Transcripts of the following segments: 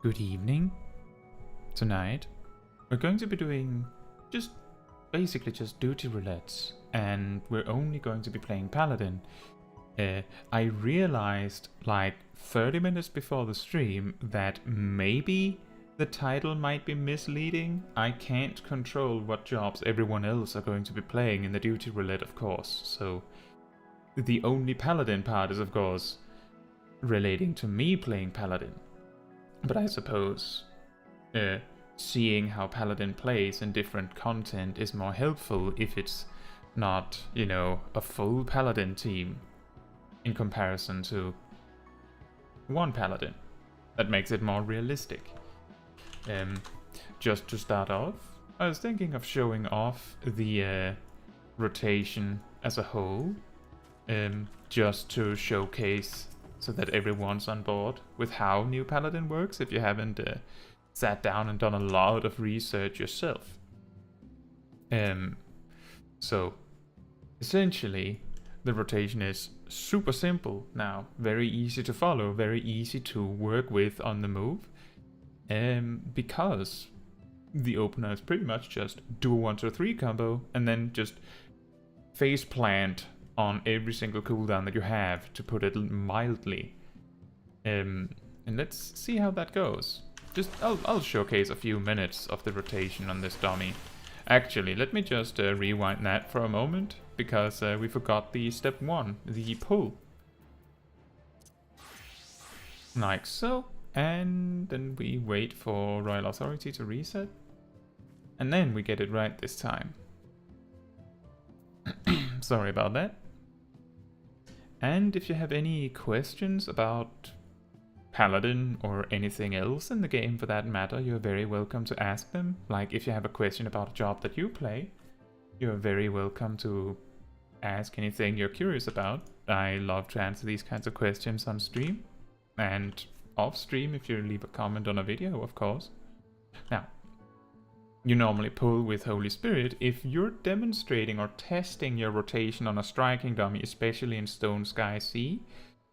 Good evening. Tonight, we're going to be doing basically just duty roulettes, and we're only going to be playing Paladin. I realized like 30 minutes before the stream that maybe the title might be misleading. I can't control what jobs everyone else are going to be playing in the duty roulette, of course, so the only Paladin part is of course relating to me playing Paladin. But I suppose seeing how Paladin plays in different content is more helpful if it's not, you know, a full Paladin team in comparison to one Paladin. That makes it more realistic. Just to start off, I was thinking of showing off the rotation as a whole, just to showcase so that everyone's on board with how new Paladin works if you haven't sat down and done a lot of research yourself. So essentially the rotation is super simple now, very easy to follow, very easy to work with on the move, because the opener is pretty much just do a 1-2-3 combo and then just face plant on every single cooldown that you have, to put it mildly. And let's see how that goes. I'll showcase a few minutes of the rotation on this dummy. Actually, let me just rewind that for a moment, because we forgot the step 1, the pull. Like so, and then we wait for Royal Authority to reset, and then we get it right this time. Sorry about that. And if you have any questions about Paladin or anything else in the game for that matter, you're very welcome to ask them. Like if you have a question about a job that you play, you're very welcome to ask anything you're curious about. I love to answer these kinds of questions on stream and off stream if you leave a comment on a video, of course. Now, you normally pull with Holy Spirit if you're demonstrating or testing your rotation on a striking dummy, especially in Stone Sky Sea.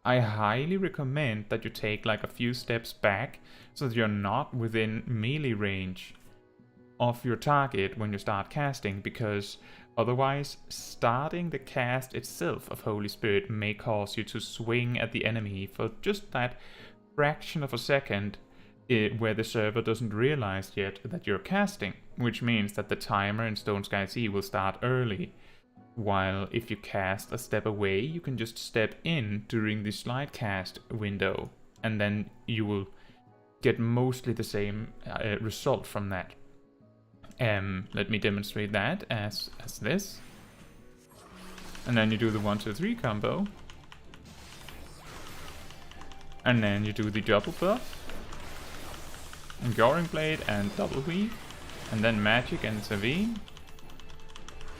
I highly recommend that you take like a few steps back so that you're not within melee range of your target when you start casting, because otherwise starting the cast itself of Holy Spirit may cause you to swing at the enemy for just that fraction of a second, where the server doesn't realize yet that you're casting, which means that the timer in Stone Sky Sea will start early, while if you cast a step away, you can just step in during the slide cast window, and then you will get mostly the same result from that. Let me demonstrate that as this. And then you do the 1-2-3 combo, and then you do the double buff, and Goring Blade and double weave, and then magic and intervene,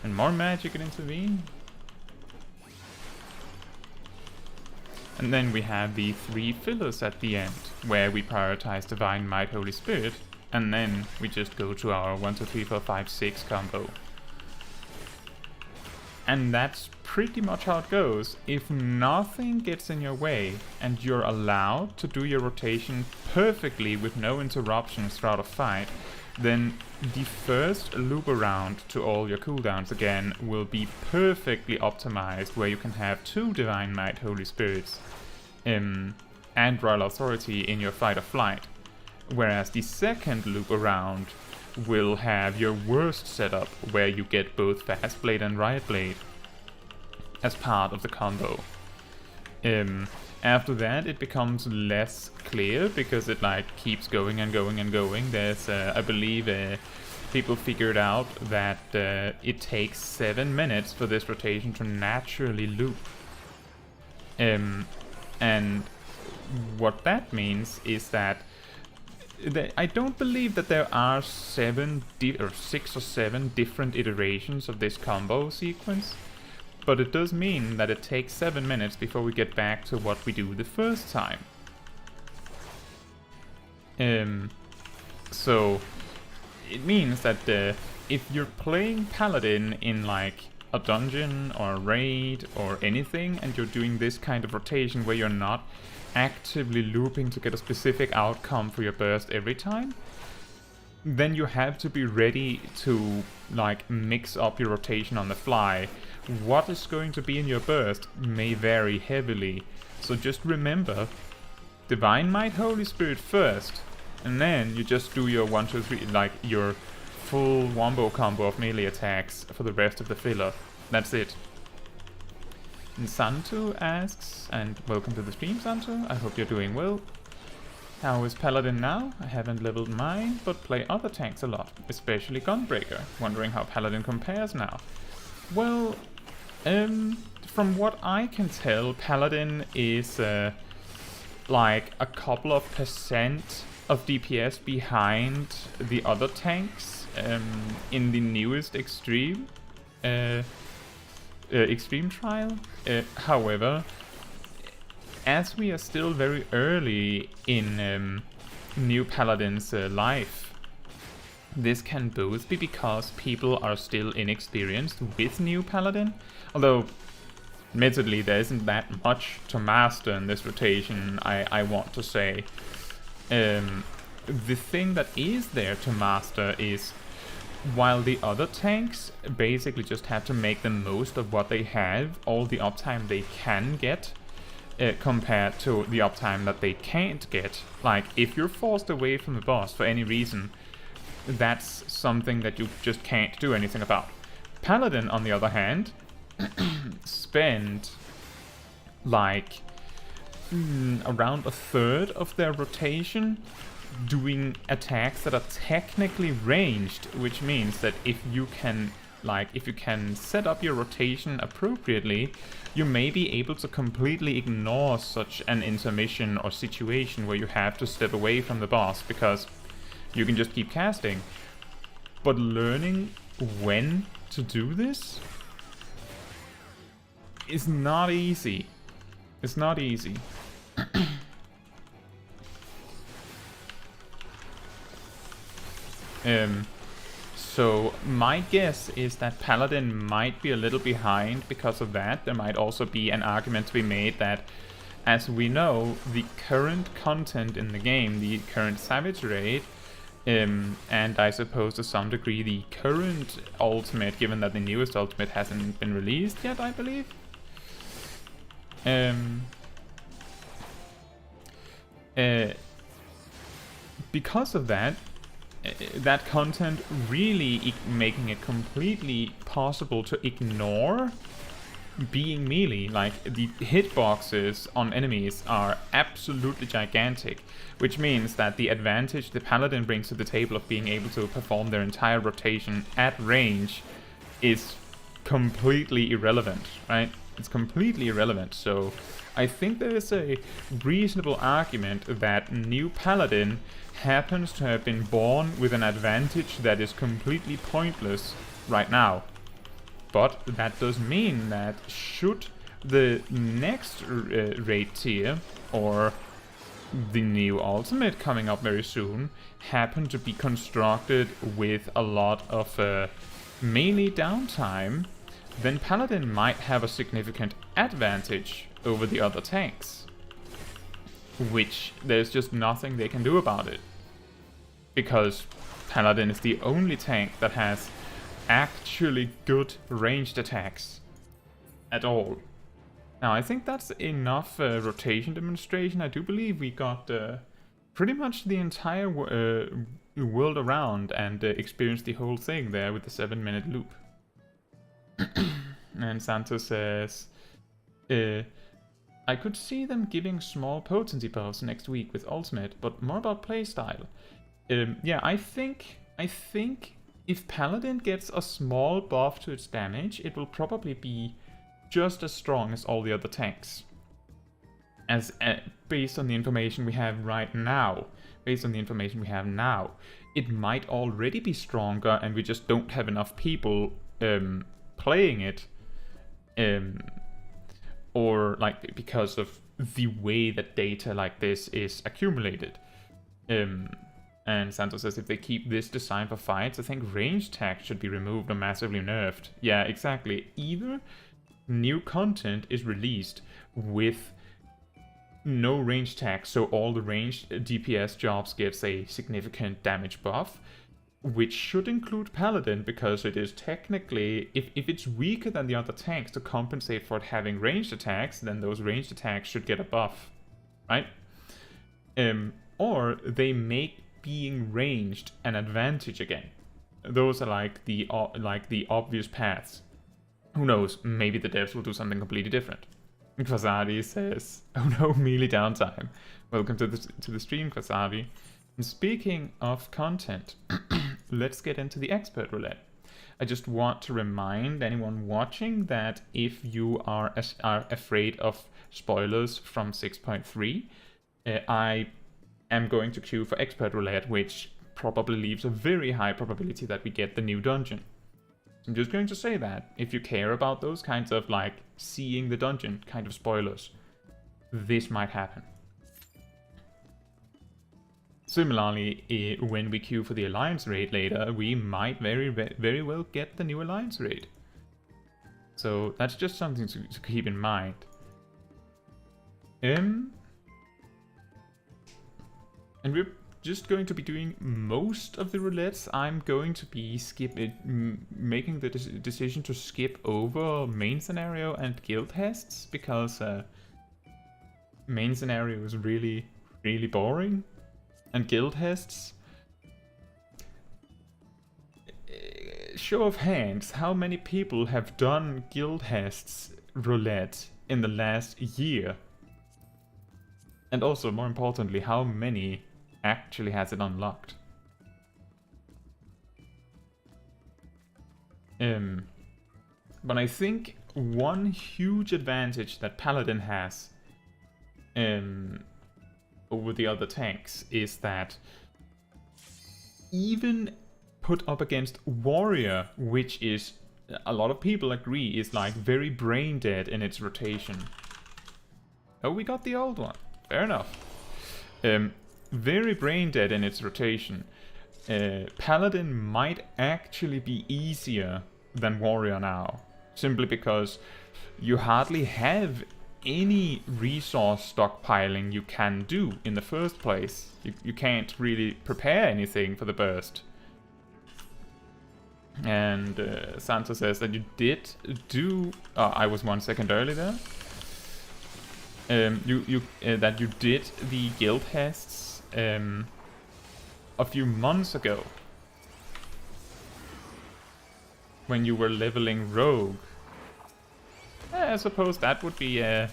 and more magic and intervene. And then we have the 3 fillers at the end, where we prioritize Divine Might, Holy Spirit, and then we just go to our 1-2-3-4-5-6 combo. And that's pretty much how it goes. If nothing gets in your way and you're allowed to do your rotation perfectly with no interruptions throughout a fight, then the first loop around to all your cooldowns again will be perfectly optimized, where you can have 2 Divine Might Holy Spirits and Royal Authority in your fight or flight. Whereas the second loop around will have your worst setup, where you get both Fast Blade and Riot Blade as part of the combo. After that it becomes less clear, because it like keeps going and going and going. There's I believe people figured out that it takes 7 minutes for this rotation to naturally loop. And what that means is that I don't believe that there are 6 or 7 different iterations of this combo sequence, but it does mean that it takes 7 minutes before we get back to what we do the first time. So it means that if you're playing Paladin in like a dungeon or a raid or anything, and you're doing this kind of rotation where you're not actively looping to get a specific outcome for your burst every time, then you have to be ready to like mix up your rotation on the fly. What is going to be in your burst may vary heavily, so just remember Divine Might, Holy Spirit first, and then you just do your 1, 2, 3, like your full wombo combo of melee attacks for the rest of the filler. That's it. And Santu asks, and welcome to the stream, Santu. I hope you're doing well. How is Paladin now? I haven't leveled mine, but play other tanks a lot, especially Gunbreaker. Wondering how Paladin compares now. Well, from what I can tell, Paladin is like a couple of percent of DPS behind the other tanks in the newest Extreme trial. However, as we are still very early in new Paladin's life, this can both be because people are still inexperienced with new Paladin, although admittedly there isn't that much to master in this rotation, I want to say. The thing that is there to master is, while the other tanks basically just have to make the most of what they have, all the uptime they can get, compared to the uptime that they can't get. Like, if you're forced away from the boss for any reason, that's something that you just can't do anything about. Paladin, on the other hand, spend like around a third of their rotation doing attacks that are technically ranged, which means that if you can set up your rotation appropriately, you may be able to completely ignore such an intermission or situation where you have to step away from the boss because you can just keep casting. But learning when to do this is not easy. It's not easy. So my guess is that Paladin might be a little behind because of that. There might also be an argument to be made that, as we know, the current content in the game, the current Savage Raid, and I suppose to some degree the current ultimate, given that the newest ultimate hasn't been released yet, I believe. Because of that, that content really making it completely possible to ignore being melee. Like, the hitboxes on enemies are absolutely gigantic, which means that the advantage the Paladin brings to the table of being able to perform their entire rotation at range is completely irrelevant, right? It's completely irrelevant. So I think there is a reasonable argument that new Paladin happens to have been born with an advantage that is completely pointless right now. But that does mean that should the next raid tier, or the new ultimate coming up very soon, happen to be constructed with a lot of melee downtime, then Paladin might have a significant advantage over the other tanks, which there's just nothing they can do about it, because Paladin is the only tank that has actually good ranged attacks at all. Now, I think that's enough rotation demonstration. I do believe we got pretty much the entire world around and experienced the whole thing there with the 7-minute loop. And Santos says, I could see them giving small potency buffs next week with ultimate, but more about playstyle. Yeah, I think if Paladin gets a small buff to its damage, it will probably be just as strong as all the other tanks. As based on the information we have right now, it might already be stronger, and we just don't have enough people playing it, or like because of the way that data like this is accumulated. And Santos says if they keep this design for fights, I think range tags should be removed or massively nerfed. Yeah, exactly. Either new content is released with no range tags, so all the ranged DPS jobs gets a significant damage buff, which should include Paladin, because it is technically, if it's weaker than the other tanks to compensate for it having ranged attacks, then those ranged attacks should get a buff, right? Or they make being ranged an advantage again. Those are like the obvious paths. Who knows, maybe the devs will do something completely different. Quasadi says, oh no, melee downtime. Welcome to the stream, Quasadi. And speaking of content, let's get into the expert roulette. I just want to remind anyone watching that if you are afraid of spoilers from 6.3, I am going to queue for expert roulette, which probably leaves a very high probability that we get the new dungeon. I'm just going to say that if you care about those kinds of like seeing the dungeon kind of spoilers, this might happen. Similarly, when we queue for the Alliance raid later, we might very well get the new Alliance raid. So that's just something to keep in mind. And we're just going to be doing most of the roulettes. I'm going to be making the decision to skip over main scenario and guild tests, because main scenario is really boring. And guild tests, show of hands, how many people have done guild tests roulette in the last year? And also, more importantly, how many actually has it unlocked? But I think one huge advantage that Paladin has over the other tanks is that even put up against Warrior, which is, a lot of people agree, is like very brain dead in its rotation. Oh, we got the old one. Fair enough. Very brain dead in its rotation. Paladin might actually be easier than Warrior now, simply because you hardly have any resource stockpiling you can do in the first place. You can't really prepare anything for the burst. And Santos says that you did do... I was 1 second early there. That you did the guild tests a few months ago, when you were leveling Rogue. I suppose that would be that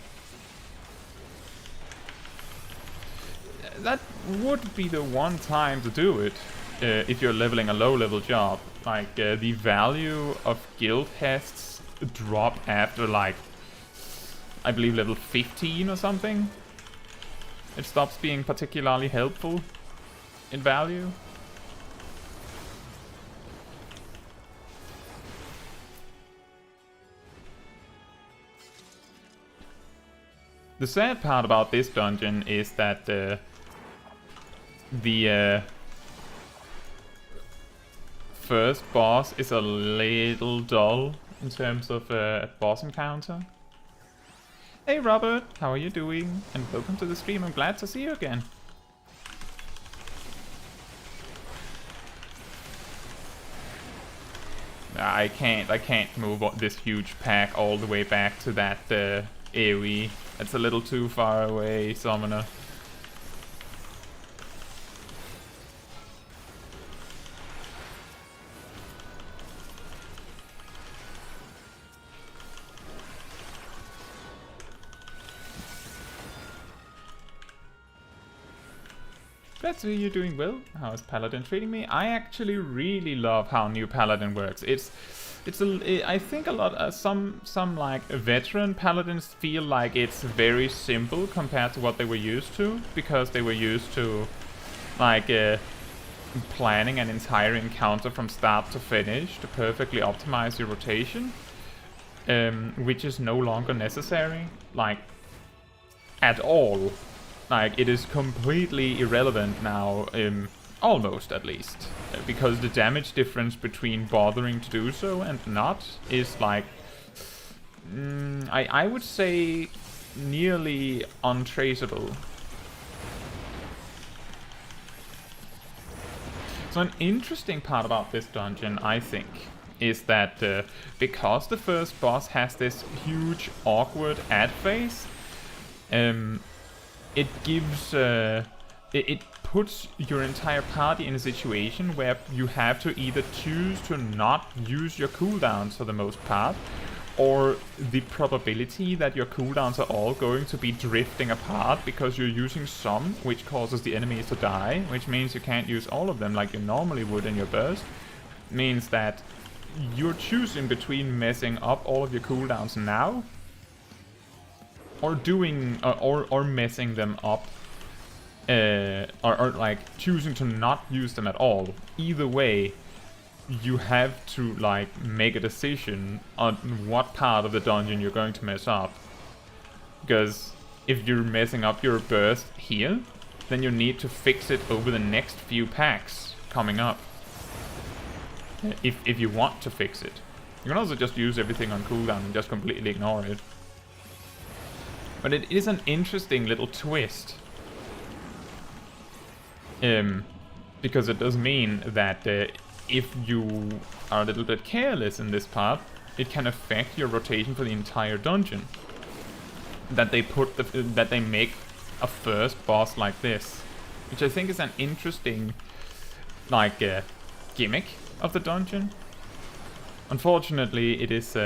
would be the one time to do it if you're leveling a low-level job. Like the value of guild tests drop after, like, I believe level 15 or something. It stops being particularly helpful in value. The sad part about this dungeon is that the first boss is a little dull in terms of boss encounter. Hey Robert, how are you doing? And welcome to the stream, I'm glad to see you again. I can't move this huge pack all the way back to that AoE. It's a little too far away, Summoner. Glad to hear you're doing well. How is Paladin treating me? I actually really love how new Paladin works. I think a lot some like veteran Paladins feel like it's very simple compared to what they were used to, because they were used to like planning an entire encounter from start to finish to perfectly optimize your rotation, which is no longer necessary, like, at all. Like, it is completely irrelevant now Almost, at least. Because the damage difference between bothering to do so and not is like... I would say nearly untraceable. So an interesting part about this dungeon, I think, is that because the first boss has this huge awkward ad phase, it gives... it puts your entire party in a situation where you have to either choose to not use your cooldowns for the most part, or the probability that your cooldowns are all going to be drifting apart because you're using some, which causes the enemies to die, which means you can't use all of them like you normally would in your burst, means that you're choosing between messing up all of your cooldowns now, or doing, or messing them up, or like choosing to not use them at all. Either way, you have to like make a decision on what part of the dungeon you're going to mess up. Because if you're messing up your burst here, then you need to fix it over the next few packs coming up. If you want to fix it. You can also just use everything on cooldown and just completely ignore it. But it is an interesting little twist. Because it does mean that if you are a little bit careless in this part, it can affect your rotation for the entire dungeon. That they make a first boss like this, which I think is an interesting, like, gimmick of the dungeon. Unfortunately, it is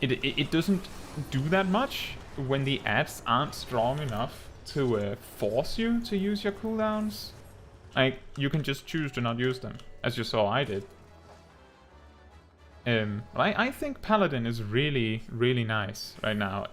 it doesn't do that much when the ads aren't strong enough to force you to use your cooldowns. Like, you can just choose to not use them, as you saw I did. I think Paladin is really, really nice right now.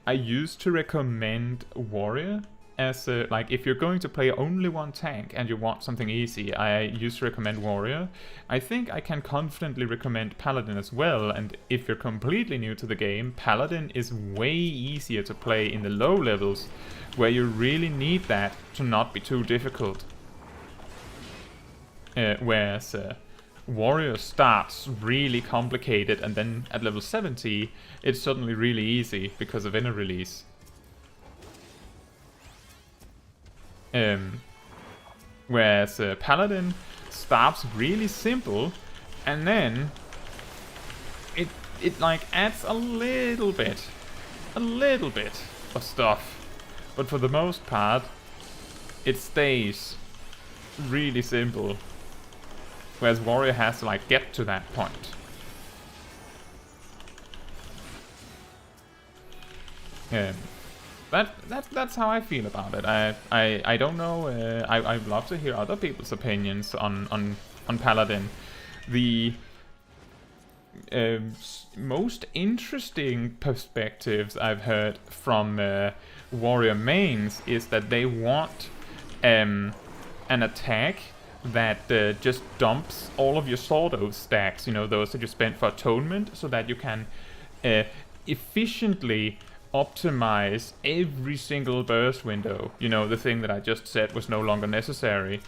I used to recommend Warrior as like, if you're going to play only one tank and you want something easy, I used to recommend Warrior. I think I can confidently recommend Paladin as well, and if you're completely new to the game, Paladin is way easier to play in the low levels, where you really need that to not be too difficult. Whereas Warrior starts really complicated, and then at level 70 it's suddenly really easy because of inner release. Whereas Paladin starts really simple, and then it like adds a little bit of stuff, but for the most part it stays really simple. Whereas Warrior has to like get to that point. That's how I feel about it. I don't know. I'd love to hear other people's opinions on Paladin. The most interesting perspectives I've heard from Warrior mains is that they want an attack that just dumps all of your Sword Oath stacks, you know, those that you spent for Atonement, so that you can efficiently optimize every single burst window. You know, the thing that I just said was no longer necessary,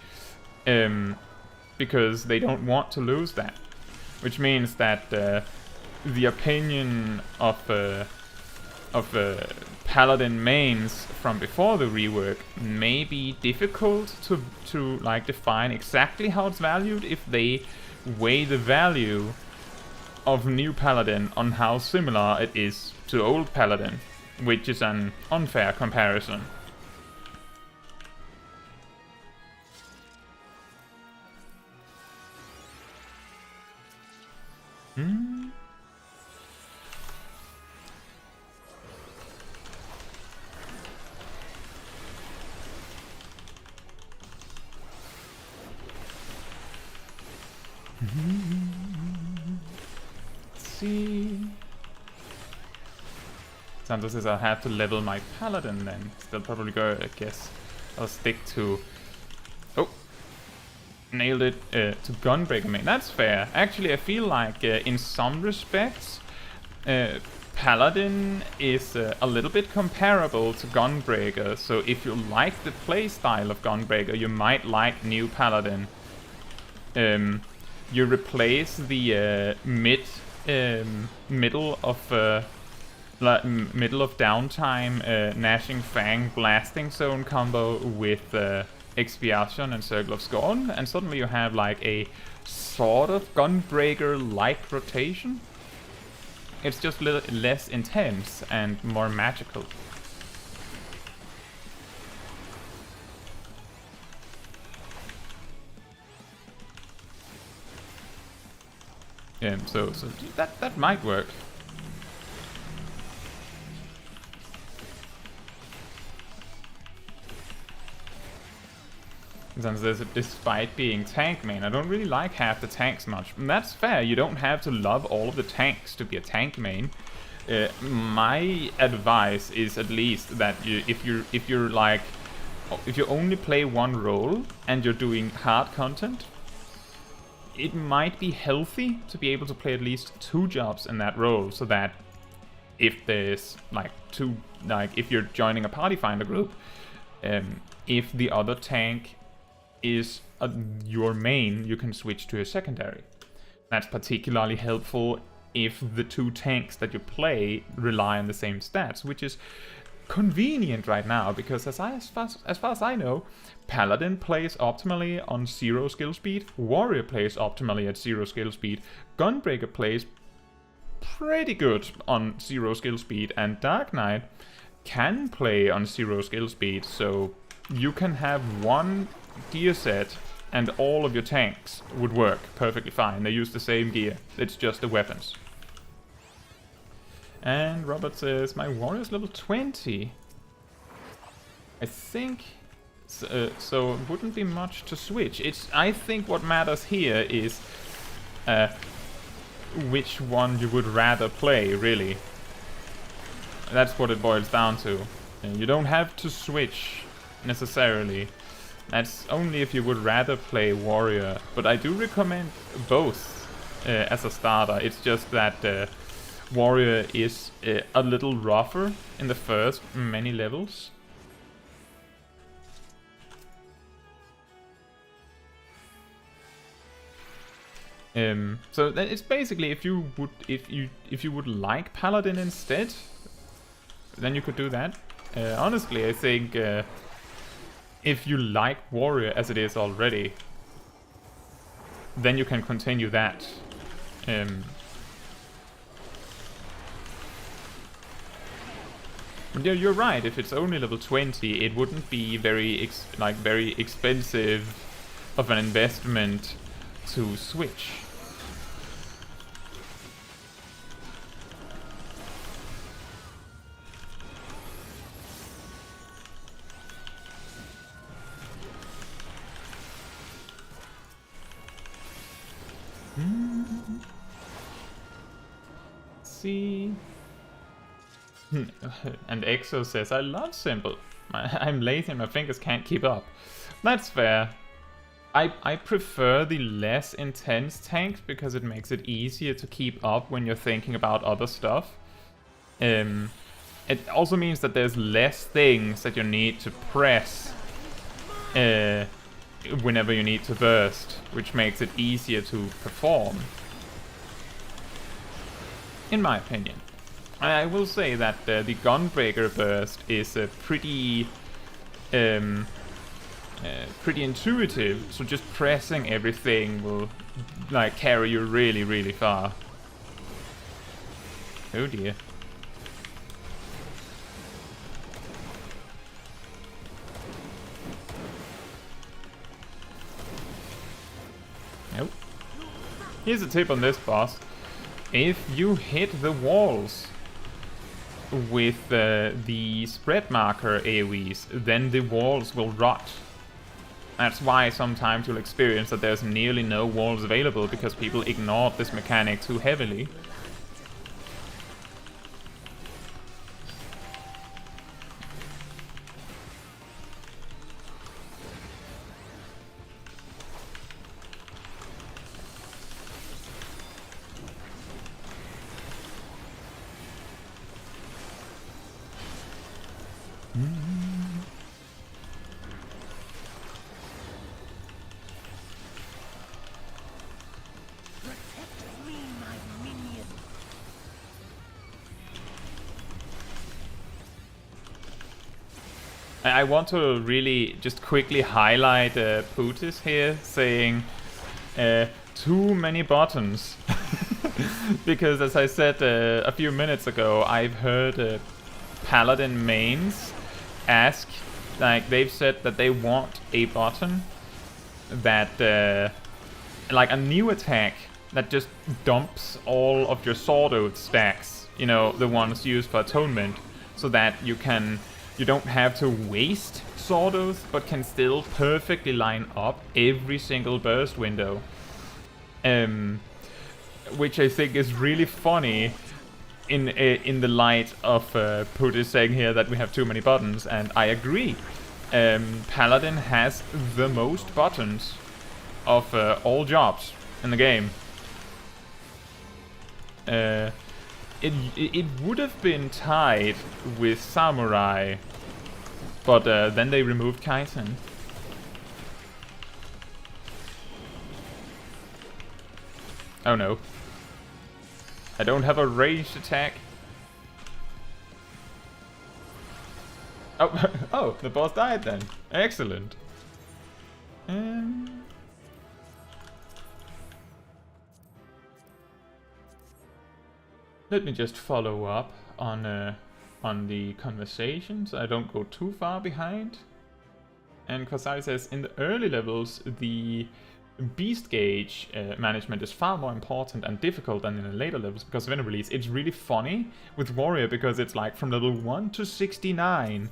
because they don't want to lose that. Which means that the opinion of Paladin mains from before the rework may be difficult to like define exactly how it's valued if they weigh the value of new Paladin on how similar it is to old Paladin, which is an unfair comparison. Let's see. Santos says I'll have to level my Paladin then. Still probably go, I guess. I'll stick to... Oh! Nailed it to Gunbreaker main. That's fair. Actually, I feel like in some respects, Paladin is a little bit comparable to Gunbreaker, so if you like the playstyle of Gunbreaker, you might like New Paladin. You replace the middle of downtime Gnashing Fang Blasting Zone combo with Expiation and Circle of Scorn, and suddenly you have like a sort of Gunbreaker-like rotation. It's just a little less intense and more magical. So that might work. Since there's despite being tank main, I don't really like half the tanks much. And that's fair, you don't have to love all of the tanks to be a tank main. My advice is at least that if you only play one role and you're doing hard content, it might be healthy to be able to play at least 2 jobs in that role, so that if there's if you're joining a party finder group, if the other tank is your main, you can switch to a secondary. That's particularly helpful if the 2 tanks that you play rely on the same stats, which is convenient right now, because as far as I know, Paladin plays optimally on 0 skill speed, Warrior plays optimally at 0 skill speed, Gunbreaker plays pretty good on 0 skill speed, and Dark Knight can play on 0 skill speed, so you can have one gear set and all of your tanks would work perfectly fine. They use the same gear, it's just the weapons. And Robert says, my warrior's level 20. I think, so it wouldn't be much to switch. I think what matters here is which one you would rather play, really. That's what it boils down to. And you don't have to switch necessarily. That's only if you would rather play warrior. But I do recommend both as a starter. It's just that warrior is a little rougher in the first many levels. So then it's basically if you would like Paladin instead, then you could do that. Honestly, I think if you like warrior as it is already, then you can continue that. Yeah, you're right. If it's only level 20, it wouldn't be very expensive of an investment to switch. See. And Exo says, I love simple. I'm lazy and my fingers can't keep up. That's fair. I prefer the less intense tanks because it makes it easier to keep up when you're thinking about other stuff. It also means that there's less things that you need to press whenever you need to burst, which makes it easier to perform. In my opinion. I will say that the Gunbreaker burst is pretty intuitive, so just pressing everything will carry you really, really far. Oh dear. Nope. Here's a tip on this boss. If you hit the walls with the spread marker AoEs, then the walls will rot. That's why sometimes you'll experience that there's nearly no walls available, because people ignored this mechanic too heavily. I want to really just quickly highlight Putis here saying too many buttons. Because as I said a few minutes ago, I've heard Paladin mains ask, like they've said that they want a button that, like a new attack that just dumps all of your sword oath stacks, you know, the ones used for atonement, so that you don't have to waste sword oath, but can still perfectly line up every single burst window. Which I think is really funny in the light of Putis saying here that we have too many buttons, and I agree. Paladin has the most buttons of all jobs in the game. It would have been tied with Samurai, but then they removed Kaiten. Oh no. I don't have a ranged attack. Oh, oh, the boss died then. Excellent. Let me just follow up on the conversation so I don't go too far behind. And Kwasari says, in the early levels, the beast gauge management is far more important and difficult than in the later levels because of inner release. It's really funny with Warrior because it's like from level 1 to 69,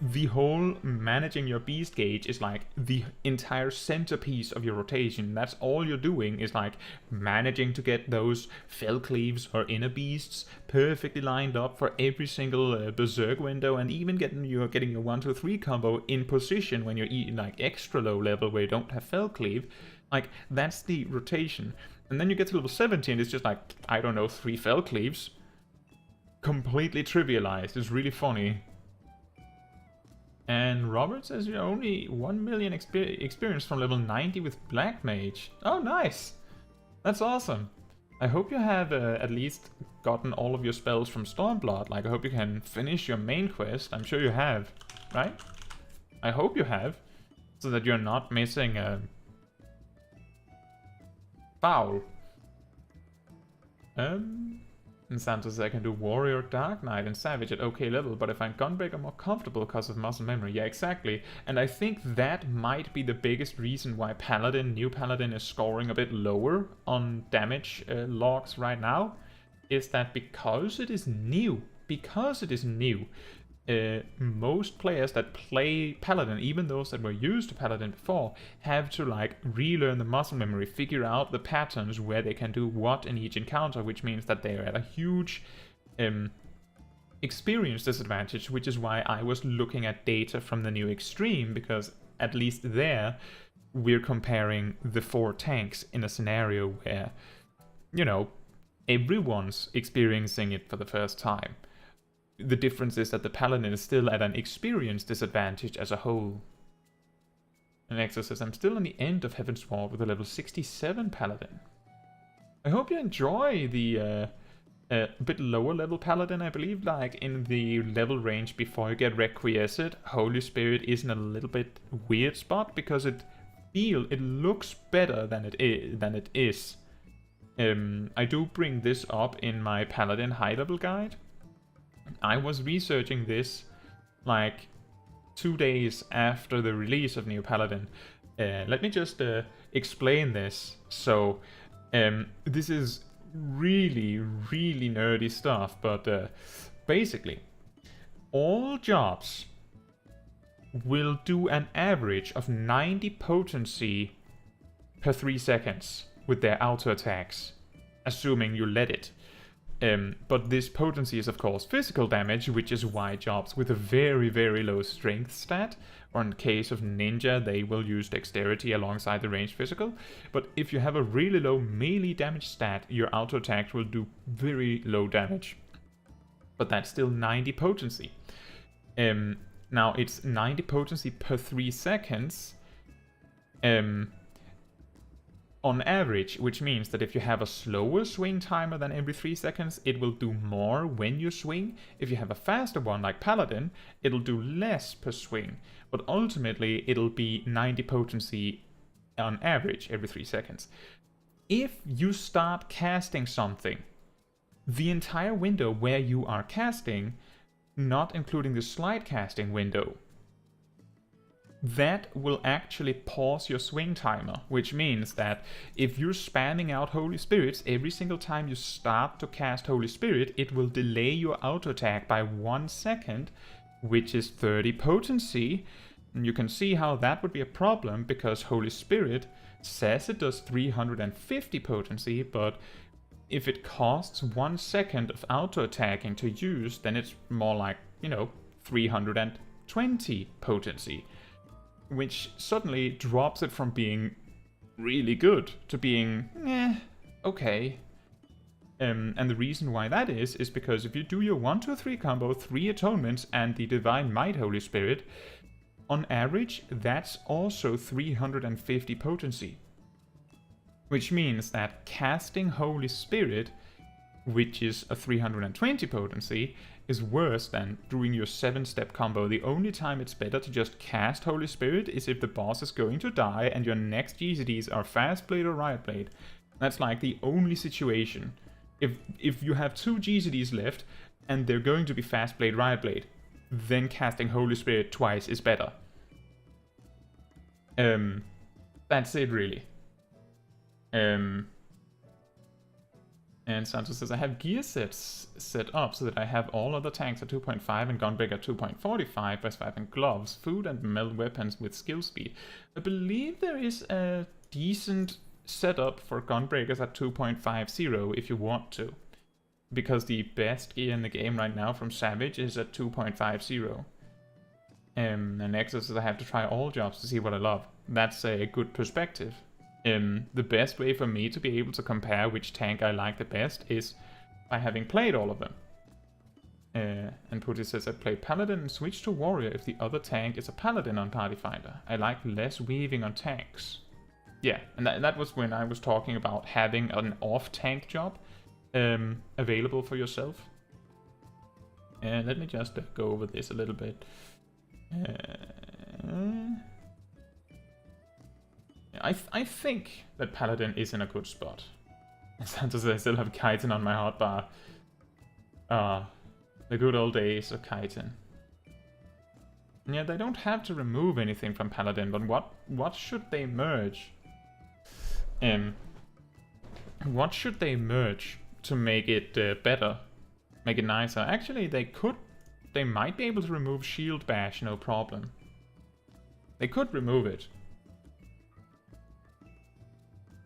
the whole managing your beast gauge is like the entire centerpiece of your rotation. That's all you're doing is like managing to get those fell cleaves or inner beasts perfectly lined up for every single berserk window, and even getting your 1-2-3 combo in position when you're eating like extra low level where you don't have fell cleave. Like, that's the rotation. And then you get to level 70 and it's just like, I don't know, 3 fell cleaves. Completely trivialized. It's really funny. And Robert says you're only 1 million experience from level 90 with Black Mage. Oh, nice! That's awesome. I hope you have at least gotten all of your spells from Stormblood. Like, I hope you can finish your main quest. I'm sure you have, right? I hope you have. So that you're not missing foul. And Santos says I can do Warrior, Dark Knight, and Savage at okay level, but I find Gunbreaker more comfortable because of muscle memory. Yeah, exactly. And I think that might be the biggest reason why New Paladin is scoring a bit lower on damage logs right now, is that because it is new, most players that play Paladin, even those that were used to Paladin before, have to like relearn the muscle memory, figure out the patterns where they can do what in each encounter, which means that they are at a huge experience disadvantage, which is why I was looking at data from the new Extreme, because at least there we're comparing the 4 tanks in a scenario where, you know, everyone's experiencing it for the first time. The difference is that the Paladin is still at an experience disadvantage as a whole. And Exo says, I'm still on the end of Heaven's Ward with a level 67 Paladin. I hope you enjoy the bit lower level Paladin. I believe like in the level range before you get Requiesced, Holy Spirit is in a little bit weird spot because it looks better than it is. I do bring this up in my Paladin high level guide. I was researching this like 2 days after the release of New Paladin. Let me just explain this. So, this is really, really nerdy stuff, but basically, all jobs will do an average of 90 potency per 3 seconds with their auto attacks, assuming you let it. But this potency is of course physical damage, which is why jobs with a very, very low strength stat, or in case of ninja, they will use dexterity alongside the ranged physical. But if you have a really low melee damage stat, your auto attacks will do very low damage. But that's still 90 potency. Now it's 90 potency per 3 seconds on average, which means that if you have a slower swing timer than every 3 seconds, it will do more when you swing. If you have a faster one like Paladin, it'll do less per swing, but ultimately it'll be 90 potency on average every 3 seconds. If you start casting something, the entire window where you are casting, not including the slide casting window, that will actually pause your swing timer, which means that if you're spamming out Holy Spirits, every single time you start to cast Holy Spirit, it will delay your auto attack by 1 second, which is 30 potency. And you can see how that would be a problem, because Holy Spirit says it does 350 potency, but if it costs 1 second of auto attacking to use, then it's more like, 320 potency. Which suddenly drops it from being really good to being, okay. And the reason why that is because if you do your 1, 2, 3 combo, 3 atonements, and the Divine Might Holy Spirit, on average, that's also 350 potency. Which means that casting Holy Spirit, which is a 320 potency, is worse than doing your 7-step combo. The only time it's better to just cast Holy Spirit is if the boss is going to die and your next GCDs are Fast Blade or Riot Blade. That's like the only situation. If you have 2 GCDs left and they're going to be Fast Blade, Riot Blade, then casting Holy Spirit twice is better. That's it really. And Santos says, I have gear sets set up so that I have all other tanks at 2.5 and Gunbreaker 2.45 by swapping gloves, food and meld weapons with skill speed. I believe there is a decent setup for Gunbreakers at 2.50 if you want to. Because the best gear in the game right now from Savage is at 2.50. And Nexus says I have to try all jobs to see what I love. That's a good perspective. The best way for me to be able to compare which tank I like the best is by having played all of them. And Putty says, I play Paladin and switch to Warrior if the other tank is a Paladin on Party Finder. I like less weaving on tanks. Yeah, and that was when I was talking about having an off-tank job available for yourself. And let me just go over this a little bit. I think that Paladin is in a good spot. Santos, I still have chitin on my hotbar. The good old days of chitin. Yeah, they don't have to remove anything from Paladin, but what should they merge? What should they merge to make it better? Make it nicer? Actually, they might be able to remove Shield Bash, no problem. They could remove it.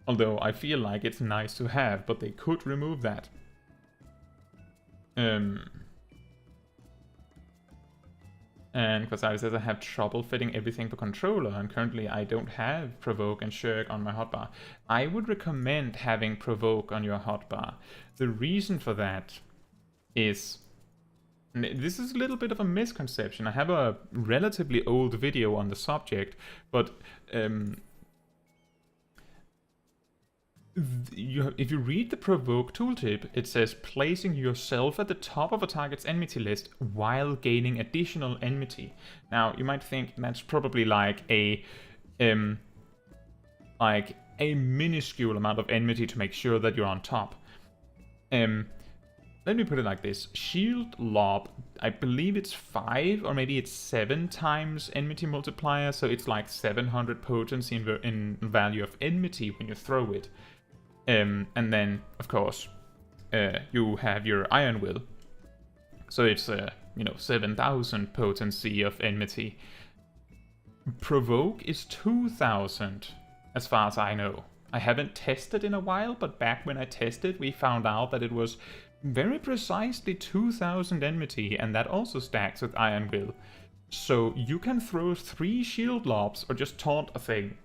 Although I feel like it's nice to have, but they could remove that. And Quasari says I have trouble fitting everything for controller, and currently I don't have Provoke and Shirk on my hotbar. I would recommend having Provoke on your hotbar. The reason for that is, this is a little bit of a misconception. I have a relatively old video on the subject, but if you read the Provoke tooltip, it says placing yourself at the top of a target's enmity list while gaining additional enmity. Now, you might think that's probably like a minuscule amount of enmity to make sure that you're on top. Let me put it like this. Shield Lob, I believe it's 5 or maybe it's 7 times enmity multiplier, so it's like 700 potency in value of enmity when you throw it. And then, of course, you have your Iron Will. So it's, 7,000 potency of enmity. Provoke is 2,000, as far as I know. I haven't tested in a while, but back when I tested, we found out that it was very precisely 2,000 enmity, and that also stacks with Iron Will. So you can throw 3 shield lobs or just taunt a thing.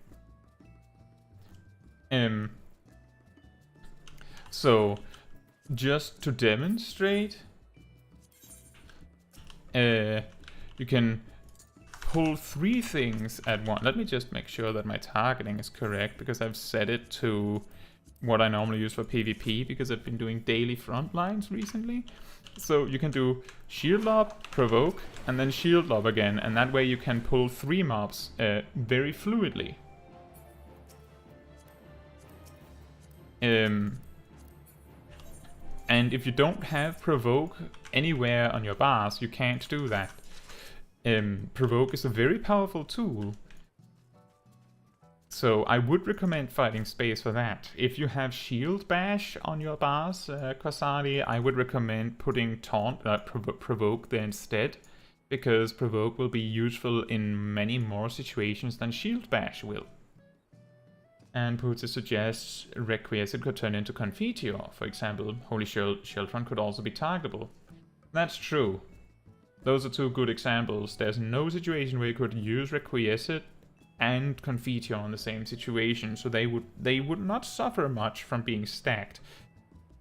So, just to demonstrate, you can pull 3 things at once. Let me just make sure that my targeting is correct, because I've set it to what I normally use for PvP, because I've been doing daily front lines recently. So you can do shield lob, provoke, and then shield lob again, and that way you can pull 3 mobs very fluidly. And if you don't have provoke anywhere on your bars, you can't do that. Provoke is a very powerful tool. So I would recommend fighting space for that. If you have shield bash on your bars, Quasari, I would recommend putting taunt, provoke there instead, because provoke will be useful in many more situations than shield bash will. And Puta suggests Requiescent could turn into Confiteor. For example, Holy Sheltron could also be targetable. That's true. Those are 2 good examples. There's no situation where you could use Requiescent and Confiteor in the same situation, so they would not suffer much from being stacked.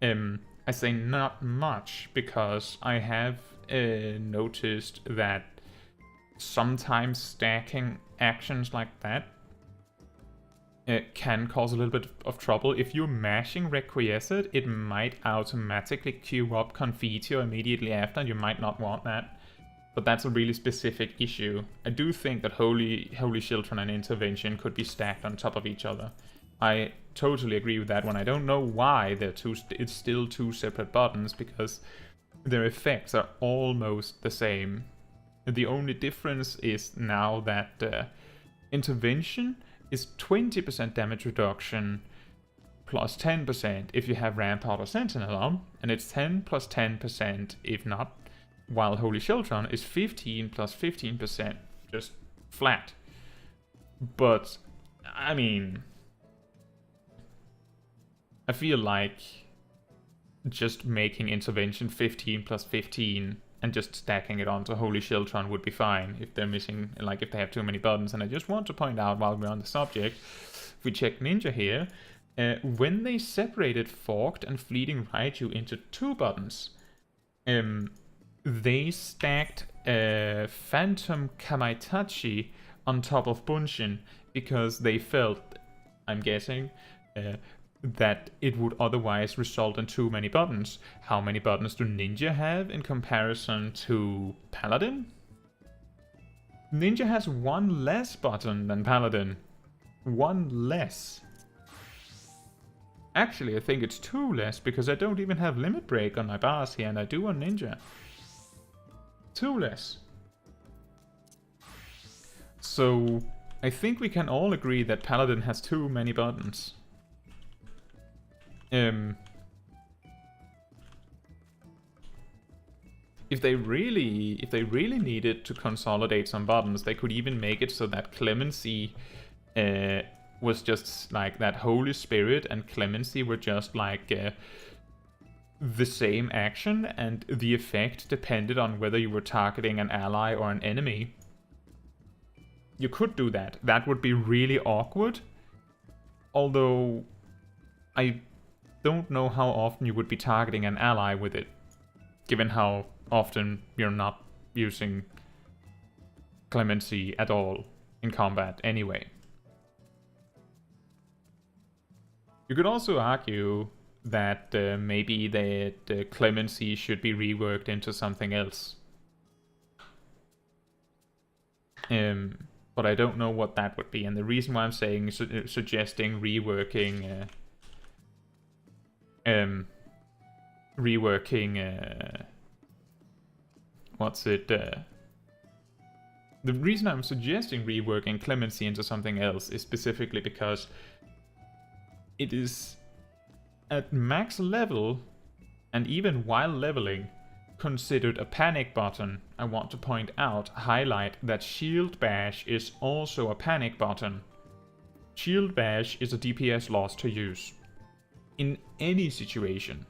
I say not much because I have noticed that sometimes stacking actions like that can cause a little bit of trouble. If you're mashing Requiescent, it might automatically queue up Confiteor immediately after, and you might not want that. But that's a really specific issue. I do think that Holy Children and Intervention could be stacked on top of each other. I totally agree with that one. I don't know why it's still 2 separate buttons, because their effects are almost the same. The only difference is now that Intervention is 20% damage reduction plus 10% if you have Rampart or Sentinel on, and it's 10 plus 10% if not. While Holy Children is 15 plus 15%, just flat. But, I mean, I feel like just making Intervention 15 plus 15 and just stacking it onto Holy Children would be fine if they're missing, like if they have too many buttons. And I just want to point out while we're on the subject, if we check Ninja here, when they separated Forked and Fleeting Raichu into 2 buttons, they stacked Phantom Kamaitachi on top of Bunshin because they felt, I'm guessing, that it would otherwise result in too many buttons. How many buttons do Ninja have in comparison to Paladin? Ninja has 1 less button than Paladin. 1 less. Actually, I think it's 2 less because I don't even have Limit Break on my bars here, and I do on Ninja. 2 less. So I think we can all agree that Paladin has too many buttons. If they really needed to consolidate some buttons, they could even make it so that Clemency was just like that. Holy Spirit and Clemency were just like the same action, and the effect depended on whether you were targeting an ally or an enemy. You could do that. That would be really awkward. Although I don't know how often you would be targeting an ally with it, given how often you're not using Clemency at all in combat anyway. You could also argue that maybe that Clemency should be reworked into something else. But I don't know what that would be, and the reason why I'm saying suggesting reworking the reason I'm suggesting reworking Clemency into something else is specifically because it is at max level, and even while leveling, considered a panic button. I want to point out, highlight that Shield Bash is also a panic button. Shield Bash is a DPS loss to use in any situation,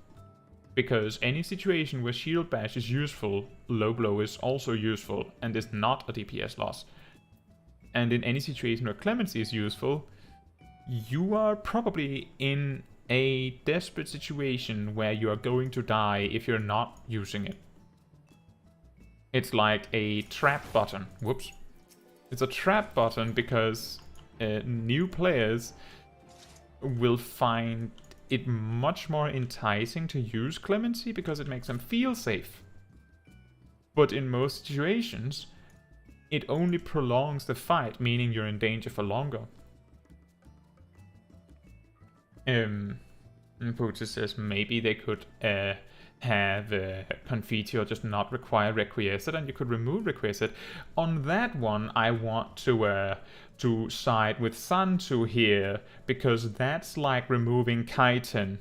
because any situation where Shield Bash is useful, Low Blow is also useful and is not a DPS loss. And in any situation where Clemency is useful, you are probably in a desperate situation where you are going to die if you're not using it. It's like a trap button. Whoops. It's a trap button because new players will find it much more enticing to use clemency because it makes them feel safe. But in most situations, it only prolongs the fight, meaning you're in danger for longer. Putin says maybe they could have Confetti or just not require Requiescent, and you could remove Requiescent. On that one, I want to side with Santu here, because that's like removing Kaiten.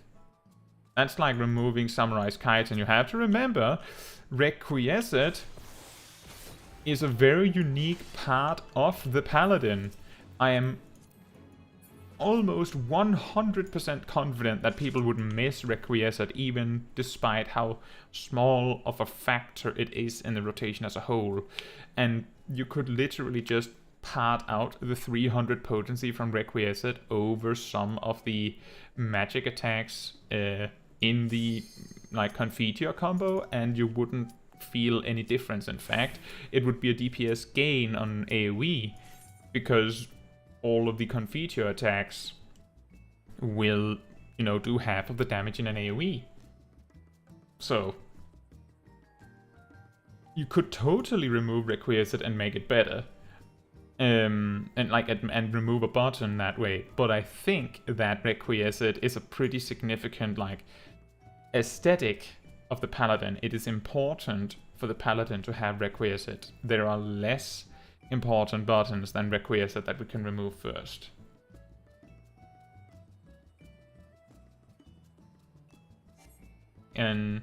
That's like removing Samurai's Kaiten. You have to remember, Requiescent is a very unique part of the Paladin. I am almost 100% confident that people would miss Requiescent, even despite how small of a factor it is in the rotation as a whole. And you could literally just part out the 300 potency from Requiescent over some of the magic attacks in the like Confiteor combo, and you wouldn't feel any difference. In fact, it would be a DPS gain on AoE, because all of the Confiteor attacks will, you know, do half of the damage in an AoE. So you could totally remove Requiescent and make it better. And remove a button that way. But I think that Requiescent is a pretty significant like aesthetic of the Paladin. It is important for the Paladin to have Requiescent. There are less important buttons than Requiescent that we can remove first. And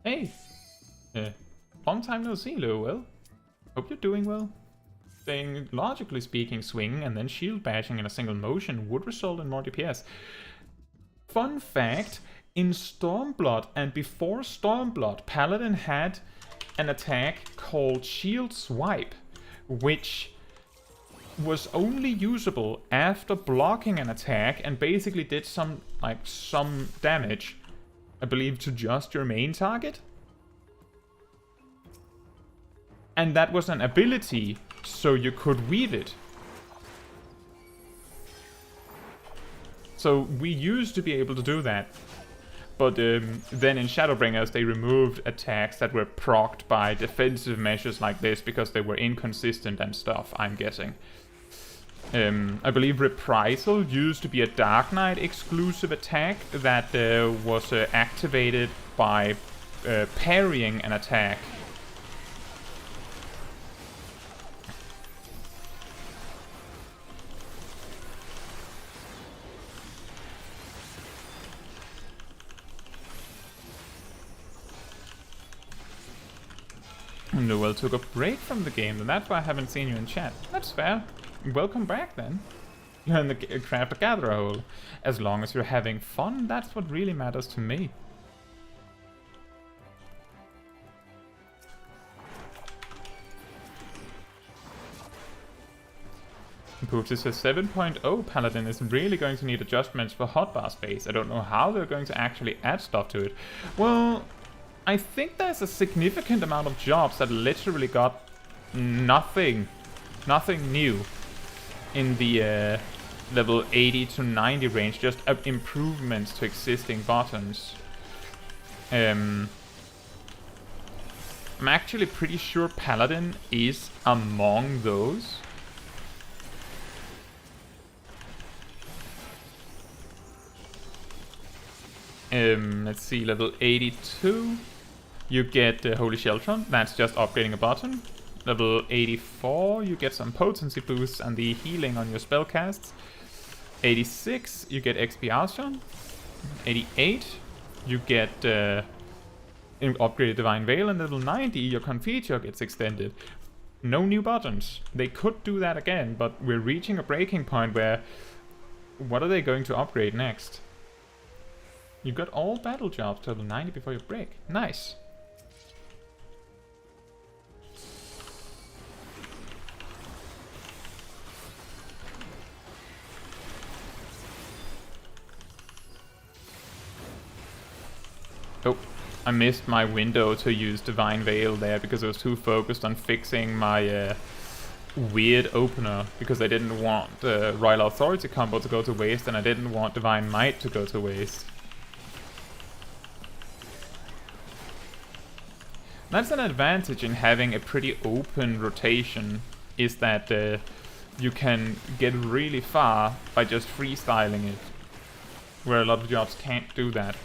hey, long time no see, Lowell. Hope you're doing well. Saying, logically speaking, swinging and then shield bashing in a single motion would result in more DPS. Fun fact, in Stormblood and before Stormblood, Paladin had an attack called Shield Swipe, which was only usable after blocking an attack and basically did some damage, I believe, to just your main target. And that was an ability, so you could weave it. So we used to be able to do that. But then in Shadowbringers they removed attacks that were procced by defensive measures like this because they were inconsistent and stuff, I'm guessing. I believe Reprisal used to be a Dark Knight exclusive attack that was activated by parrying an attack. Noel took a break from the game, and that's why I haven't seen you in chat. That's fair. Welcome back, then. You're in the Craft Gatherer hole. As long as you're having fun, that's what really matters to me. Putin says 7.0 Paladin is really going to need adjustments for hotbar space. I don't know how they're going to actually add stuff to it. Well, I think there's a significant amount of jobs that literally got nothing new in the level 80 to 90 range, just improvements to existing buttons. I'm actually pretty sure Paladin is among those. Let's see, level 82. You get Holy Sheltron, that's just upgrading a button. Level 84, you get some potency boosts and the healing on your spellcasts. 86, you get Expiation. 88, you get upgraded Divine Veil, and level 90, your Confiteor gets extended. No new buttons. They could do that again, but we're reaching a breaking point where... what are they going to upgrade next? You got all battle jobs to level 90 before you break. Nice. Oh, I missed my window to use Divine Veil there because I was too focused on fixing my weird opener because I didn't want the Royal Authority combo to go to waste, and I didn't want Divine Might to go to waste. That's an advantage in having a pretty open rotation, is that you can get really far by just freestyling it, where a lot of jobs can't do that.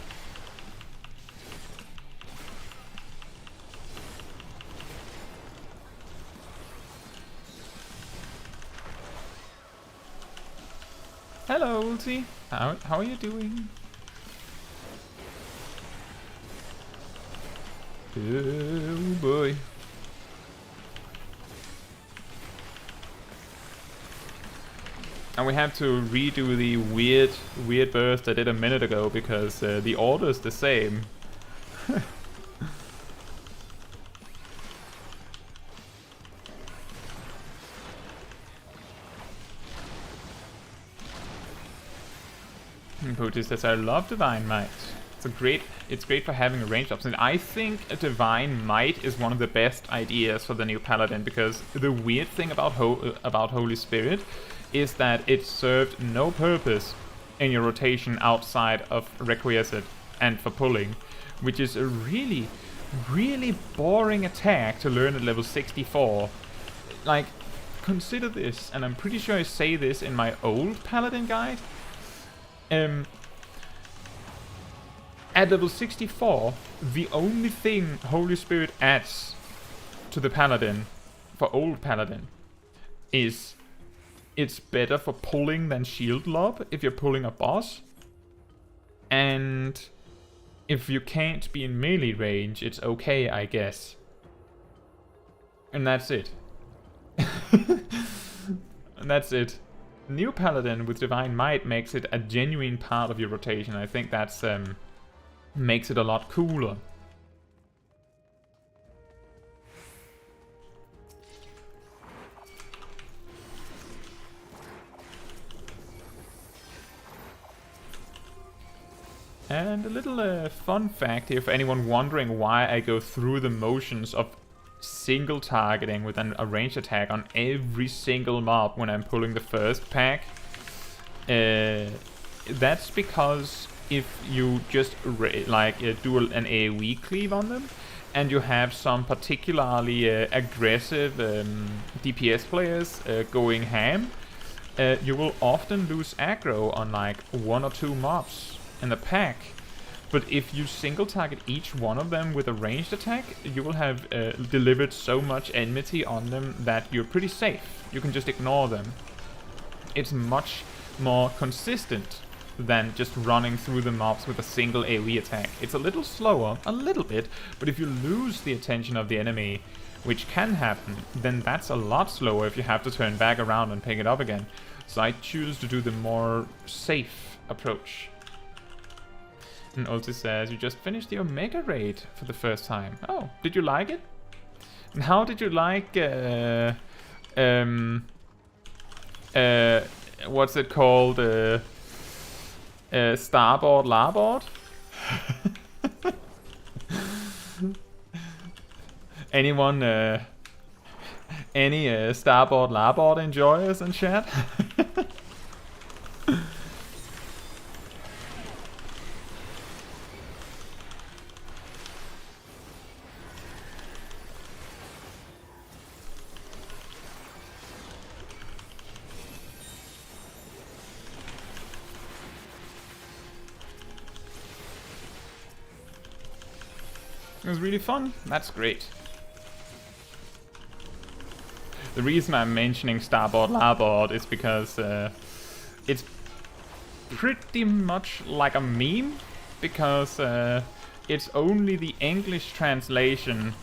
Hello, Ulti. How are you doing? Oh boy. And we have to redo the weird burst I did a minute ago because the order is the same. Pooty says, I love Divine Might. It's great for having a ranged option. I think a Divine Might is one of the best ideas for the new Paladin, because the weird thing about Holy Spirit is that it served no purpose in your rotation outside of Requiescent and for pulling, which is a really, really boring attack to learn at level 64. Like, consider this, and I'm pretty sure I say this in my old Paladin guide. At level 64, the only thing Holy Spirit adds to the Paladin, for old Paladin, is it's better for pulling than shield lob if you're pulling a boss. And if you can't be in melee range, it's okay, I guess. And that's it. And that's it. New Paladin with Divine Might makes it a genuine part of your rotation. I think that's makes it a lot cooler. And a little fun fact here for anyone wondering why I go through the motions of single targeting with a ranged attack on every single mob when I'm pulling the first pack. That's because if you just do an AoE cleave on them, and you have some particularly aggressive DPS players going ham, you will often lose aggro on like 1 or 2 mobs in the pack. But if you single target each one of them with a ranged attack, you will have delivered so much enmity on them that you're pretty safe. You can just ignore them. It's much more consistent than just running through the mobs with a single AoE attack. It's a little slower, a little bit, but if you lose the attention of the enemy, which can happen, then that's a lot slower if you have to turn back around and pick it up again. So I choose to do the more safe approach. And Ulti says, you just finished the Omega raid for the first time. Oh, did you like it? And how did you like, what's it called? Starboard Larboard? Anyone, any Starboard Larboard enjoyers in chat? It was really fun. That's great. The reason I'm mentioning Starboard Larboard is because it's pretty much like a meme, because it's only the English translation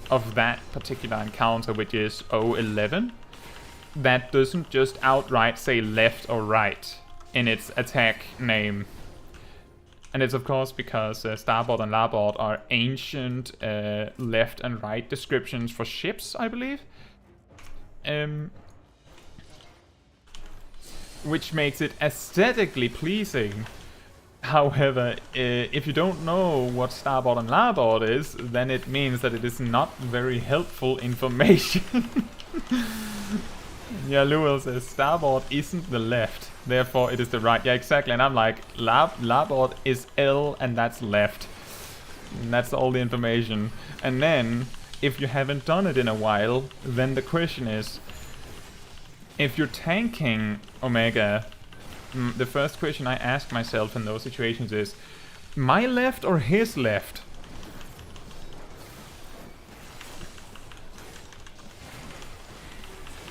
of that particular encounter, which is 011, that doesn't just outright say left or right in its attack name. And it's of course because Starboard and Larboard are ancient left and right descriptions for ships, I believe. Which makes it aesthetically pleasing However, if you don't know what starboard and larboard is, then it means that it is not very helpful information. Yeah, Lewell says starboard isn't the left, therefore it is the right. Yeah, exactly. And I'm like, larboard is L and that's left. And that's all the information. And then, if you haven't done it in a while, then the question is, if you're tanking Omega, the first question I ask myself in those situations is, my left or his left?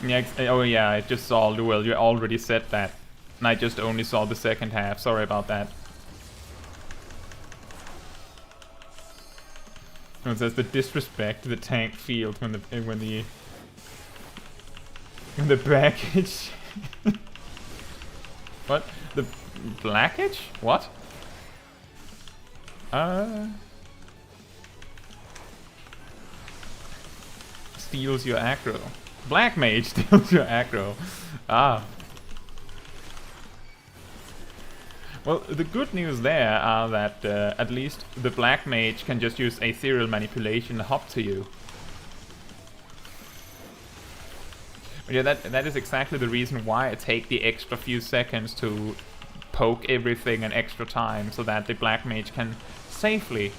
Yeah, oh yeah, I just saw, Lewell, you already said that. And I just only saw the second half, sorry about that. It says the disrespect to the tank field when the baggage. What? The blackage? What? Steals your aggro. Black mage steals your aggro. Ah. Well, the good news there are that at least the black mage can just use ethereal manipulation hop to you. But yeah, that is exactly the reason why I take the extra few seconds to poke everything an extra time, so that the black mage can safely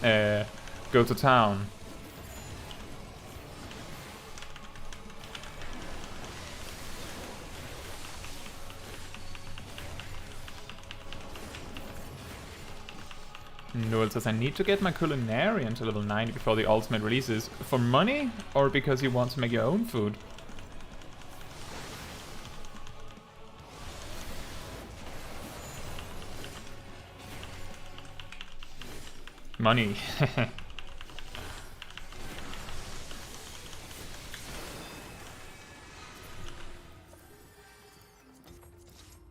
go to town. Noel says, I need to get my culinarian to level 90 before the ultimate releases. For money, or because you want to make your own food? Money.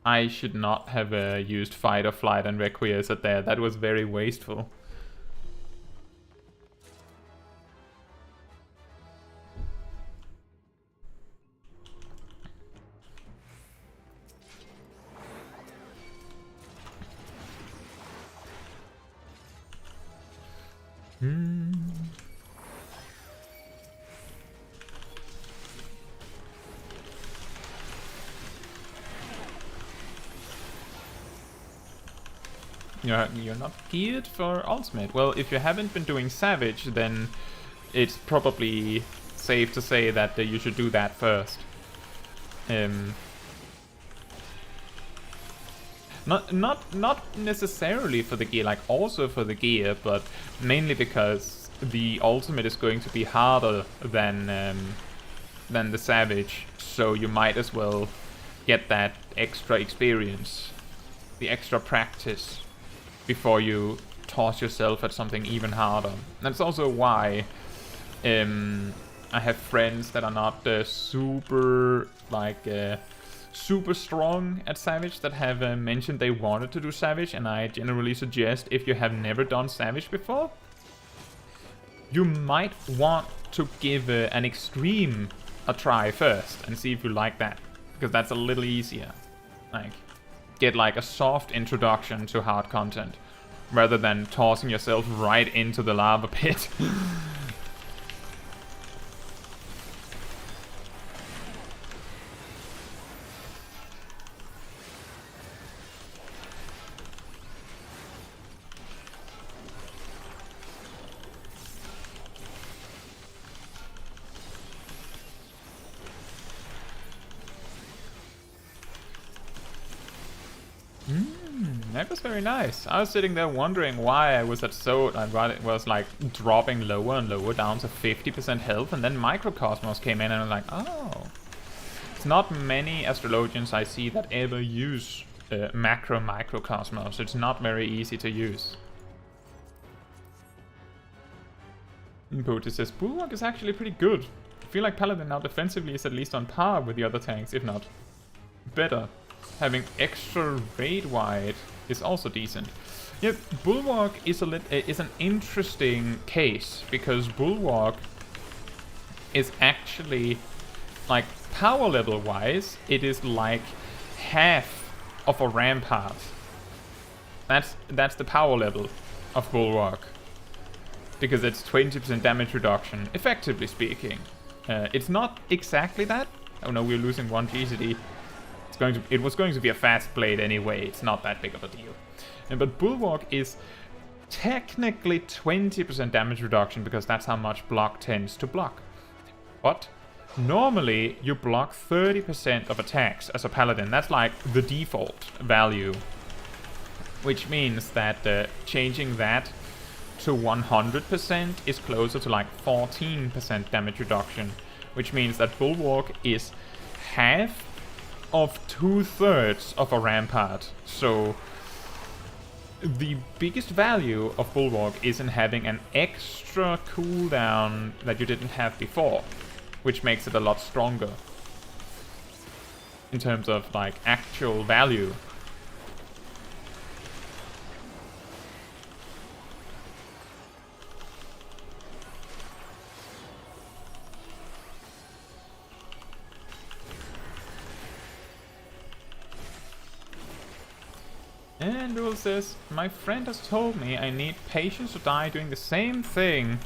I should not have used Fight or Flight and Requiescat there. That was very wasteful. You're not geared for ultimate. Well, if you haven't been doing Savage, then it's probably safe to say that you should do that first. Not necessarily for the gear, like also for the gear, but mainly because the ultimate is going to be harder than the Savage, so you might as well get that extra experience, the extra practice, before you toss yourself at something even harder. That's also why I have friends that are not super strong at Savage that have mentioned they wanted to do Savage, and I generally suggest, if you have never done Savage before, you might want to give an Extreme a try first and see if you like that, because that's a little easier. Like, get like a soft introduction to hard content, rather than tossing yourself right into the lava pit. That was very nice. I was sitting there wondering why I was at it was like dropping lower and lower down to 50% health, and then Microcosmos came in and I was like, oh. It's not many astrologians I see that ever use macro Microcosmos. It's not very easy to use. Potis says, Bulwark is actually pretty good. I feel like Paladin now defensively is at least on par with the other tanks, if not better. Having extra raid wide is also decent. Yeah, Bulwark is an interesting case, because Bulwark is actually, like, power level wise, it is like half of a Rampart. That's the power level of Bulwark. Because it's 20% damage reduction, effectively speaking. It's not exactly that. Oh no, we're losing 1 GCD. It was going to be a fast blade anyway. It's not that big of a deal. But Bulwark is technically 20% damage reduction because that's how much block tends to block. But normally you block 30% of attacks as a paladin. That's like the default value. Which means that changing that to 100% is closer to like 14% damage reduction. Which means that Bulwark is half of 2/3 of a rampart. So the biggest value of Bulwark is in having an extra cooldown that you didn't have before, which makes it a lot stronger in terms of like actual value. And Rule says, my friend has told me I need patience to die doing the same thing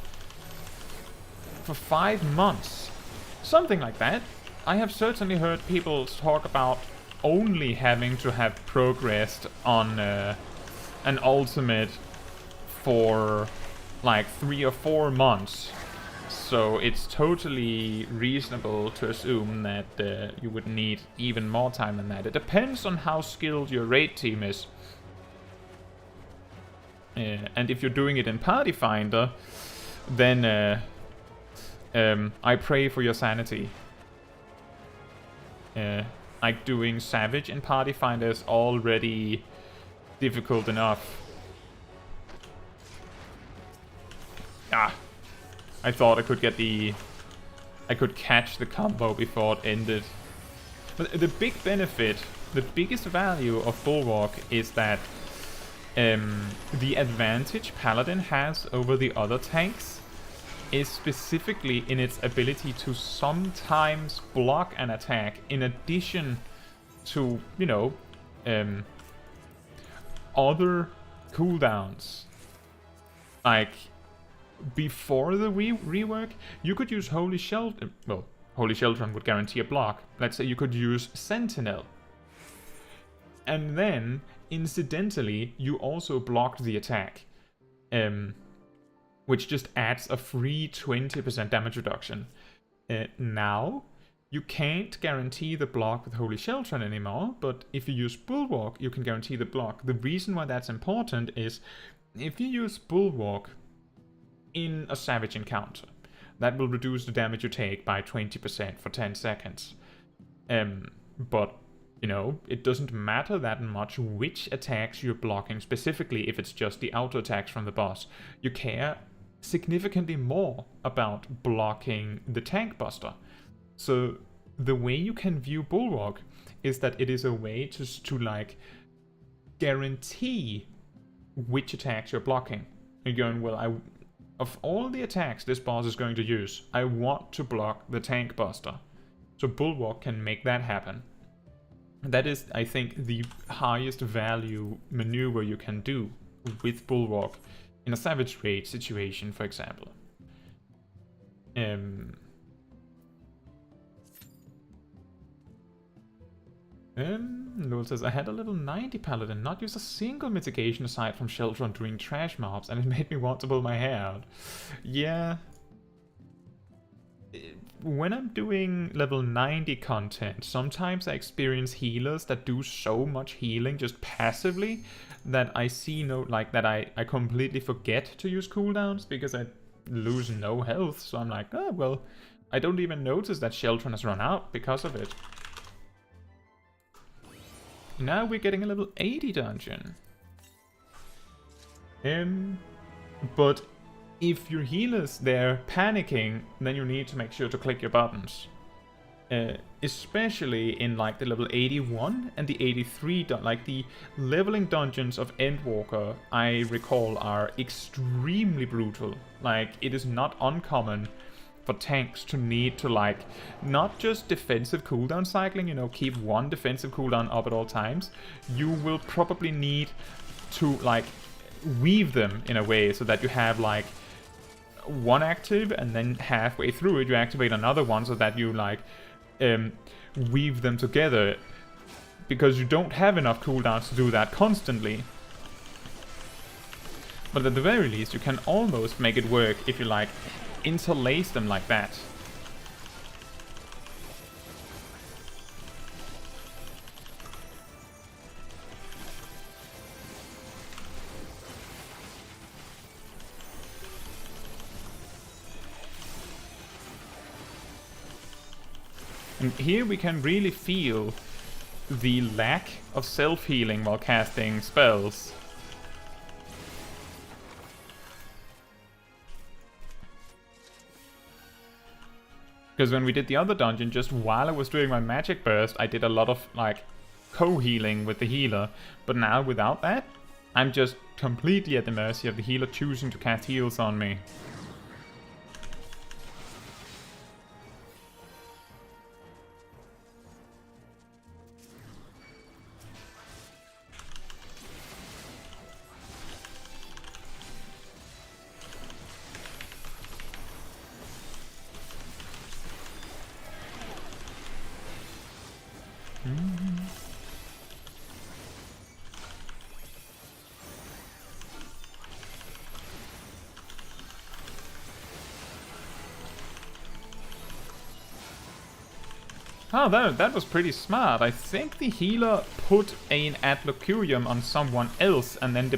for 5 months. Something like that. I have certainly heard people talk about only having to have progressed on an ultimate for like 3 or 4 months. So it's totally reasonable to assume that you would need even more time than that. It depends on how skilled your raid team is. And if you're doing it in Party Finder, then I pray for your sanity. Like doing Savage in Party Finder is already difficult enough. Ah, I thought I could get I could catch the combo before it ended. But the big benefit, the biggest value of Bulwark is that the advantage Paladin has over the other tanks is specifically in its ability to sometimes block an attack in addition to, you know, other cooldowns. Like, before the rework, you could use Holy Shelter. Well, Holy Shelter would guarantee a block. Let's say you could use Sentinel. And then, incidentally, you also blocked the attack. Which just adds a free 20% damage reduction. Now, you can't guarantee the block with Holy Shelter anymore, but if you use Bulwark, you can guarantee the block. The reason why that's important is, if you use Bulwark in a Savage encounter, that will reduce the damage you take by 20% for 10 seconds. But, you know, it doesn't matter that much which attacks you're blocking, specifically if it's just the auto attacks from the boss. You care significantly more about blocking the tank buster. So the way you can view Bulwark is that it is a way to like guarantee which attacks you're blocking. You're going, well, of all the attacks this boss is going to use, I want to block the tank buster. So Bulwark can make that happen. That is, I think, the highest value maneuver you can do with Bulwark in a Savage raid situation, for example. Lol says, I had a level 90 Paladin not use a single mitigation aside from Shelter on doing trash mobs, and it made me want to pull my hair out. Yeah. When I'm doing level 90 content, sometimes I experience healers that do so much healing just passively that I see I completely forget to use cooldowns because I lose no health. So I'm like, oh, well, I don't even notice that Sheltron has run out because of it. Now we're getting a level 80 dungeon. But if your healers they're panicking, then you need to make sure to click your buttons. Especially in like the level 81 and the 83, like the leveling dungeons of Endwalker, I recall, are extremely brutal. Like, it is not uncommon for tanks to need to like, not just defensive cooldown cycling, you know, keep one defensive cooldown up at all times. You will probably need to like weave them in a way so that you have like one active and then halfway through it you activate another one so that you like weave them together, because you don't have enough cooldowns to do that constantly. But at the very least you can almost make it work if you like interlace them like that. And here we can really feel the lack of self-healing while casting spells. Because when we did the other dungeon, just while I was doing my magic burst, I did a lot of like co-healing with the healer. But now without that, I'm just completely at the mercy of the healer choosing to cast heals on me. Oh, that was pretty smart. I think the healer put an Adlocurium on someone else and then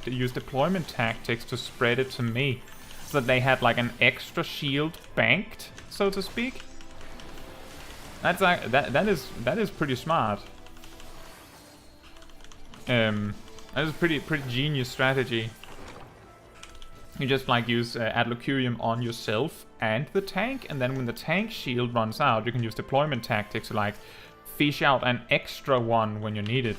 used deployment tactics to spread it to me. So that they had like an extra shield banked, so to speak. That's like, that is pretty smart. That is pretty genius strategy. You just like use Adlocurium on yourself and the tank, and then when the tank shield runs out, you can use deployment tactics to like fish out an extra one when you need it.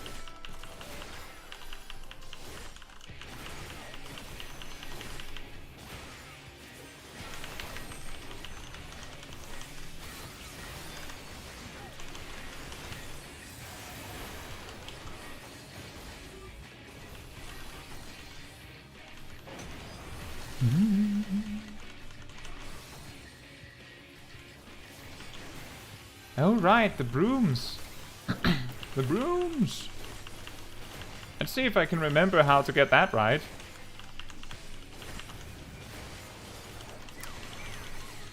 Oh right, the brooms. The brooms. Let's see if I can remember how to get that right.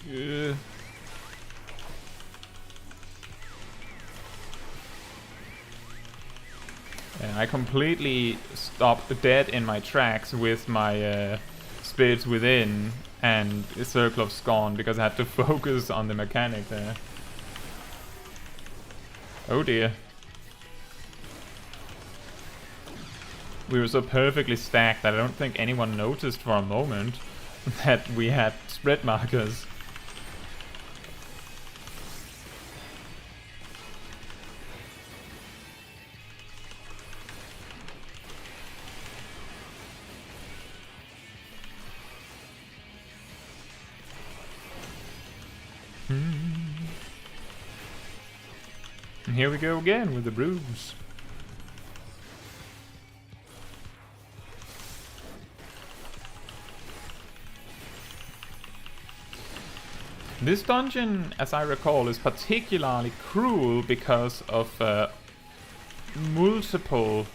Yeah, I completely stopped dead in my tracks with my spirits within and Circle of Scorn because I had to focus on the mechanic there. Oh dear. We were so perfectly stacked that I don't think anyone noticed for a moment that we had spread markers. And here we go again with the brooms. This dungeon, as I recall, is particularly cruel because of multiple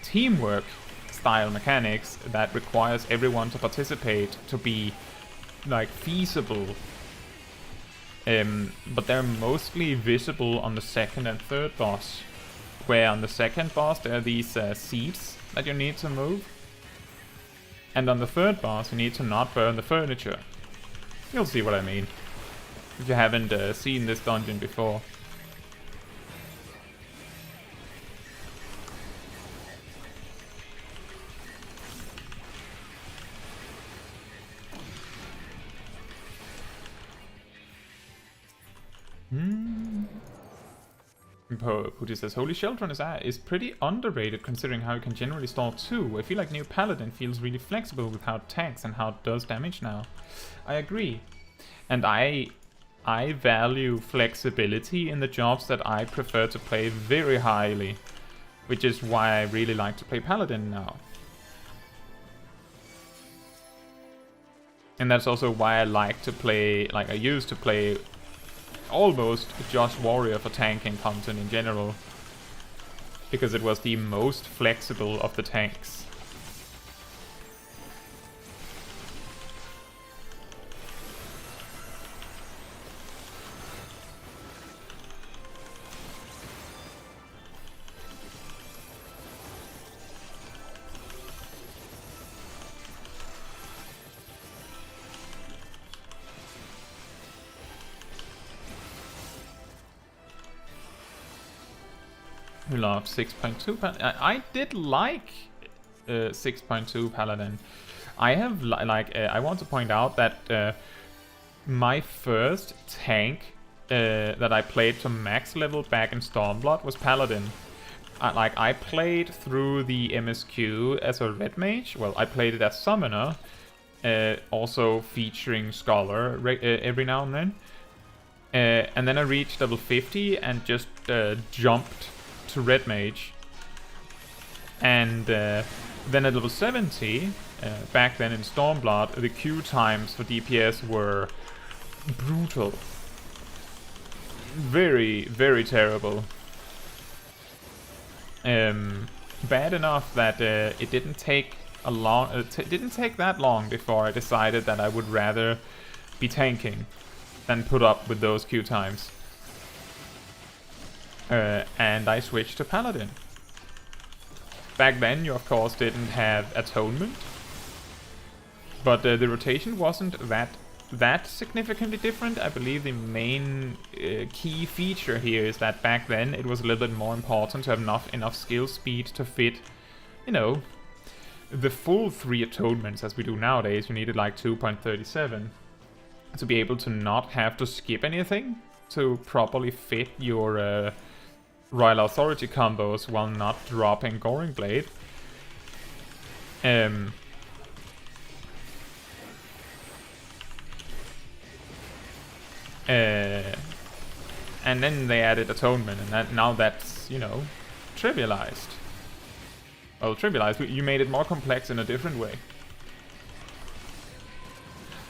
teamwork style mechanics that requires everyone to participate to be like feasible. But they're mostly visible on the second and third boss, where on the second boss there are these seeds that you need to move, and on the third boss you need to not burn the furniture. You'll see what I mean if you haven't seen this dungeon before. Pooty says, Holy Sheltron is pretty underrated considering how you can generally stall 2. I feel like new Paladin feels really flexible with how it tanks and how it does damage now. I agree. And I value flexibility in the jobs that I prefer to play very highly. which is why I really like to play Paladin now. And that's also why I like to play, like I used to play almost just Warrior for tanking content in general. Because it was the most flexible of the tanks. Who loves 6.2 Paladin? I did like 6.2 Paladin. I have I want to point out that my first tank that I played to max level back in Stormblood was Paladin. I played through the MSQ as a red mage. Well, I played it as summoner, also featuring scholar every now and then. And then I reached level 50 and just jumped to red mage, and then at level 70, back then in Stormblood, the Q times for DPS were brutal, very, very terrible. Bad enough that it didn't take that long before I decided that I would rather be tanking than put up with those Q times. And I switched to Paladin. Back then you of course didn't have Atonement, but the rotation wasn't that significantly different. I believe the main key feature here is that back then it was a little bit more important to have enough skill speed to fit, you know, the full 3 atonements as we do nowadays. You needed like 2.37 to be able to not have to skip anything to properly fit your Royal Authority combos while not dropping Goring Blade. And then they added Atonement, and now that's, you know, trivialized. Well, trivialized, you made it more complex in a different way.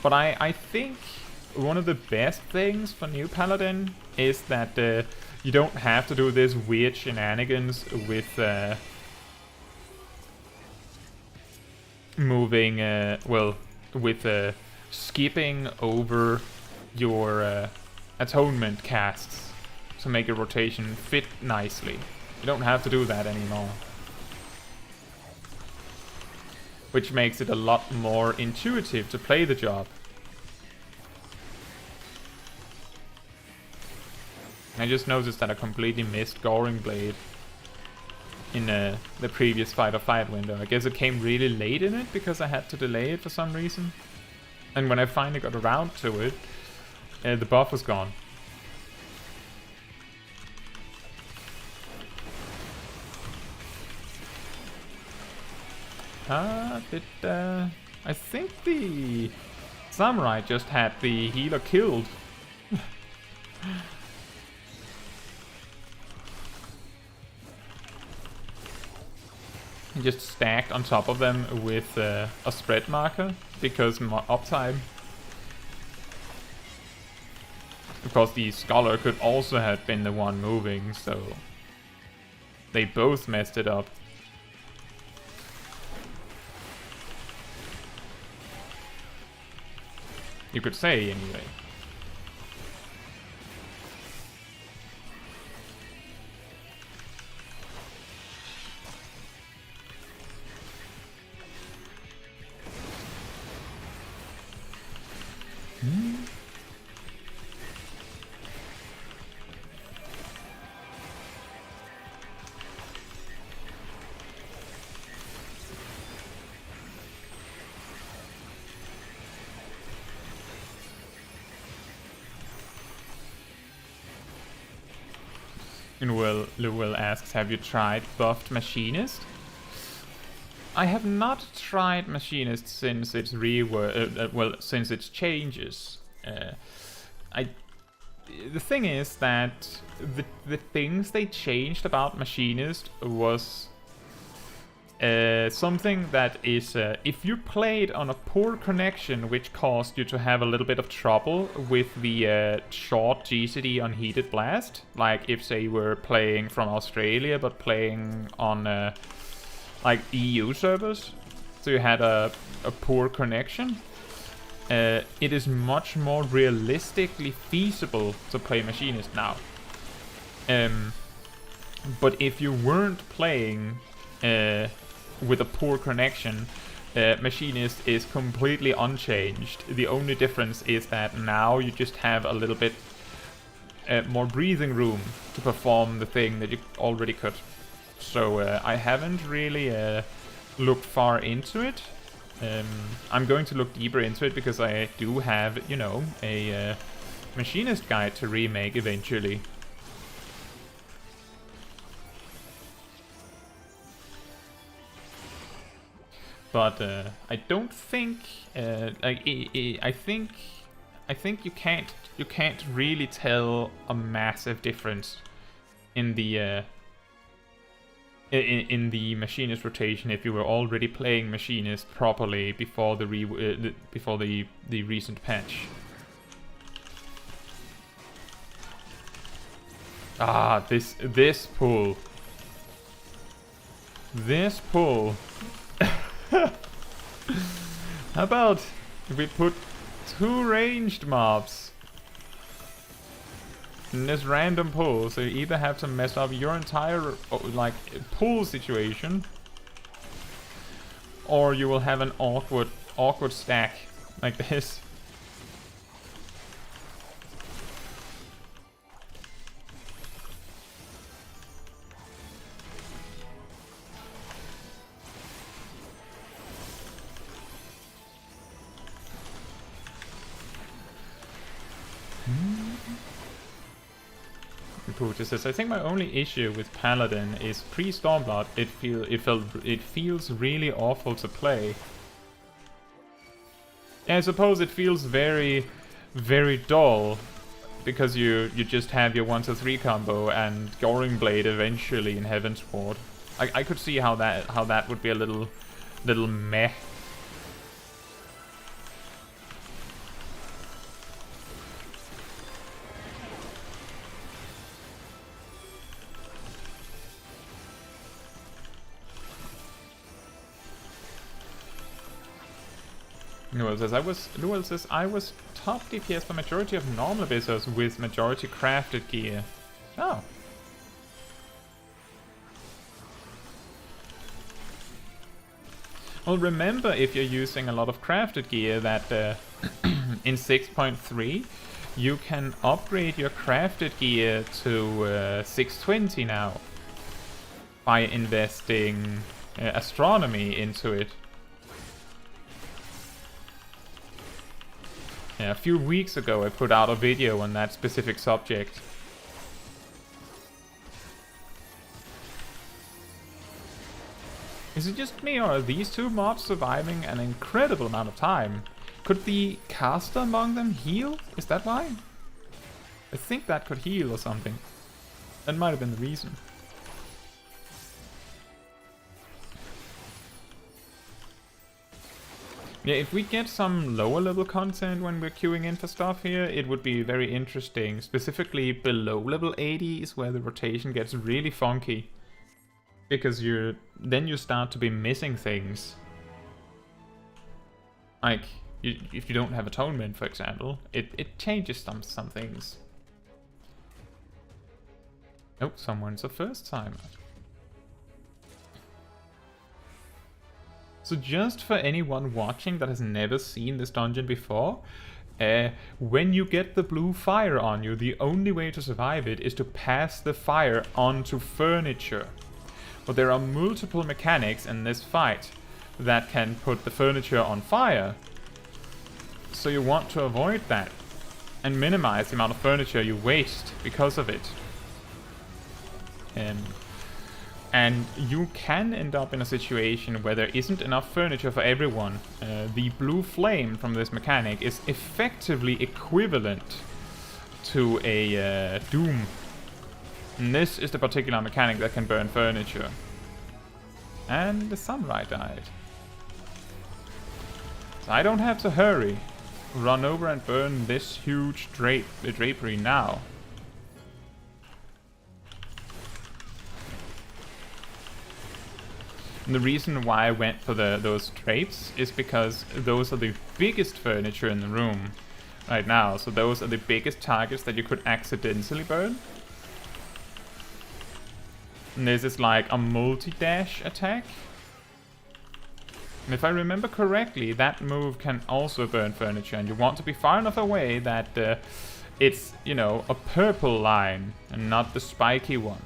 But I think one of the best things for new Paladin is that you don't have to do this weird shenanigans with moving, with skipping over your atonement casts to make your rotation fit nicely. You don't have to do that anymore. Which makes it a lot more intuitive to play the job. I just noticed that I completely missed Goring Blade in the previous Fight or Flight window. I guess it came really late in it because I had to delay it for some reason. And when I finally got around to it, the buff was gone. I think the Samurai just had the healer killed. He just stacked on top of them with a spread marker because uptime. Because the Scholar could also have been the one moving, so they both messed it up. You could say, anyway. Luel asks, have you tried buffed Machinist? I have not tried Machinist since its since its changes. I the thing is that the things they changed about Machinist was something that is, if you played on a poor connection, which caused you to have a little bit of trouble with the short GCD unheated blast, like if say you were playing from Australia but playing on like EU servers, so you had a poor connection, it is much more realistically feasible to play Machinist now. But if you weren't playing with a poor connection, Machinist is completely unchanged. The only difference is that now you just have a little bit more breathing room to perform the thing that you already could. So I haven't really looked far into it. I'm going to look deeper into it because I do have, you know, a Machinist guide to remake eventually. But I don't think I think you can't really tell a massive difference in the in the Machinist rotation if you were already playing Machinist properly before the recent patch. Ah, this pull. This pull. How about if we put 2 ranged mobs in this random pull, so you either have to mess up your entire like pull situation, or you will have an awkward stack like this. Just says, I think my only issue with Paladin is pre-Stormblood. It feels really awful to play. And I suppose it feels very, very dull because you just have your 1-3 combo and Goring Blade eventually in Heaven's Ward. I could see how that would be a little meh. Nuel says, I was top DPS for majority of normal abyssals with majority crafted gear. Oh. Well, remember, if you're using a lot of crafted gear, that in 6.3 you can upgrade your crafted gear to 620 now by investing astronomy into it. Yeah, a few weeks ago I put out a video on that specific subject. Is it just me, or are these 2 mobs surviving an incredible amount of time? Could the caster among them heal? Is that why? I think that could heal or something. That might have been the reason. Yeah, if we get some lower level content when we're queuing in for stuff here, it would be very interesting. Specifically below level 80 is where the rotation gets really funky. Because then you start to be missing things. Like, if you don't have Atonement, for example, it changes some things. Oh, someone's a first timer. So just for anyone watching that has never seen this dungeon before, when you get the blue fire on you, the only way to survive it is to pass the fire onto furniture. But there are multiple mechanics in this fight that can put the furniture on fire. So you want to avoid that and minimize the amount of furniture you waste because of it. And you can end up in a situation where there isn't enough furniture for everyone. The blue flame from this mechanic is effectively equivalent to a Doom. And this is the particular mechanic that can burn furniture. And the samurai died. So I don't have to hurry. Run over and burn this huge drapery now. And the reason why I went for those drapes is because those are the biggest furniture in the room right now. So those are the biggest targets that you could accidentally burn. And this is like a multi-dash attack. And if I remember correctly, that move can also burn furniture. And you want to be far enough away that it's, you know, a purple line and not the spiky one.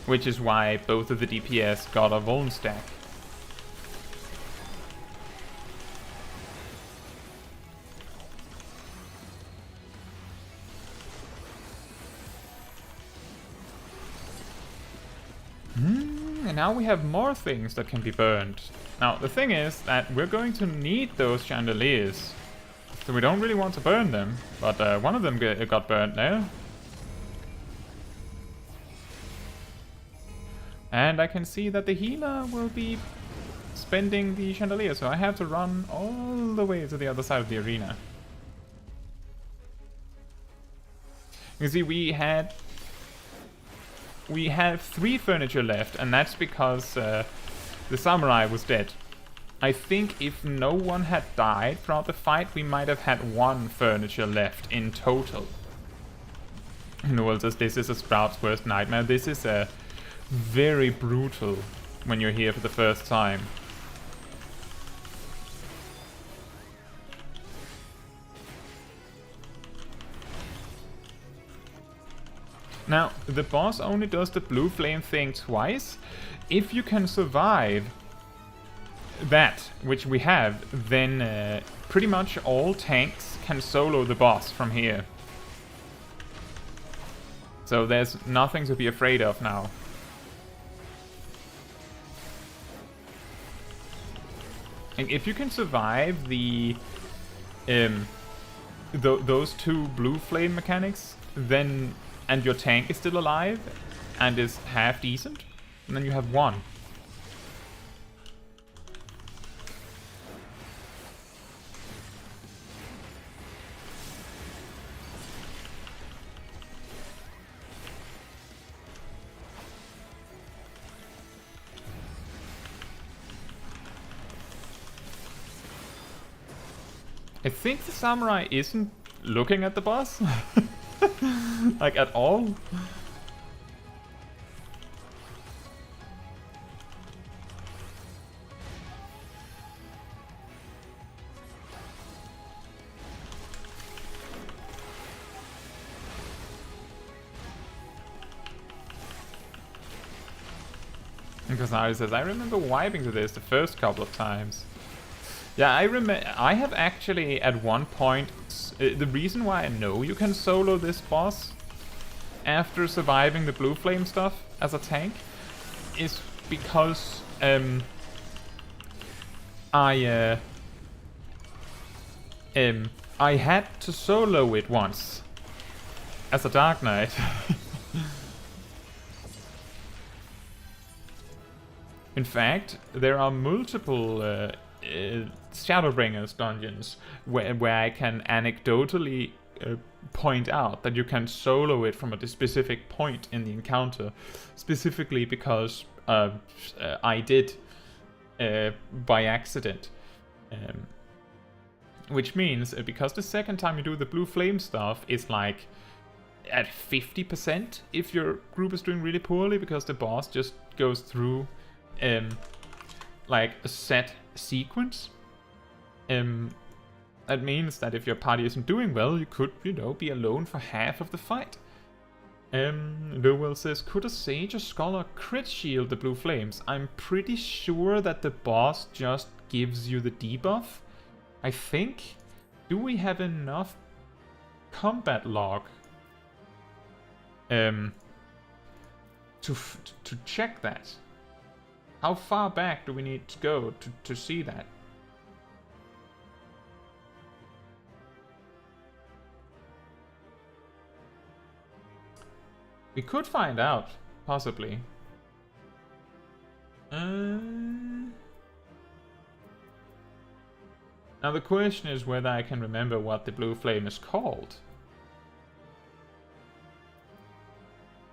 Which is why both of the DPS got a Vuln stack. And now we have more things that can be burned. Now, the thing is that we're going to need those chandeliers. So we don't really want to burn them. But one of them got burnt now. And I can see that the healer will be spending the chandelier, so I have to run all the way to the other side of the arena. You see, we have 3 furniture left, and that's because the samurai was dead. I think if no one had died throughout the fight, we might have had 1 furniture left in total. Noel says this is a Sprout's worst nightmare. This is a very brutal when you're here for the first time. Now, the boss only does the blue flame thing twice. If you can survive that, which we have, then pretty much all tanks can solo the boss from here. So there's nothing to be afraid of now. And if you can survive the those 2 blue flame mechanics, then and your tank is still alive and is half decent, and then you have 1. I think the samurai isn't looking at the boss. Like, at all. And Kasari says, I remember wiping to this the first couple of times. Yeah, I have actually at one point, the reason why I know you can solo this boss after surviving the blue flame stuff as a tank is because I had to solo it once as a Dark Knight. In fact, there are multiple Shadowbringers dungeons where I can anecdotally point out that you can solo it from a specific point in the encounter, specifically because I did by accident. Which means, because the second time you do the blue flame stuff is like at 50% if your group is doing really poorly, because the boss just goes through like a set sequence. That means that if your party isn't doing well, you could, you know, be alone for half of the fight. Lowell says, could a sage or scholar crit shield the blue flames? I'm pretty sure that the boss just gives you the debuff. I think. Do we have enough combat log to check that? How far back do we need to go to see that? We could find out, possibly. Now the question is whether I can remember what the blue flame is called.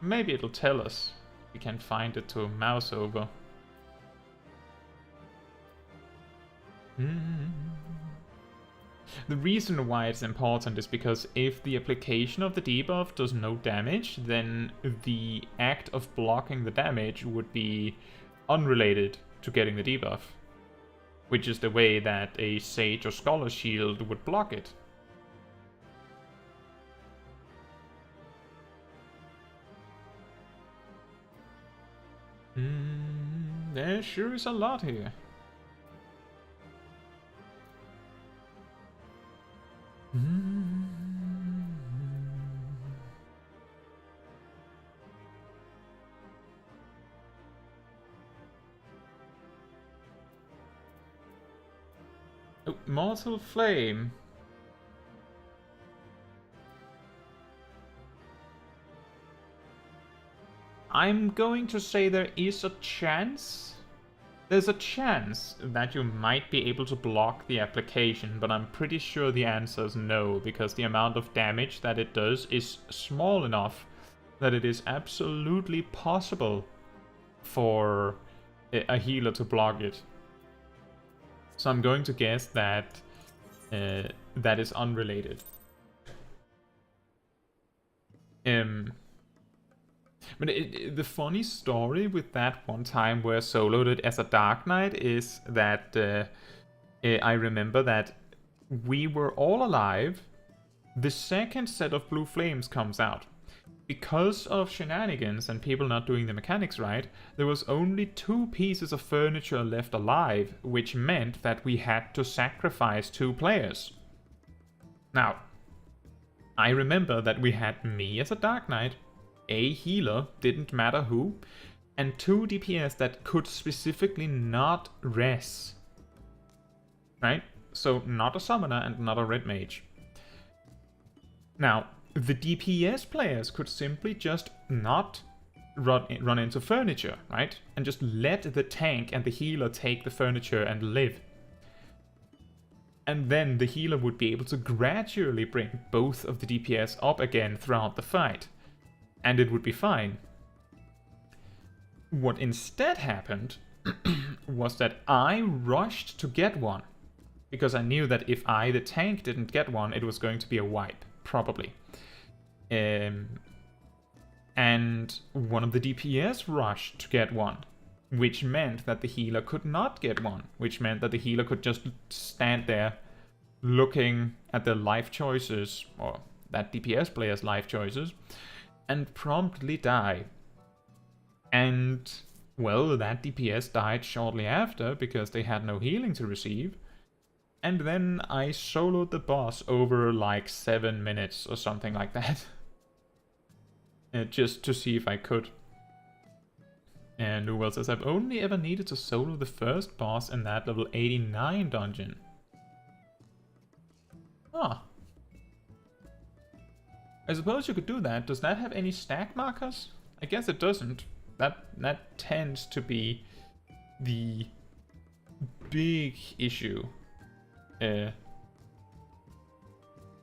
Maybe it'll tell us. We can find it to mouse over. The reason why it's important is because if the application of the debuff does no damage, then the act of blocking the damage would be unrelated to getting the debuff, which is the way that a Sage or Scholar Shield would block it. There sure is a lot here. Oh, Mortal Flame. I'm going to say there is a chance. There's a chance that you might be able to block the application, but I'm pretty sure the answer is no, because the amount of damage that it does is small enough that it is absolutely possible for a healer to block it. So I'm going to guess that that is unrelated. But the funny story with that one time where I soloed it as a Dark Knight is that I remember that we were all alive. The second set of blue flames comes out. Because of shenanigans and people not doing the mechanics right, there was only 2 pieces of furniture left alive, which meant that we had to sacrifice 2 players. Now, I remember that we had me as a Dark Knight, a healer, didn't matter who, and 2 DPS that could specifically not res. Right? So not a summoner and not a red mage. Now, the DPS players could simply just not run into furniture, right? And just let the tank and the healer take the furniture and live. And then the healer would be able to gradually bring both of the DPS up again throughout the fight. And it would be fine. What instead happened was that I rushed to get one. Because I knew that if I, the tank, didn't get one, it was going to be a wipe, probably. And one of the DPS rushed to get one, which meant that the healer could not get one, which meant that the healer could just stand there looking at their life choices, or that DPS player's life choices, and promptly die. And, well, that DPS died shortly after because they had no healing to receive. And then I soloed the boss over like 7 minutes or something like that. Just to see if I could. And who else says I've only ever needed to solo the first boss in that level 89 dungeon. Ah. I suppose you could do that. Does that have any stack markers? I guess it doesn't. That tends to be the big issue.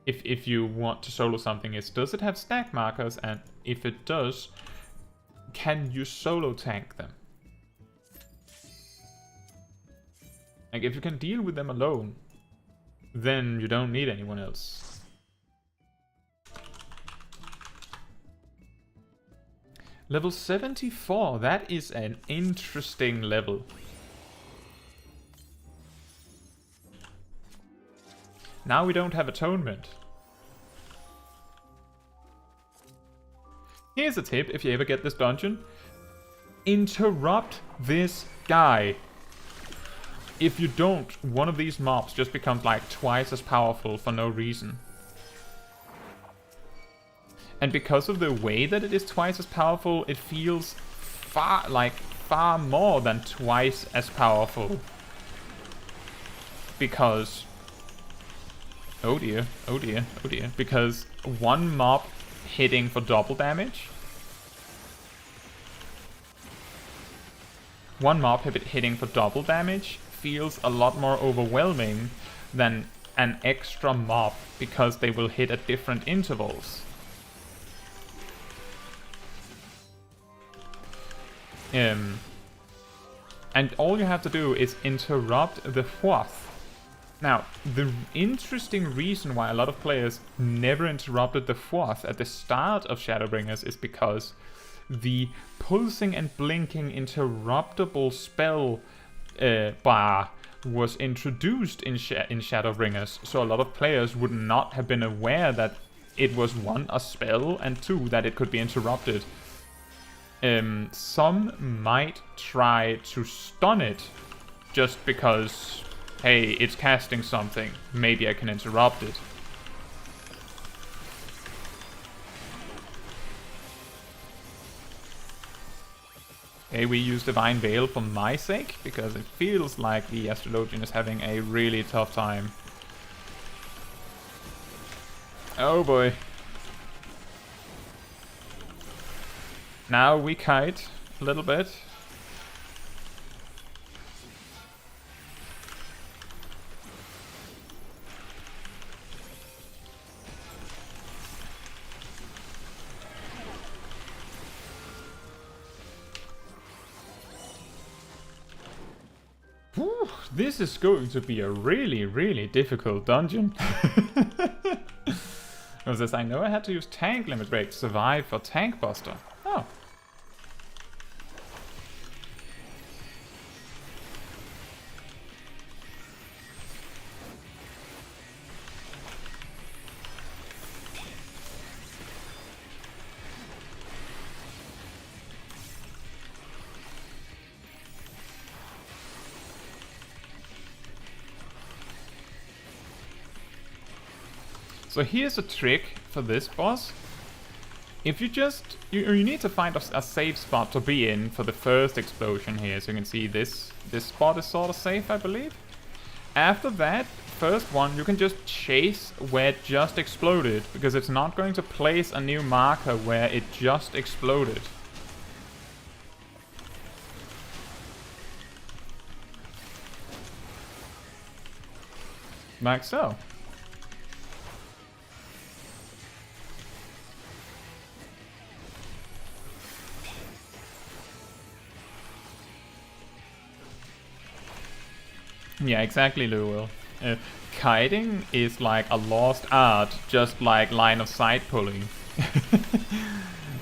If you want to solo something, is does it have stack markers, and if it does, can you solo tank them? Like, if you can deal with them alone, then you don't need anyone else. Level 74, that is an interesting level. Now we don't have atonement. Here's a tip if you ever get this dungeon. Interrupt this guy. If you don't, one of these mobs just becomes like twice as powerful for no reason. And because of the way that it is twice as powerful, it feels far more than twice as powerful. Because oh dear, oh dear, oh dear. Because one mob hitting for double damage one mob hitting for double damage feels a lot more overwhelming than an extra mob, because they will hit at different intervals. And all you have to do is interrupt the fourth. Now, the interesting reason why a lot of players never interrupted the fourth at the start of Shadowbringers is because the pulsing and blinking interruptible spell bar was introduced in Shadowbringers, so a lot of players would not have been aware that it was one, a spell, and two, that it could be interrupted. Some might try to stun it just because, hey, it's casting something, maybe I can interrupt it. Okay, we use Divine Veil for my sake, because it feels like the Astrologian is having a really tough time. Oh boy. Now we kite a little bit. Whew, this is going to be a really, really difficult dungeon. Because I know I had to use tank limit break to survive for tank buster. Oh. So here's a trick for this boss. If you just... You need to find a safe spot to be in for the first explosion here. So you can see this spot is sort of safe, I believe. After that first one, you can just chase where it just exploded, because it's not going to place a new marker where it just exploded. Like so. Yeah, exactly, Lewell. Kiting is like a lost art, just like line of sight pulling.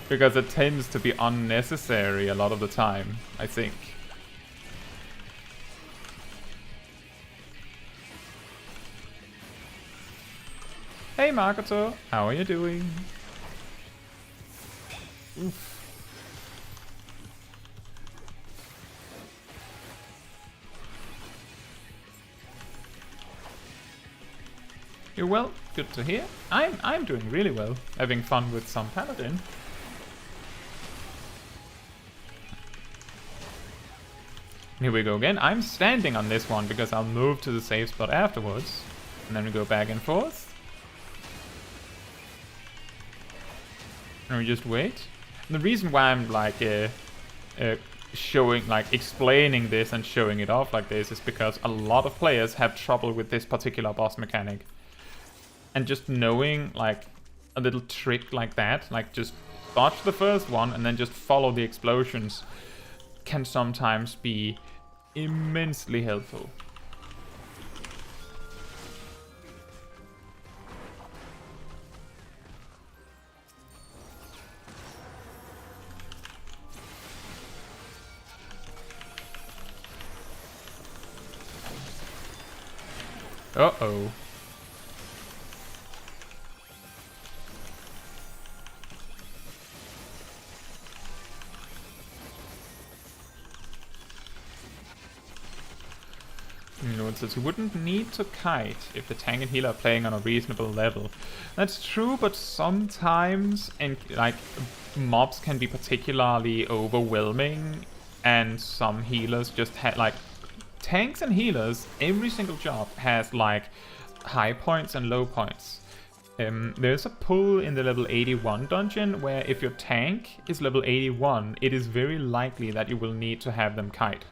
Because it tends to be unnecessary a lot of the time, I think. Hey Makoto, how are you doing? Oof. You're well, good to hear. I'm doing really well, having fun with some Paladin. Here we go again. I'm standing on this one because I'll move to the safe spot afterwards. And then we go back and forth. And we just wait. And the reason why I'm like showing, like explaining this and showing it off like this is because a lot of players have trouble with this particular boss mechanic. And just knowing like a little trick like that, like just dodge the first one and then just follow the explosions, can sometimes be immensely helpful. Uh-oh. Nuances. You wouldn't need to kite if the tank and healer are playing on a reasonable level. That's true, but sometimes like mobs can be particularly overwhelming, and some healers just like tanks and healers. Every single job has like high points and low points. There's a pull in the level 81 dungeon where if your tank is level 81, it is very likely that you will need to have them kite.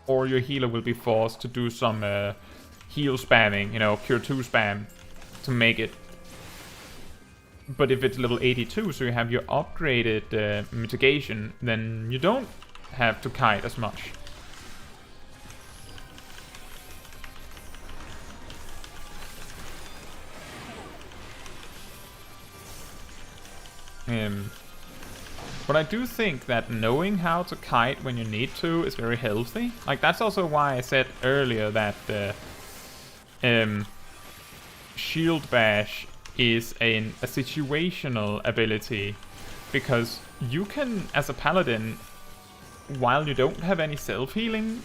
Or your healer will be forced to do some heal spamming, you know, cure 2 spam to make it. But if it's level 82, so you have your upgraded mitigation, then you don't have to kite as much. But I do think that knowing how to kite when you need to is very healthy. Like, that's also why I said earlier that Shield Bash is a situational ability. Because you can, as a Paladin, while you don't have any self-healing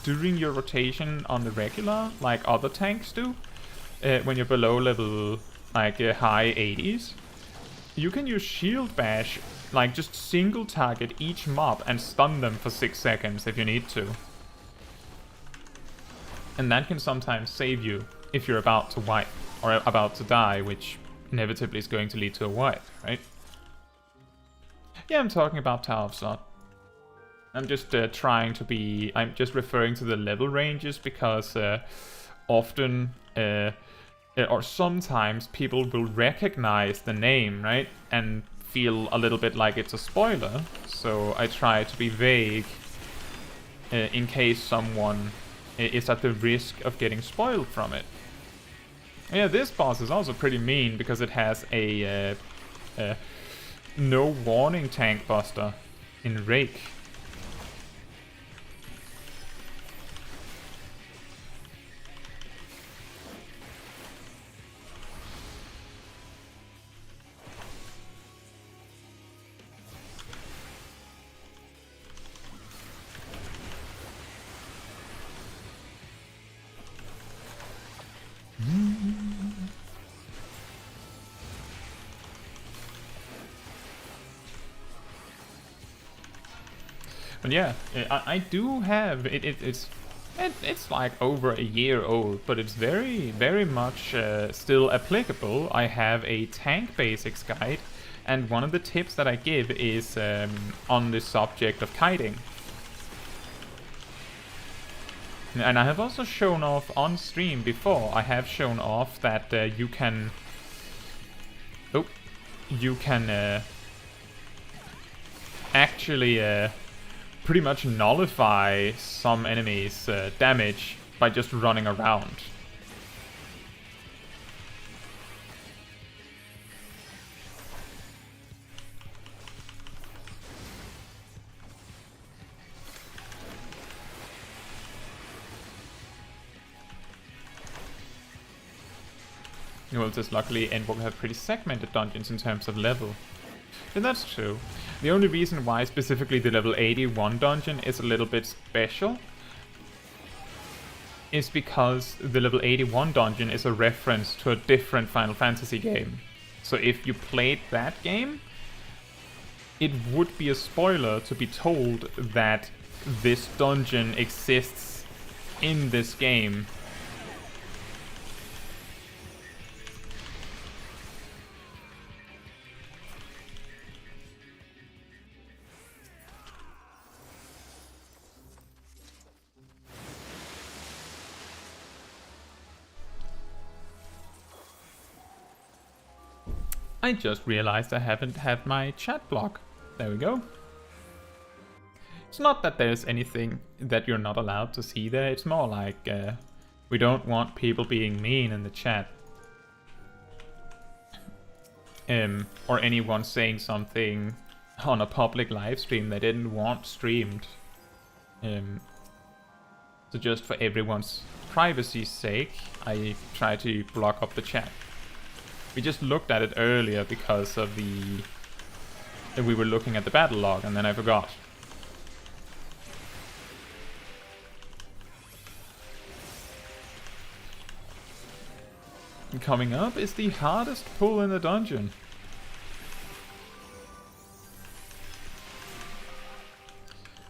during your rotation on the regular, like other tanks do, when you're below level, like high 80s, you can use Shield Bash, like just single target each mob and stun them for 6 seconds if you need to. And that can sometimes save you if you're about to wipe, or about to die, which inevitably is going to lead to a wipe, right? Yeah, I'm talking about Tower of Slot. I'm just trying to be... I'm just referring to the level ranges because often... or sometimes people will recognize the name, right? And feel a little bit like it's a spoiler. So I try to be vague in case someone is at the risk of getting spoiled from it. Yeah, this boss is also pretty mean because it has a no warning tank buster in Rake. But yeah, I do have it's like over a year old, but it's very much still applicable. I have a tank basics guide, and one of the tips that I give is on the subject of kiting. And I have also shown off on stream before. I have shown off that you can actually pretty much nullify some enemies' damage by just running around. Well, just luckily Endwalker have pretty segmented dungeons in terms of level. And that's true. The only reason why specifically the level 81 dungeon is a little bit special is because the level 81 dungeon is a reference to a different Final Fantasy game. So if you played that game, it would be a spoiler to be told that this dungeon exists in this game. I just realized I haven't had my chat block. There we go. It's not that there's anything that you're not allowed to see there. It's more like we don't want people being mean in the chat. Or anyone saying something on a public live stream they didn't want streamed. So just for everyone's privacy's sake, I try to block up the chat. We just looked at it earlier because of we were looking at the battle log, and then I forgot. And coming up is the hardest pull in the dungeon.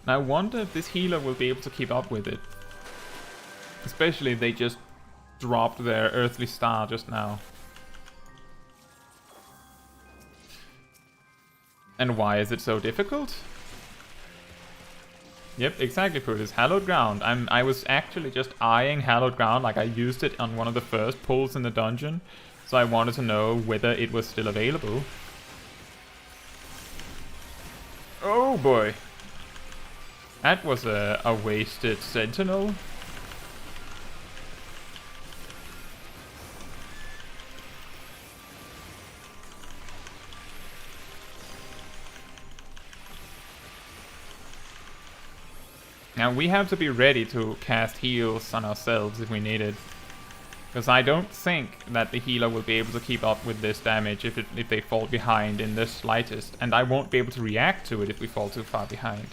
And I wonder if this healer will be able to keep up with it. Especially if they just dropped their earthly star just now. And why is it so difficult? Yep, exactly, Putis. Hallowed Ground. I was actually just eyeing Hallowed Ground, like I used it on one of the first pulls in the dungeon. So I wanted to know whether it was still available. Oh boy. That was a wasted sentinel. Now we have to be ready to cast heals on ourselves if we need it. Because I don't think that the healer will be able to keep up with this damage if they fall behind in the slightest. And I won't be able to react to it if we fall too far behind.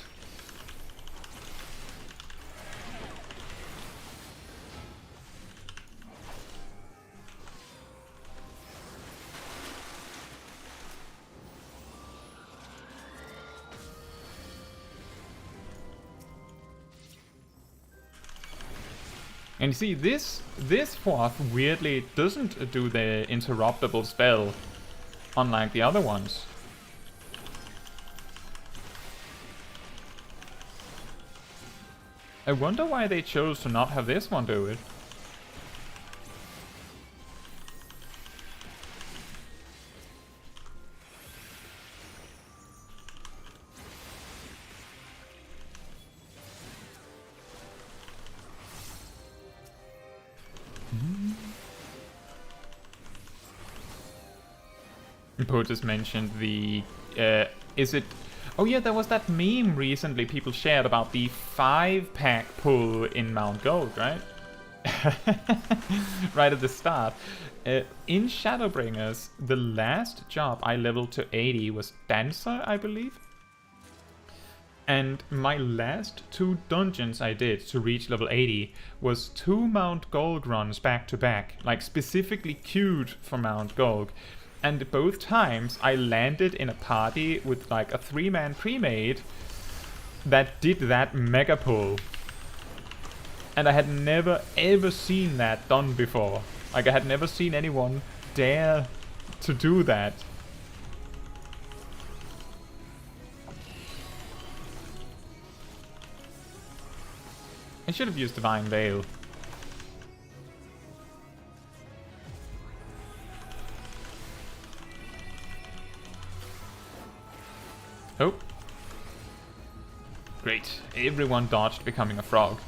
And you see, this fourth weirdly doesn't do the interruptible spell, unlike the other ones. I wonder why they chose to not have this one do it. Potus mentioned the is it oh yeah, there was that meme recently people shared about the 5-pack pull in Mount Gold, right? Right at the start. In Shadowbringers, the last job I leveled to 80 was Dancer, I believe. And my last 2 dungeons I did to reach level 80 was 2 Mount Gold runs back to back, like specifically queued for Mount Gold. And both times I landed in a party with like a 3-man pre-made that did that mega pull. And I had never ever seen that done before. Like I had never seen anyone dare to do that. I should have used Divine Veil. Oh. Great. Everyone dodged becoming a frog.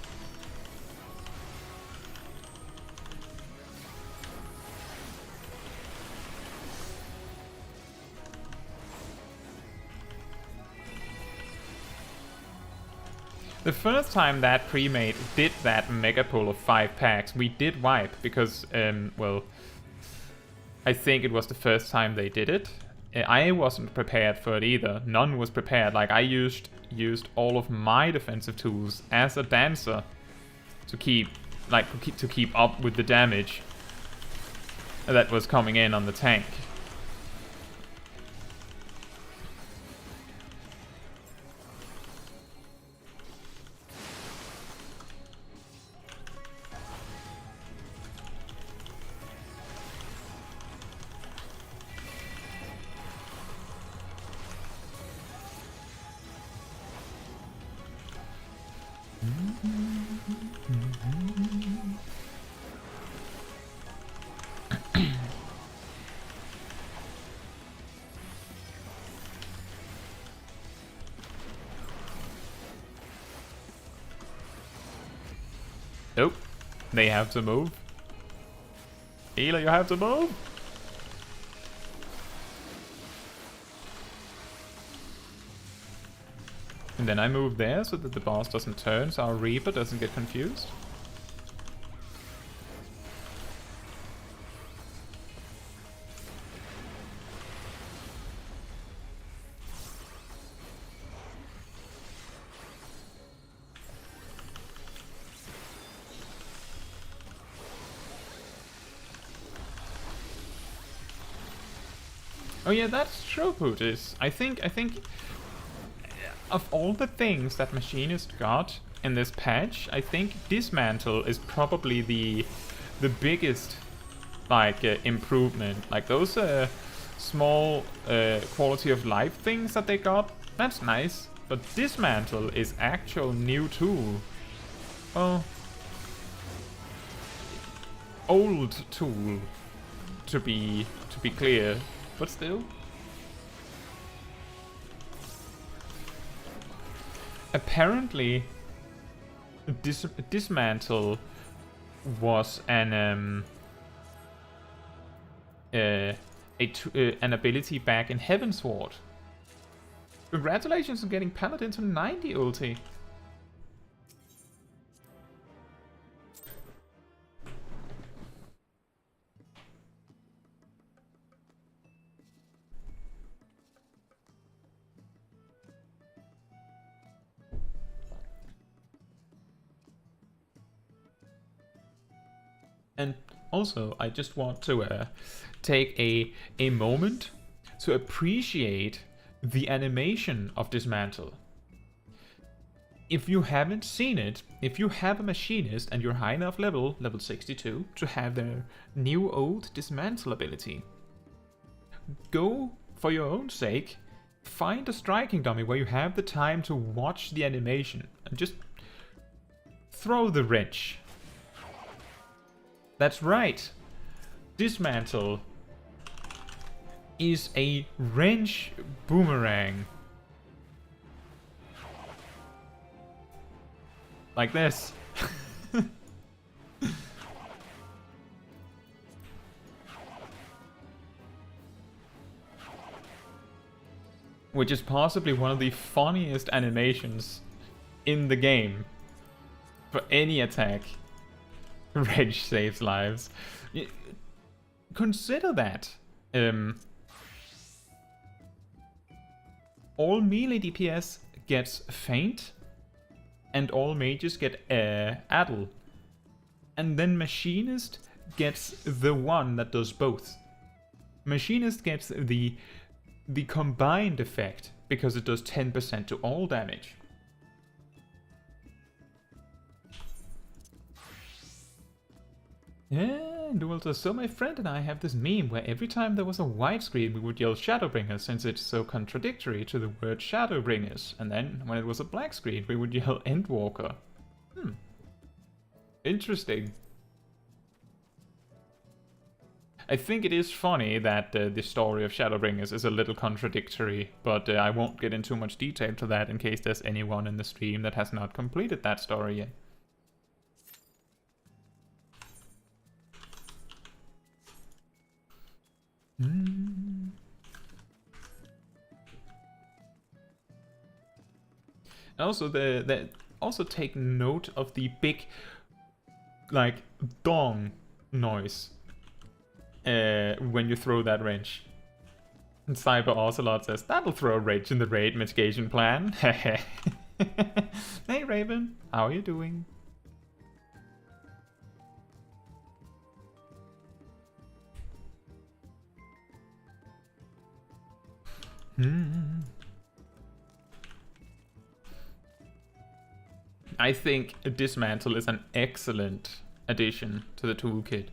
The first time that pre-made did that mega pull of 5 packs, we did wipe because, well, I think it was the first time they did it. I wasn't prepared for it either. None was prepared. Like I used all of my defensive tools as a dancer to keep up with the damage that was coming in on the tank. Nope. They have to move. Healer, you have to move. And then I move there so that the boss doesn't turn, so our Reaper doesn't get confused. Oh yeah, that's true, Putis. I think of all the things that Machinist got in this patch, I think Dismantle is probably the biggest like improvement. Like those small quality of life things that they got. That's nice. But Dismantle is actual new tool. Well, old tool to be clear, but still. Apparently, Dismantle was an ability back in Heavensward. Congratulations on getting Paladin to 90 ulti. And also, I just want to take a moment to appreciate the animation of Dismantle. If you haven't seen it, if you have a machinist and you're high enough level 62, to have their new old Dismantle ability, go, for your own sake, find a striking dummy where you have the time to watch the animation and just throw the wrench. That's right, Dismantle is a wrench boomerang. Like this. Which is possibly one of the funniest animations in the game for any attack. Wrench saves lives. Consider that. All melee DPS gets Feint, and all mages get Addle. And then Machinist gets the one that does both. Machinist gets the combined effect, because it does 10% to all damage. Yeah, Duel, so my friend and I have this meme where every time there was a white screen we would yell Shadowbringers, since it's so contradictory to the word Shadowbringers, and then when it was a black screen we would yell Endwalker. Interesting. I think it is funny that the story of Shadowbringers is a little contradictory, but I won't get into too much detail to that in case there's anyone in the stream that has not completed that story yet. Also, also take note of the big, like, dong noise when you throw that wrench. And Cyber Ocelot says, that'll throw a wrench in the raid mitigation plan. Hey Raven, how are you doing? I think Dismantle is an excellent addition to the toolkit.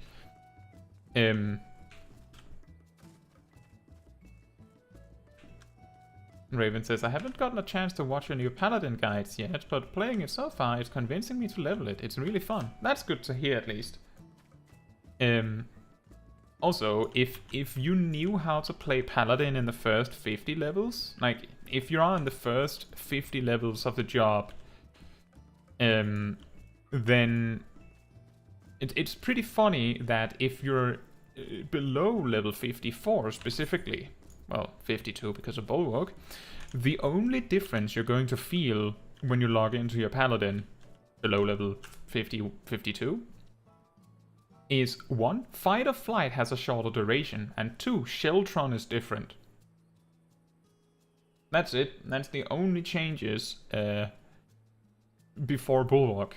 Raven says, I haven't gotten a chance to watch your new Paladin guides yet, but playing it so far is convincing me to level it. It's really fun. That's good to hear, at least. Also, if you knew how to play Paladin in the first 50 levels, like, if you are in the first 50 levels of the job, then it's pretty funny that if you're below level 54 specifically, well, 52 because of Bulwark, the only difference you're going to feel when you log into your Paladin below level 52 is 1, fight or flight has a shorter duration, and 2, Sheltron is different. That's it. That's the only changes before Bulwark.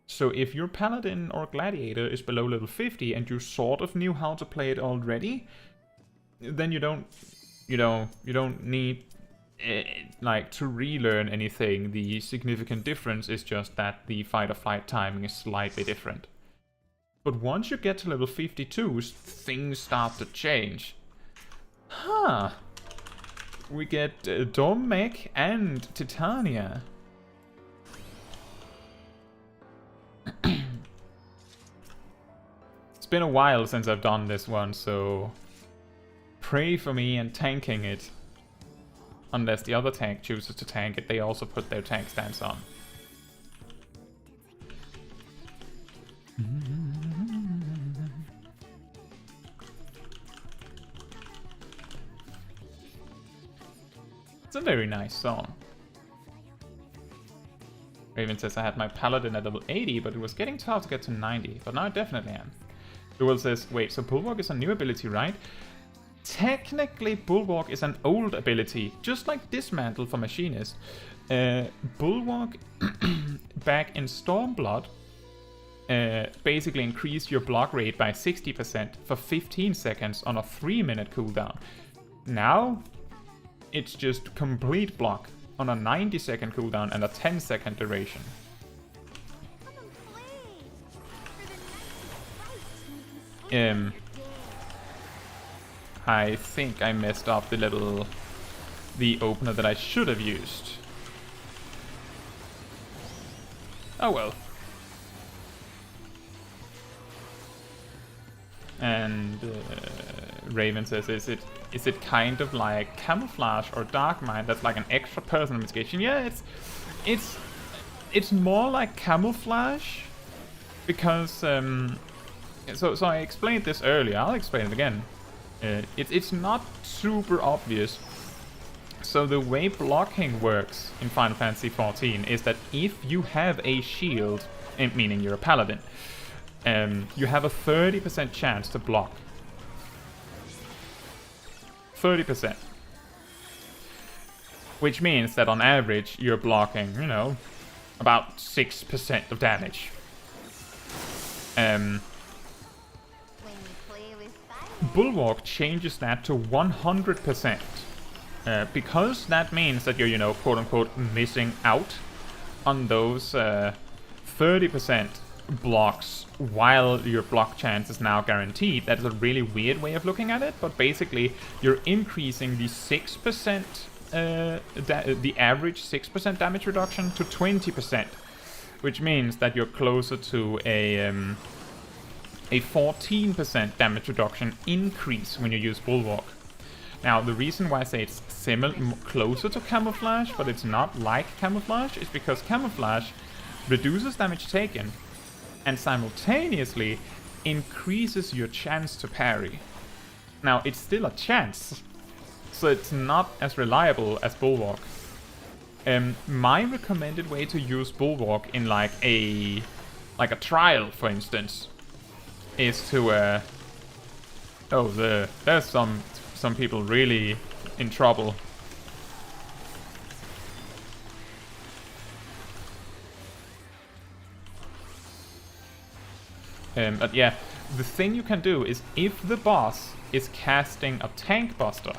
So if your Paladin or Gladiator is below level 50 and you sort of knew how to play it already, then you don't need like to relearn anything. The significant difference is just that the fight or flight timing is slightly different. But once you get to level 52, things start to change. Huh. We get Dormek and Titania. It's been a while since I've done this one, so pray for me and tanking it. Unless the other tank chooses to tank it, they also put their tank stance on. It's a very nice song. Raven says I had my Paladin at level 80, but it was getting tough to get to 90. But now I definitely am. Duel says, wait, so Bulwark is a new ability, right? Technically, Bulwark is an old ability, just like Dismantle for Machinist. Bulwark, back in Stormblood, basically increased your block rate by 60% for 15 seconds on a 3-minute cooldown. Now, it's just complete block on a 90-second cooldown and a 10-second duration. I think I messed up the opener that I should have used. Oh well. And Raven says, is it kind of like camouflage or dark mind that's like an extra personal mitigation? Yeah, it's more like camouflage because so I explained this earlier. I'll explain it again. It's not super obvious. So the way blocking works in Final Fantasy XIV is that if you have a shield, meaning you're a paladin, you have a 30% chance to block. 30%. Which means that on average you're blocking, you know, about 6% of damage. Bulwark changes that to 100%. Because that means that you're, you know, quote-unquote missing out on those 30% blocks while your block chance is now guaranteed. That is a really weird way of looking at it, but basically you're increasing the 6%, the average 6% damage reduction to 20%, which means that you're closer to a 14% damage reduction increase when you use Bulwark. Now, the reason why I say it's closer to camouflage, but it's not like camouflage, is because camouflage reduces damage taken and simultaneously increases your chance to parry. Now, it's still a chance, so it's not as reliable as Bulwark. My recommended way to use Bulwark in like a trial, for instance, is to there's some people really in trouble. But yeah, the thing you can do is if the boss is casting a tank buster,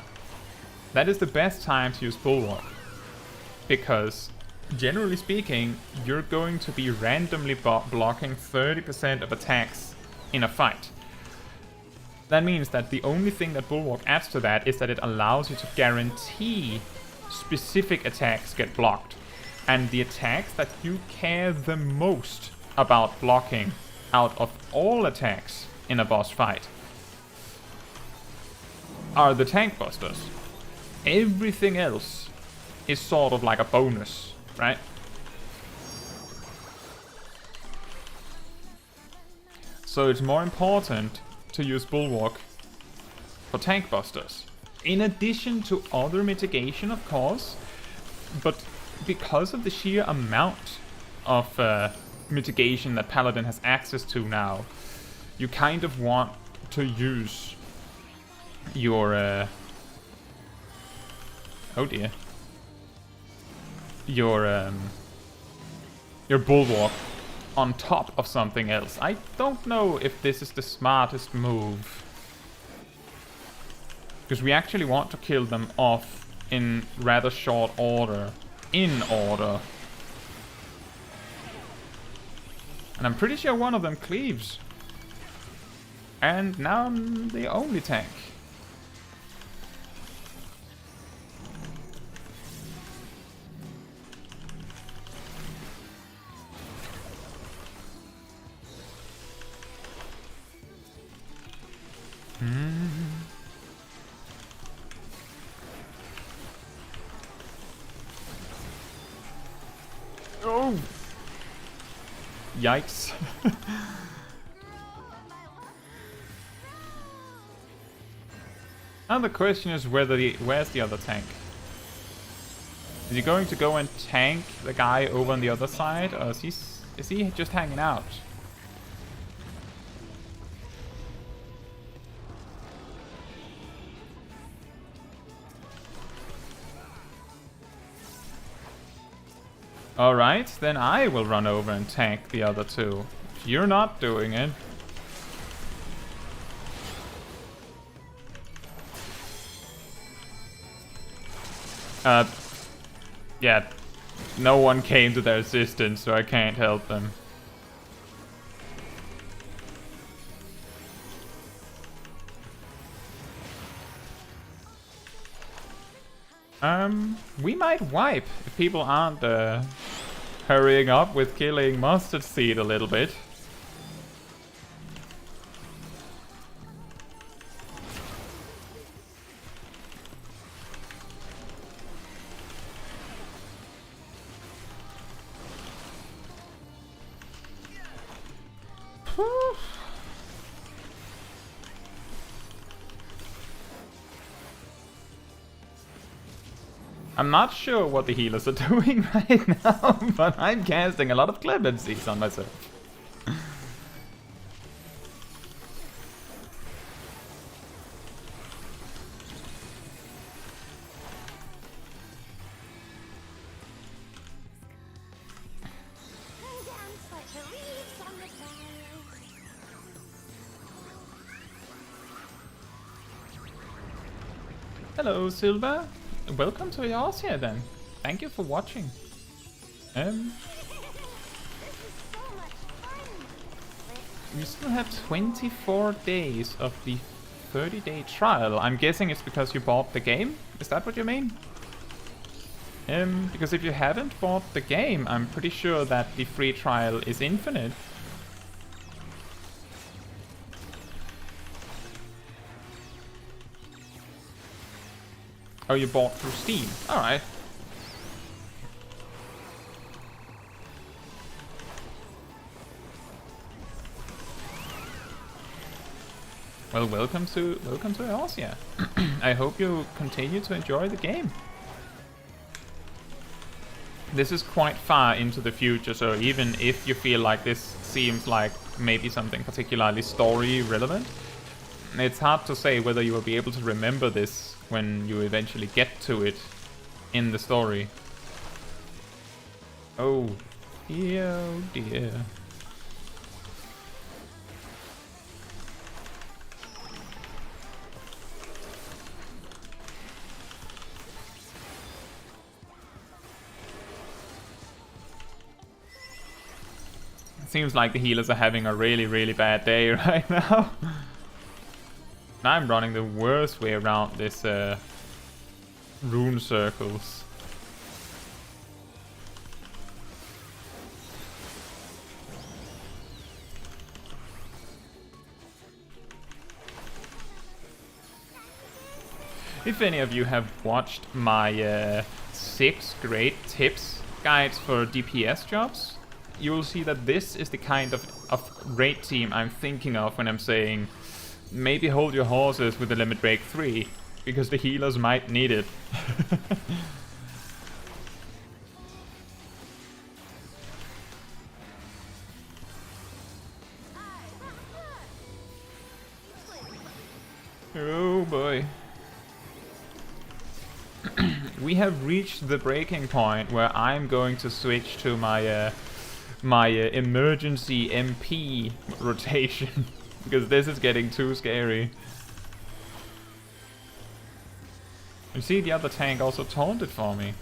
that is the best time to use Bulwark. Because, generally speaking, you're going to be randomly blocking 30% of attacks in a fight. That means that the only thing that Bulwark adds to that is that it allows you to guarantee specific attacks get blocked. And the attacks that you care the most about blocking out of all attacks in a boss fight are the tank busters. Everything else is sort of like a bonus, right? So it's more important to use Bulwark for tank busters. In addition to other mitigation, of course, but because of the sheer amount of mitigation that Paladin has access to now, you kind of want to use your your Bulwark on top of something else. I don't know if this is the smartest move, because we actually want to kill them off in rather short order. In order. And I'm pretty sure one of them cleaves. And now I'm the only tank. Yikes. Now the question is whether where's the other tank? Is he going to go and tank the guy over on the other side, or is he just hanging out? Alright, then I will run over and tank the other two. If you're not doing it. Yeah, no one came to their assistance, so I can't help them. We might wipe if people aren't hurrying up with killing Mustard Seed a little bit. I'm not sure what the healers are doing right now, but I'm casting a lot of clemencies on myself. Hello, Silva. Welcome to yours here then. Thank you for watching. You still have 24 days of the 30-day trial. I'm guessing it's because you bought the game? Is that what you mean? Because if you haven't bought the game, I'm pretty sure that the free trial is infinite. Oh, you bought through Steam. Alright. Well, welcome to Asia. I hope you continue to enjoy the game. This is quite far into the future, so even if you feel like this seems like maybe something particularly story relevant, it's hard to say whether you will be able to remember this when you eventually get to it in the story. Oh dear, oh dear. It seems like the healers are having a really, really bad day right now. I'm running the worst way around this rune circles. If any of you have watched my 6 great tips guides for DPS jobs, you will see that this is the kind of raid team I'm thinking of when I'm saying maybe hold your horses with the Limit Break 3, because the healers might need it. Oh boy. We have reached the breaking point where I'm going to switch to my emergency MP rotation. Because this is getting too scary. You see, the other tank also taunted for me.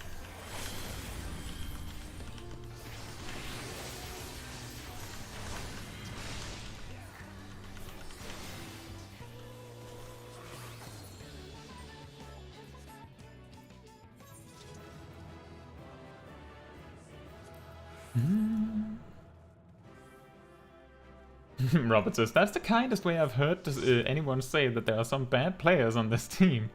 Robert says, that's the kindest way I've heard anyone say that there are some bad players on this team.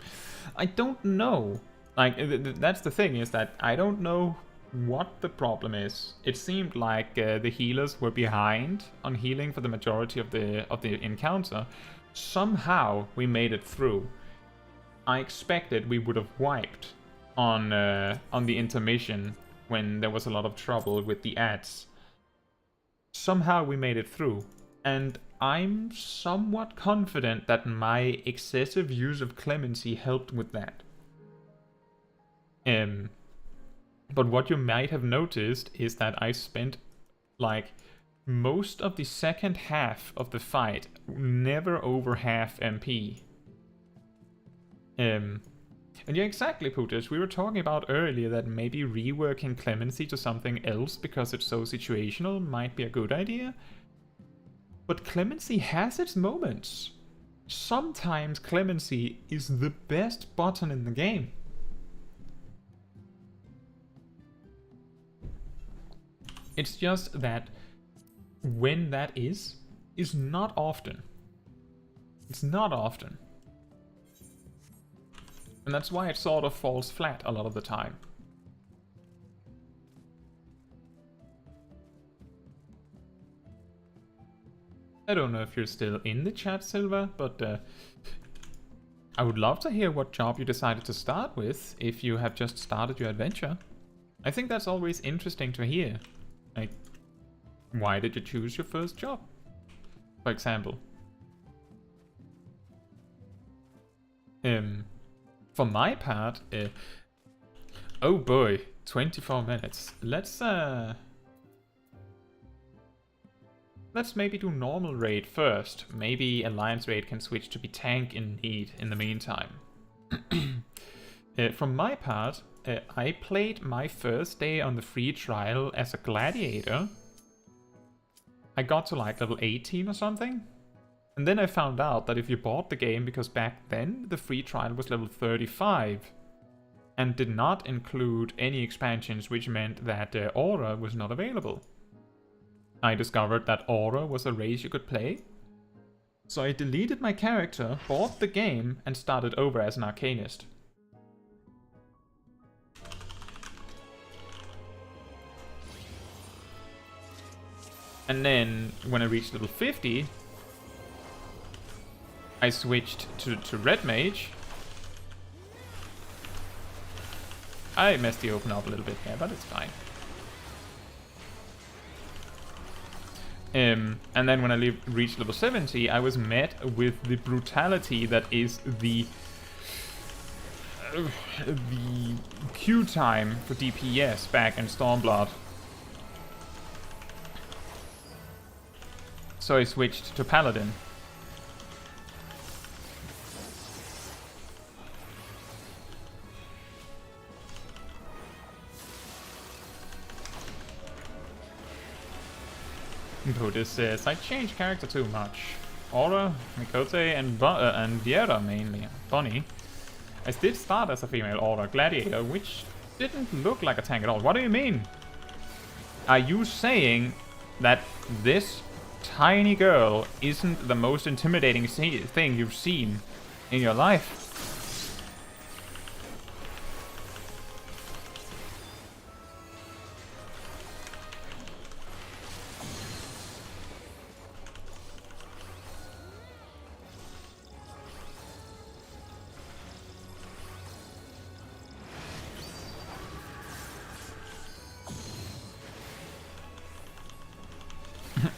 I don't know. Like, that's the thing, is that I don't know what the problem is. It seemed like the healers were behind on healing for the majority of the encounter. Somehow we made it through. I expected we would have wiped on the intermission when there was a lot of trouble with the ads. Somehow we made it through, and I'm somewhat confident that my excessive use of clemency helped with that. But what you might have noticed is that I spent like most of the second half of the fight never over half MP. And yeah, exactly, Putis. We were talking about earlier that maybe reworking clemency to something else because it's so situational might be a good idea. But clemency has its moments. Sometimes clemency is the best button in the game. It's just that when that is not often. It's not often. And that's why it sort of falls flat a lot of the time. I don't know if you're still in the chat, Silva, but I would love to hear what job you decided to start with if you have just started your adventure. I think that's always interesting to hear. Like, why did you choose your first job, for example? For my part, oh boy, 24 minutes. Let's maybe do normal raid first. Maybe Alliance raid can switch to be tank in need in the meantime. From my part, I played my first day on the free trial as a gladiator. I got to like level 18 or something. And then I found out that if you bought the game, because back then the free trial was level 35 and did not include any expansions, which meant that Aura was not available. I discovered that Aura was a race you could play. So I deleted my character, bought the game, and started over as an Arcanist. And then, when I reached level 50, I switched to Red Mage. I messed the open up a little bit there, but it's fine. And then when I reached level 70, I was met with the brutality that is the queue time for DPS back in Stormblood. So I switched to Paladin. Buddhist says, I changed character too much. Aura, Mikote, and Viera mainly. Bonnie. I did start as a female Aura Gladiator, which didn't look like a tank at all. What do you mean? Are you saying that this tiny girl isn't the most intimidating thing you've seen in your life?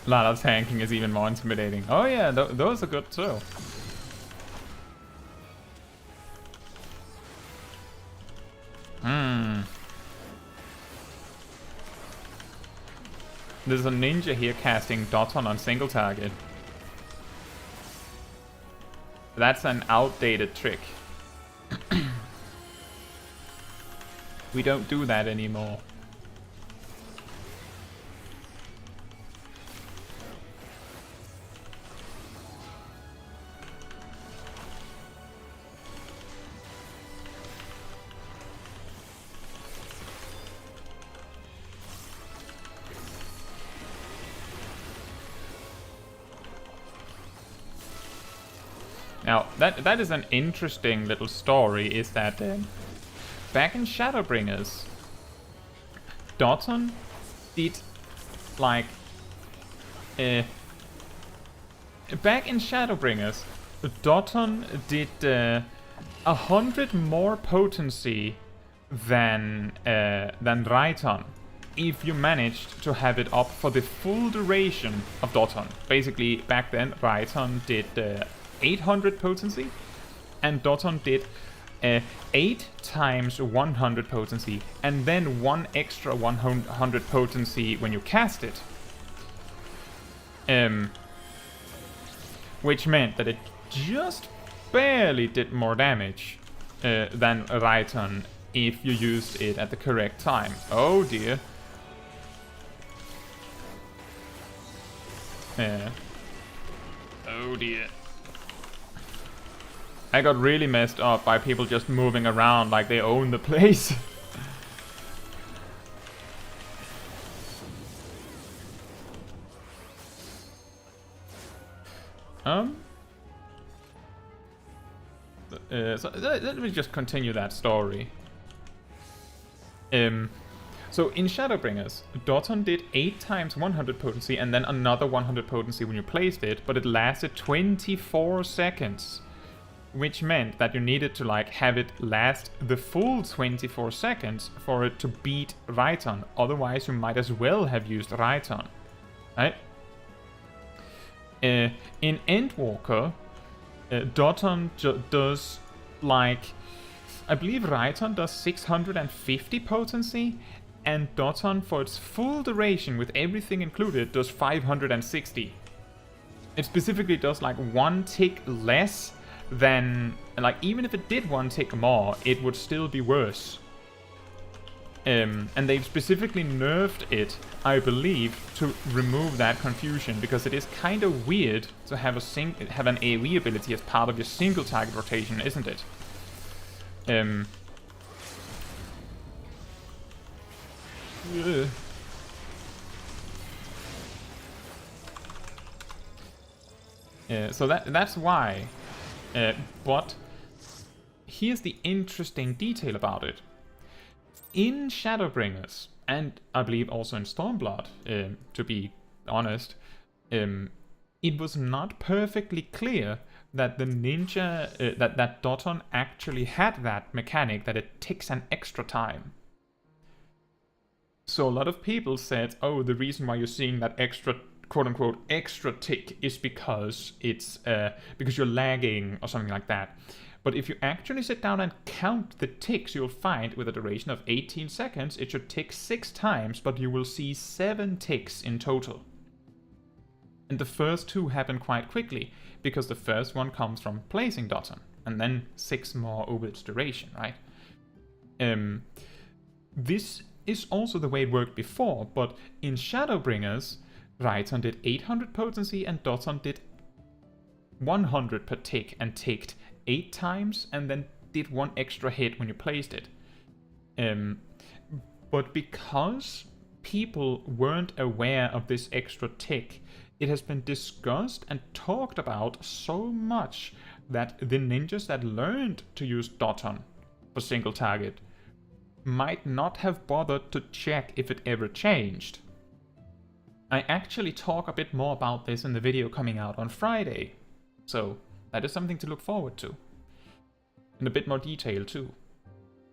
Lala tanking is even more intimidating. Oh yeah, those are good too. There's a ninja here casting Doton on single target. That's an outdated trick. We don't do that anymore. Now, that is an interesting little story, is that back in Shadowbringers, Doton did like back in Shadowbringers, Doton did 100 more potency than Raiton, if you managed to have it up for the full duration of Doton. Basically, back then, Raiton did 800 potency, and Doton did 8 times 100 potency, and then 1 extra 100 potency when you cast it. Which meant that it just barely did more damage than Raiton if you used it at the correct time. Oh dear. Oh dear. I got really messed up by people just moving around like they own the place. So let me just continue that story. So in Shadowbringers, Doton did 8 times 100 potency and then another 100 potency when you placed it, but it lasted 24 seconds. Which meant that you needed to like have it last the full 24 seconds for it to beat Raiton. Otherwise you might as well have used Raiton. Right? In Endwalker, Doton does like, I believe Raiton does 650 potency, and Doton for its full duration with everything included does 560. It specifically does like 1 tick less than, like even if it did 1 tick more, it would still be worse. And they've specifically nerfed it, I believe, to remove that confusion, because it is kind of weird to have an AoE ability as part of your single target rotation, isn't it? So that's why. But here's the interesting detail about it. In Shadowbringers, and I believe also in Stormblood, to be honest, it was not perfectly clear that the ninja, that Doton actually had that mechanic that it takes an extra time. So a lot of people said, oh, the reason why you're seeing that extra, quote-unquote, extra tick is because it's because you're lagging or something like that. But if you actually sit down and count the ticks, you'll find with a duration of 18 seconds, it should tick 6 times, but you will see 7 ticks in total. And the first 2 happen quite quickly, because the first one comes from placing Doton, and then 6 more over its duration, right? This is also the way it worked before, but in Shadowbringers, Raiton did 800 potency and Doton did 100 per tick and ticked 8 times and then did 1 extra hit when you placed it. But because people weren't aware of this extra tick, it has been discussed and talked about so much that the ninjas that learned to use Doton for single target might not have bothered to check if it ever changed. I actually talk a bit more about this in the video coming out on Friday, so that is something to look forward to. In a bit more detail too.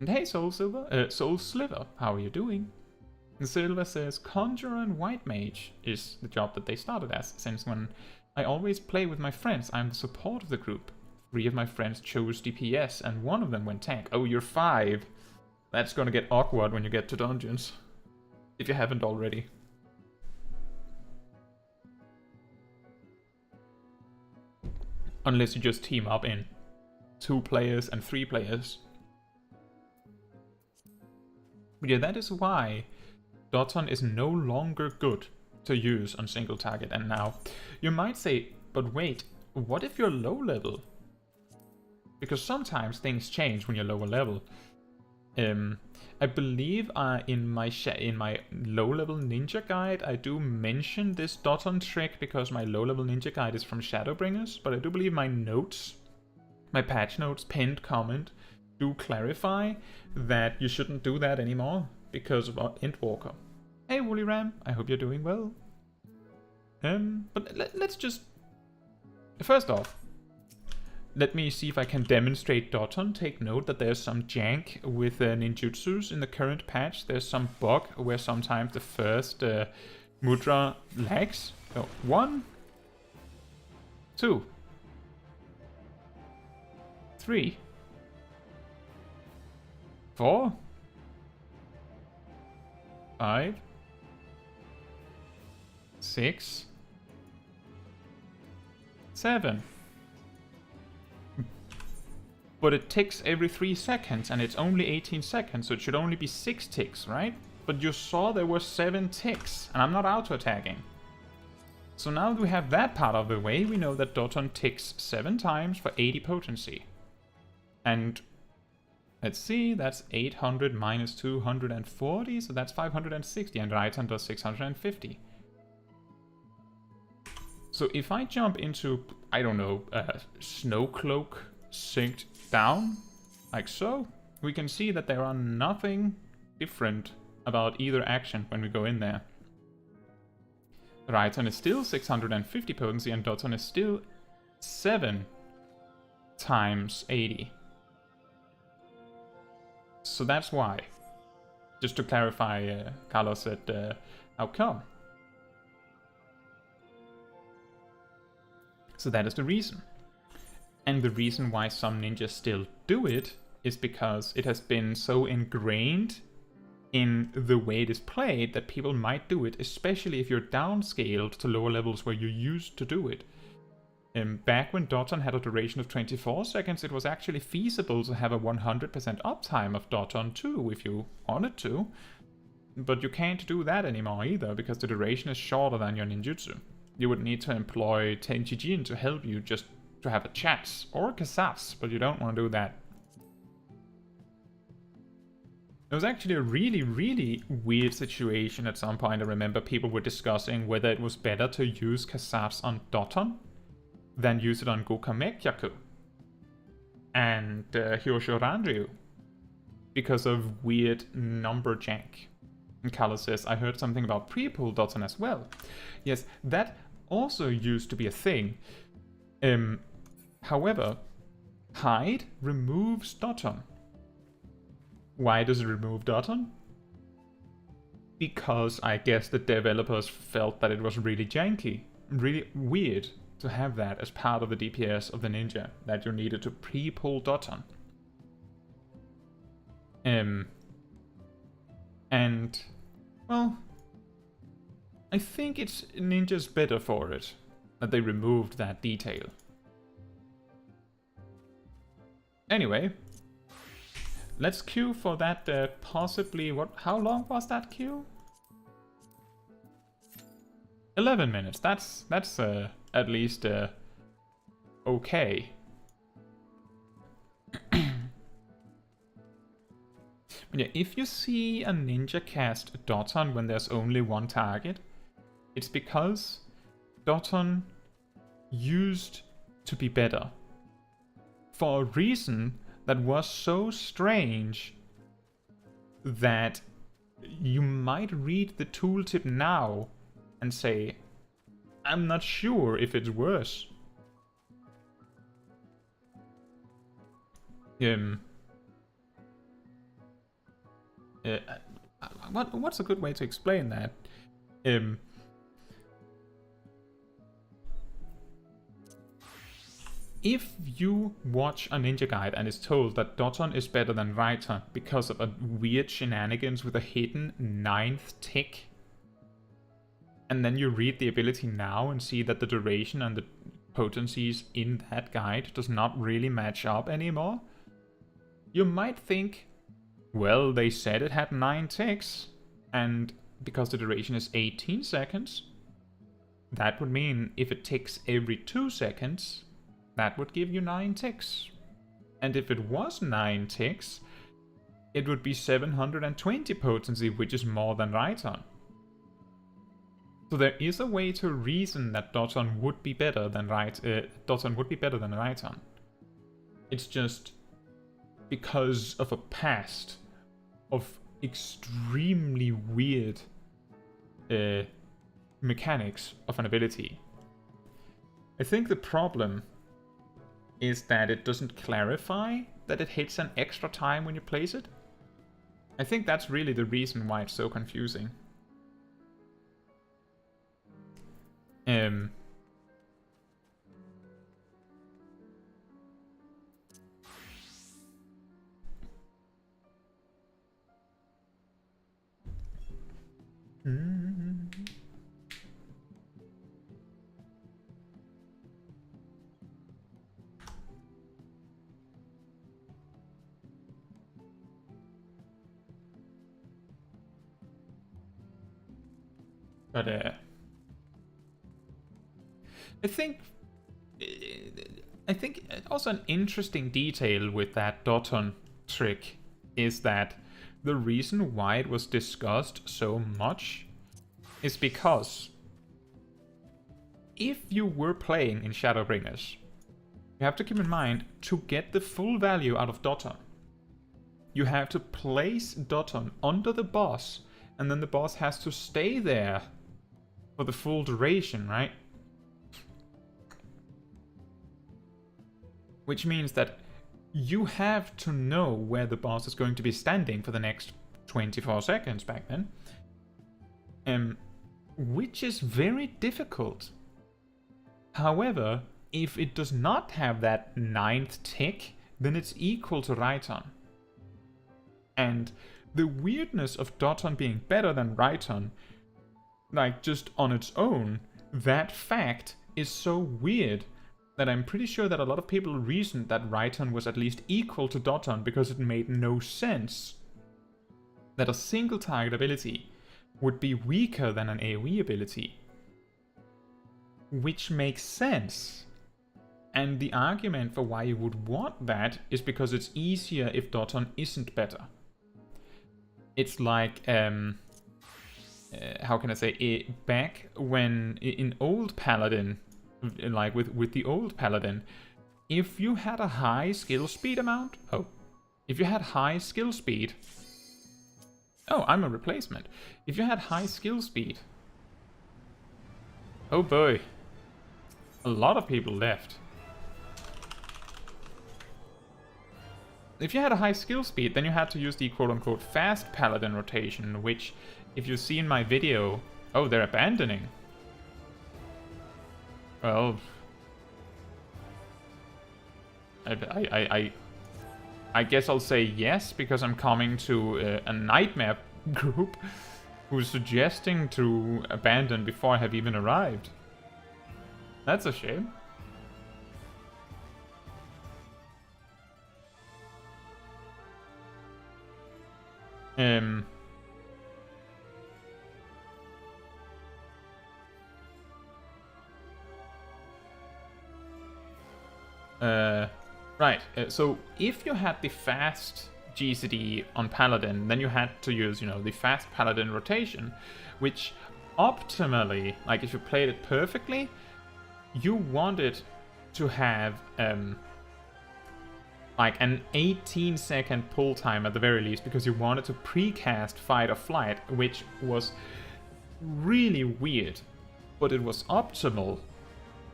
And hey Soul Sliver, how are you doing? And Silver says, Conjurer and White Mage is the job that they started as, since when I always play with my friends, I'm the support of the group. 3 of my friends chose DPS and 1 of them went tank. Oh, you're 5. That's gonna get awkward when you get to dungeons. If you haven't already. Unless you just team up in 2 players and 3 players. But yeah, that is why Doton is no longer good to use on single target. And now, you might say, but wait, what if you're low level? Because sometimes things change when you're lower level. I believe in my low level ninja guide I do mention this Doton trick, because my low level ninja guide is from Shadowbringers, but I do believe my notes, my patch notes, pinned comment, do clarify that you shouldn't do that anymore, because of our Endwalker. Hey Woolly Ram, I hope you're doing well. But let's just... First off, let me see if I can demonstrate Doton. Take note that there's some jank with ninjutsus in the current patch. There's some bug where sometimes the first mudra lags. So 1, 2, 3, 4, 5, 6, 7. But it ticks every 3 seconds, and it's only 18 seconds, so it should only be 6 ticks, right? But you saw there were 7 ticks, and I'm not auto-attacking. So now that we have that part of the way, we know that Doton ticks 7 times for 80 potency. And let's see, that's 800 minus 240, so that's 560, and Raitan does 650. So if I jump into, I don't know, Snowcloak synced down, like so, we can see that there are nothing different about either action when we go in there. Raitan is still 650 potency and Doton is still 7 times 80. So that's why. Just to clarify, Carlos said, how come? So that is the reason. And the reason why some ninjas still do it is because it has been so ingrained in the way it is played that people might do it, especially if you're downscaled to lower levels where you used to do it. Back when Doton had a duration of 24 seconds, it was actually feasible to have a 100% uptime of Doton too, if you wanted to. But you can't do that anymore either, because the duration is shorter than your ninjutsu. You would need to employ Tenjijin to help you just to have a chance, or Kasatsu, but you don't want to do that. It was actually a really weird situation at some point. I remember people were discussing whether it was better to use Kasatsu on Doton than use it on Gokamekyaku and Hyosho Ranryu because of weird number jank. And Carlos says, I heard something about pre-pull Doton as well. Yes, that also used to be a thing. However, hide removes Doton. Why does it remove Doton? Because I guess the developers felt that it was really janky, really weird to have that as part of the DPS of the ninja, that you needed to pre-pull Doton. And, well, I think it's ninja's better for it, that they removed that detail. Anyway, let's queue for that possibly, how long was that queue? 11 minutes, that's at least okay. Yeah, if you see a ninja cast Doton when there's only one target, it's because Doton used to be better. For a reason that was so strange that you might read the tooltip now and say, I'm not sure if it's worse. What's a good way to explain that? If you watch a ninja guide and is told that Doton is better than Raitan because of a weird shenanigans with a hidden 9th tick, and then you read the ability now and see that the duration and the potencies in that guide does not really match up anymore, you might think, well, they said it had 9 ticks, and because the duration is 18 seconds, that would mean if it ticks every 2 seconds, that would give you 9 ticks. And if it was 9 ticks, it would be 720 potency, which is more than Raitan. So there is a way to reason that Doton would be better than Raitan. It's just because of a past of extremely weird mechanics of an ability. I think the problem is that it doesn't clarify that it hits an extra time when you place it. I think that's really the reason why it's so confusing. But I think also an interesting detail with that Doton trick is that the reason why it was discussed so much is because if you were playing in Shadowbringers, you have to keep in mind, to get the full value out of Doton, you have to place Doton under the boss, and then the boss has to stay there for the full duration, right? Which means that you have to know where the boss is going to be standing for the next 24 seconds back then. Which is very difficult. However, if it does not have that 9th tick, then it's equal to Raiton. And the weirdness of Doton being better than Raiton, like just on its own, that fact is so weird that I'm pretty sure that a lot of people reasoned that Raiton was at least equal to Doton because it made no sense that a single target ability would be weaker than an AoE ability. Which makes sense. And the argument for why you would want that is because it's easier if Doton isn't better. It's like, how can I say, back when in old Paladin, like with the old Paladin, if you had a high skill speed amount, if you had high skill speed, I'm a replacement. If you had high skill speed, oh boy, a lot of people left. If you had a high skill speed, then you had to use the quote-unquote fast Paladin rotation, which, if you see in my video, they're abandoning. Well, I guess I'll say yes, because I'm coming to a nightmare group who's suggesting to abandon before I have even arrived. That's a shame. Right, so if you had the fast GCD on Paladin, then you had to use, the fast Paladin rotation, which optimally, like if you played it perfectly, you wanted to have like an 18-second pull time at the very least, because you wanted to precast Fight or Flight, which was really weird, but it was optimal.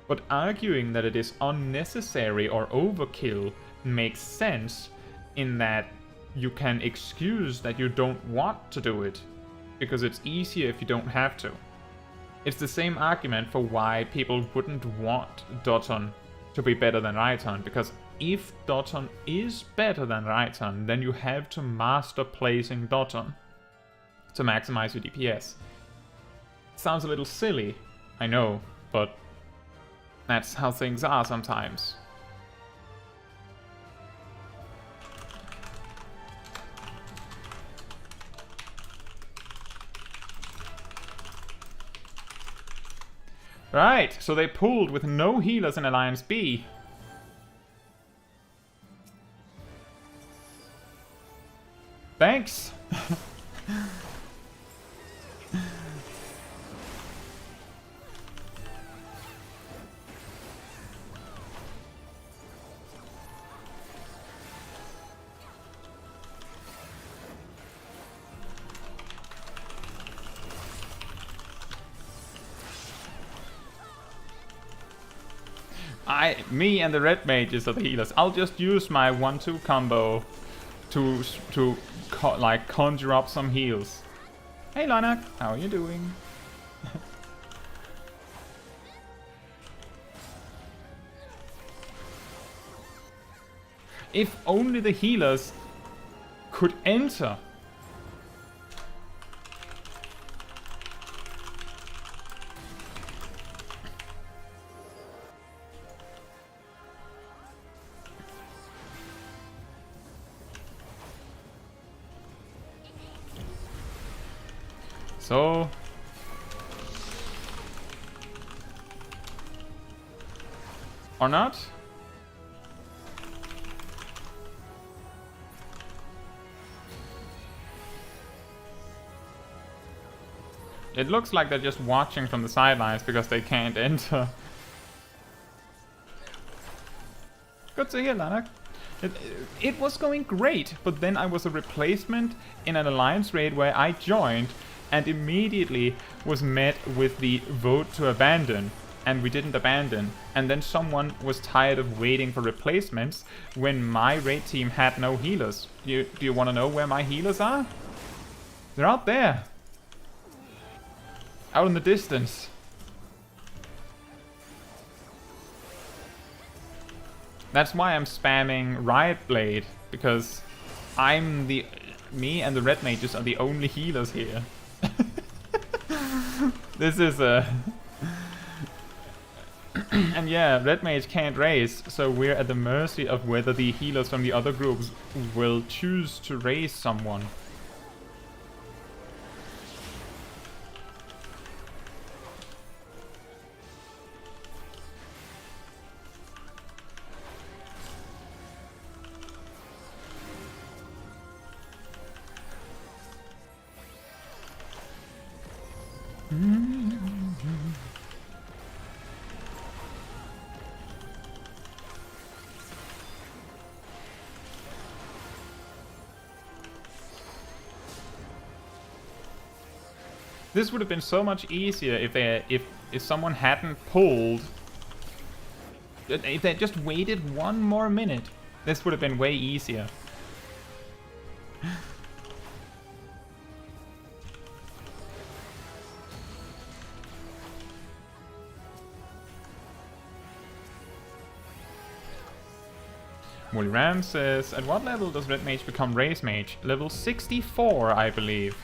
But arguing that it is unnecessary or overkill makes sense in that you can excuse that you don't want to do it, because it's easier if you don't have to. It's the same argument for why people wouldn't want Doton to be better than Raiton, because if Doton is better than Raiton, then you have to master placing Doton to maximize your DPS. Sounds a little silly, I know, but that's how things are sometimes. Right, so they pulled with no healers in Alliance B. Thanks! Me and the red mages are the healers. I'll just use my 1-2 combo to like conjure up some heals. Hey Lanak, how are you doing? If only the healers could enter. So or not? It looks like they're just watching from the sidelines because they can't enter. Good to hear, Lanak. It was going great, but then I was a replacement in an alliance raid where I joined and immediately was met with the vote to abandon, and we didn't abandon. And then someone was tired of waiting for replacements when my raid team had no healers. Do you want to know where my healers are? They're out there. Out in the distance. That's why I'm spamming Riot Blade, because me and the red mages are the only healers here. This is a... And yeah, red mage can't raise, so we're at the mercy of whether the healers from the other groups will choose to raise someone. This would have been so much easier if someone hadn't pulled. If they just waited one more minute, this would have been way easier. Wooly Ram says, at what level does Red Mage become Race Mage? Level 64, I believe.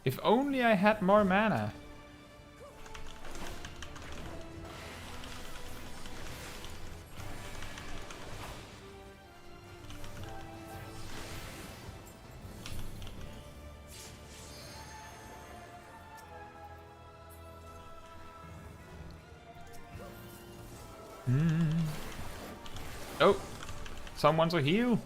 If only I had more mana. Oh, someone's a heal.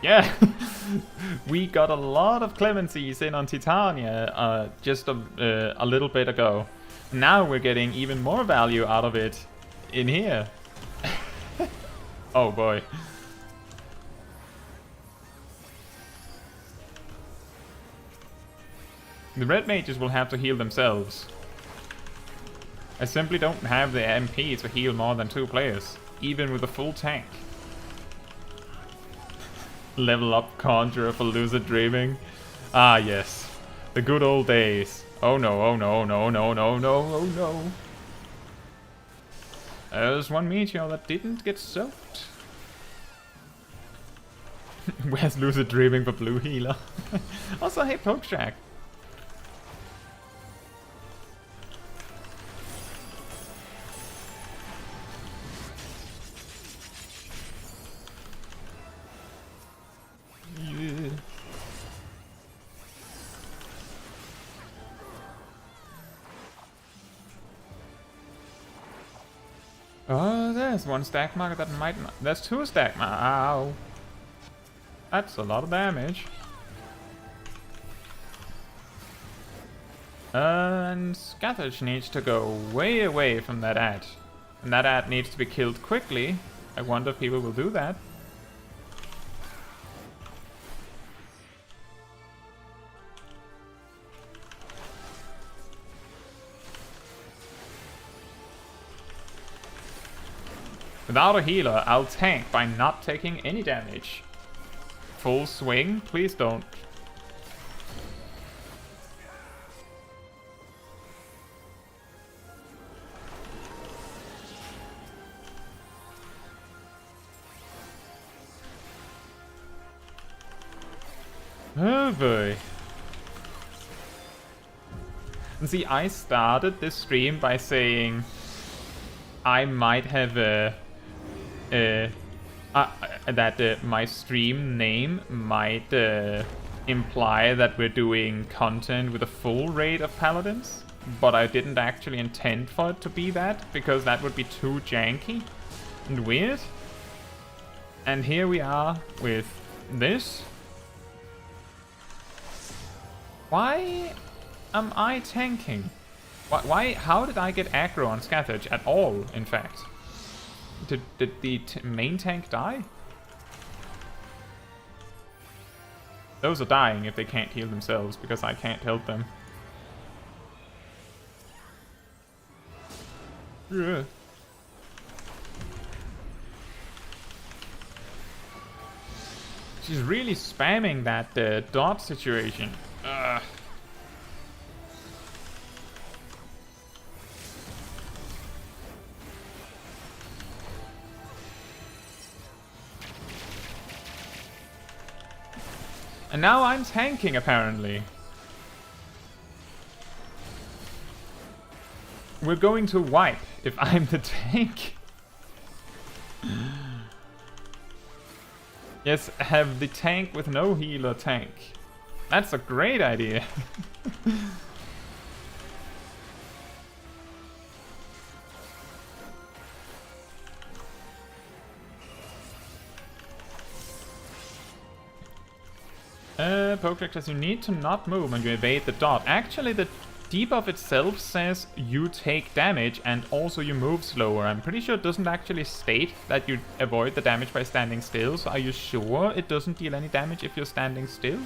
Yeah, we got a lot of clemencies in on Titania just a little bit ago. Now we're getting even more value out of it in here. Oh boy. The red mages will have to heal themselves. I simply don't have the MP to heal more than 2 players, even with a full tank. Level up Conjurer for Lucid Dreaming. Ah yes, the good old days. Oh no, oh no, no, no, no, no, oh no. There's one meteor that didn't get soaked. Where's Lucid Dreaming for Blue Healer? Also, hey Poketrack. Oh, there's one stack marker that might not... There's two stack markers. Ow. That's a lot of damage. And Scathach needs to go way away from that ad. And that ad needs to be killed quickly. I wonder if people will do that. Without a healer, I'll tank by not taking any damage. Full swing? Please don't. Oh boy. And see, I started this stream by saying I might have that my stream name might imply that we're doing content with a full raid of paladins, but I didn't actually intend for it to be that, because that would be too janky and weird. And here we are with this. Why am I tanking? Why? How did I get aggro on Scathach at all, in fact? Did the main tank die? Those are dying if they can't heal themselves, because I can't help them. Ugh. She's really spamming that dot situation. Ugh. And now I'm tanking, apparently. We're going to wipe if I'm the tank. Yes, have the tank with no healer tank. That's a great idea. Poke says you need to not move when you evade the dot. Actually, the debuff itself says you take damage and also you move slower. I'm pretty sure it doesn't actually state that you avoid the damage by standing still. So are you sure it doesn't deal any damage if you're standing still?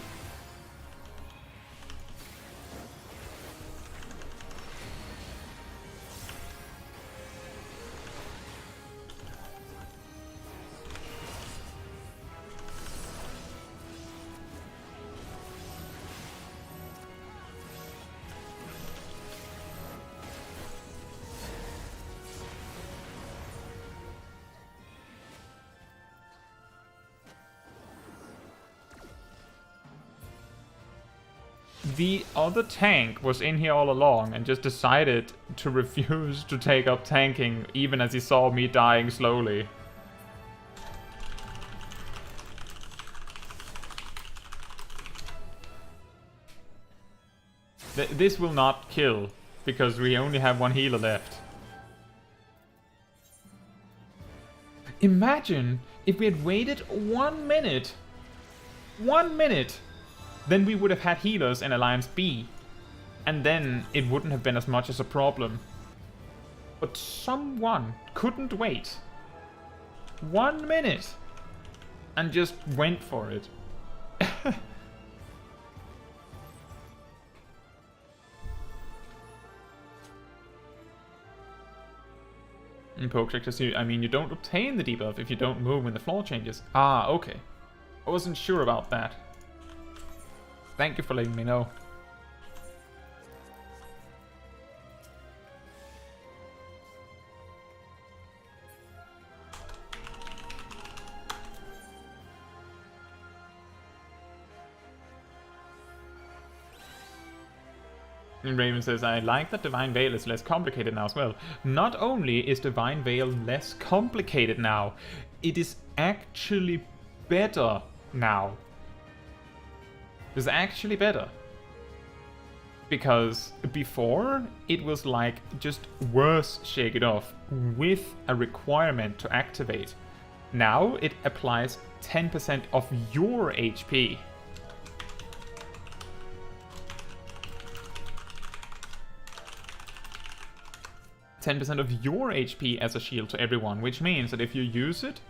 The other tank was in here all along and just decided to refuse to take up tanking even as he saw me dying slowly. This will not kill because we only have one healer left. Imagine if we had waited 1 minute. 1 minute! Then we would have had healers in Alliance B. And then it wouldn't have been as much as a problem. But someone couldn't wait 1 minute and just went for it. In Pokecheck, I mean, you don't obtain the debuff if you don't move when the floor changes. Ah, okay. I wasn't sure about that. Thank you for letting me know. And Raven says, I like that Divine Veil is less complicated now as well. Not only is Divine Veil less complicated now, it is actually better now. It's actually better. Because before, it was like just worse Shake It Off with a requirement to activate. Now it applies 10% of your HP. %10 of your HP as a shield to everyone, which means that if you use it...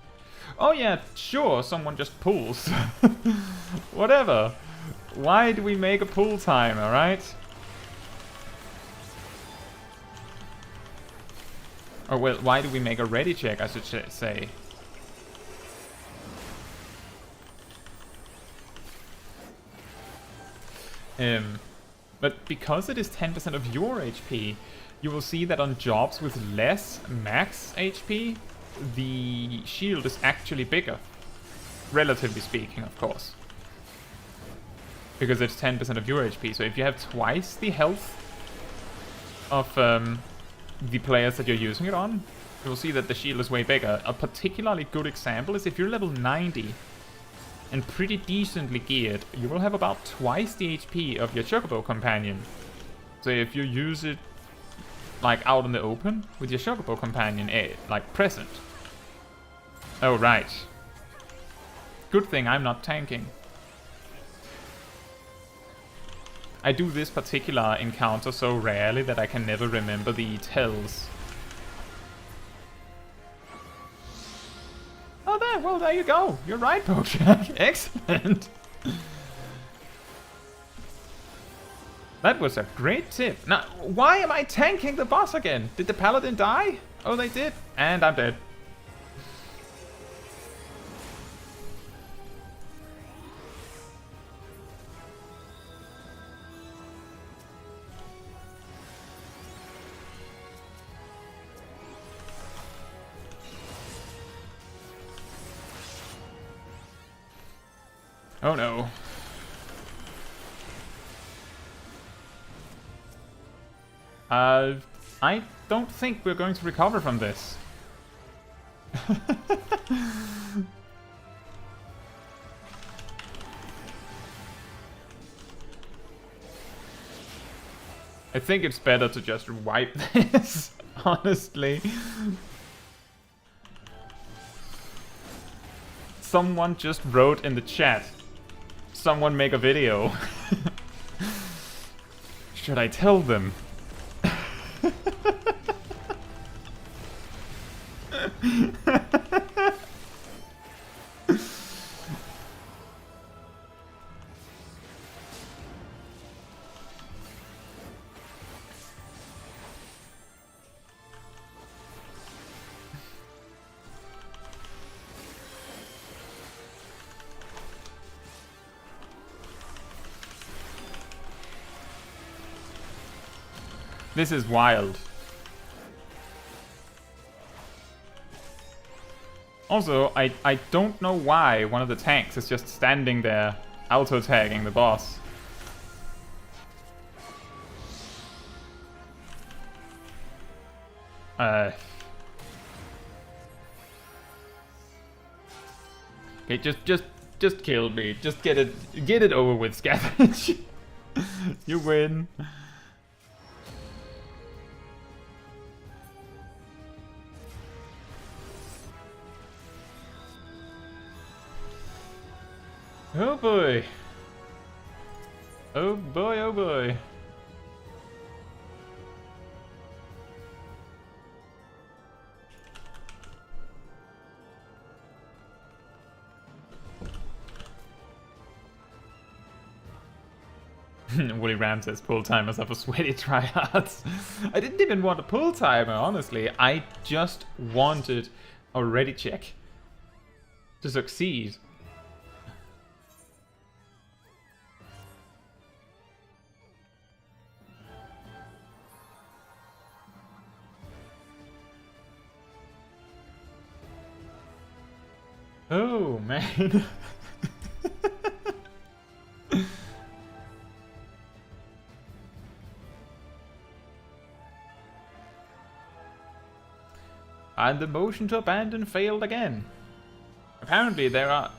Oh yeah, sure, someone just pulls. Whatever. Why do we make a pull timer, right? Or well, why do we make a ready check, I should say. But because it is 10% of your HP, you will see that on jobs with less max HP, the shield is actually bigger. Relatively speaking, of course. Because it's 10% of your HP. So if you have twice the health of the players that you're using it on, you'll see that the shield is way bigger. A particularly good example is if you're level 90 and pretty decently geared, you will have about twice the HP of your Chocobo companion. So if you use it like out in the open with your Chocobo companion, like present. Oh right. Good thing I'm not tanking. I do this particular encounter so rarely that I can never remember the tells. Oh there, well there you go. You're right, Bojack. Excellent. That was a great tip. Now, why am I tanking the boss again? Did the Paladin die? Oh, they did. And I'm dead. Oh no. I don't think we're going to recover from this. I think it's better to just wipe this, honestly. Someone just wrote in the chat, someone make a video. Should I tell them? This is wild. Also, I don't know why one of the tanks is just standing there auto-tagging the boss. Okay, just kill me. Just get it over with, Scavenge. You win. Oh boy. Oh boy, oh boy. Woolly Ram says pull timers are for sweaty tryhards. I didn't even want a pull timer, honestly. I just wanted a ready check to succeed. Oh, man. And the motion to abandon failed again. Apparently there are...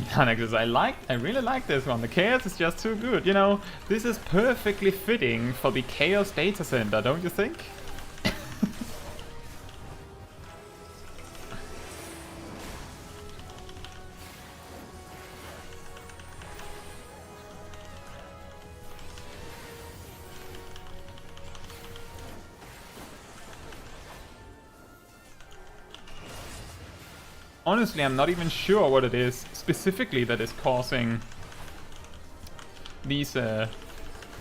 Hangout, I really like this one. The chaos is just too good. You know, this is perfectly fitting for the chaos data center, don't you think? Honestly, I'm not even sure what it is specifically that is causing these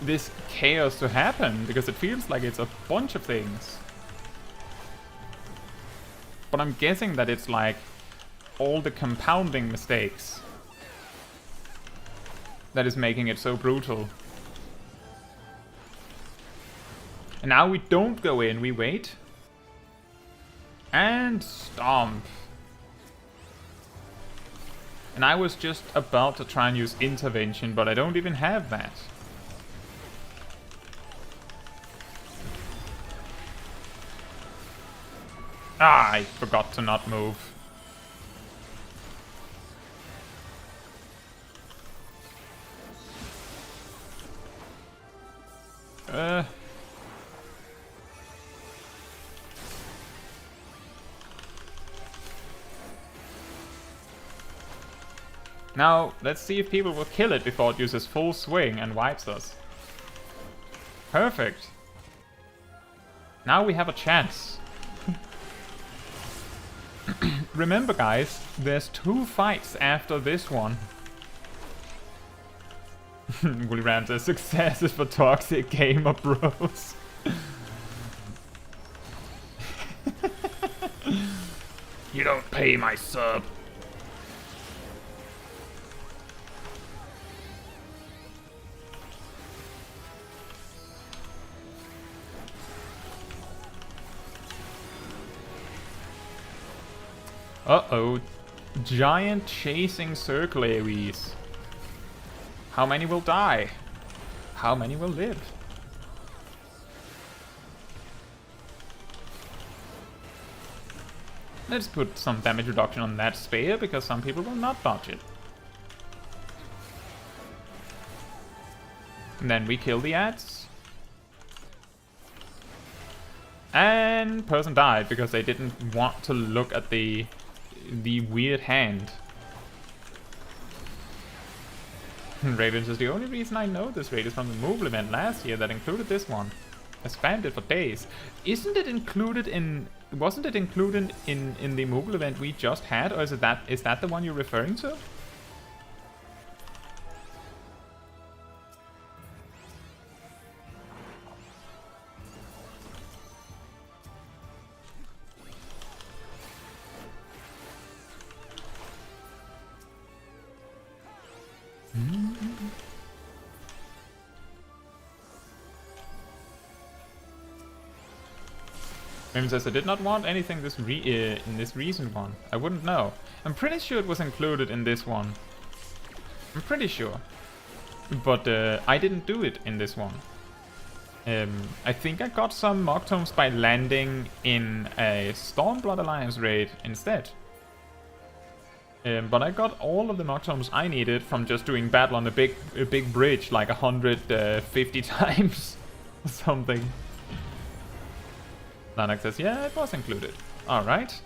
this chaos to happen, because it feels like it's a bunch of things. But I'm guessing that it's like all the compounding mistakes that is making it so brutal. And now we don't go in, we wait. And stomp. And I was just about to try and use intervention, but I don't even have that. Ah, I forgot to not move. Now, let's see if people will kill it before it uses full swing and wipes us. Perfect. Now we have a chance. Remember guys, there's 2 fights after this one. Will Rams a success for toxic gamer bros. You don't pay my sub. Uh-oh. Giant chasing circle AoEs. How many will die? How many will live? Let's put some damage reduction on that spear, because some people will not dodge it. And then we kill the ads. And person died because they didn't want to look at the weird hand. Raven says, the only reason I know this raid is from the mobile event last year that included this one. I spammed it for days. Isn't it included in... Wasn't it included in the mobile event we just had? Or is that the one you're referring to? Raven says, I did not want anything in this recent one. I wouldn't know. I'm pretty sure it was included in this one. I'm pretty sure. But I didn't do it in this one. I think I got some mock tomes by landing in a Stormblood Alliance raid instead. But I got all of the mock tomes I needed from just doing battle on a big bridge like 150 times or something. Lanak says, yeah, it was included. Alright.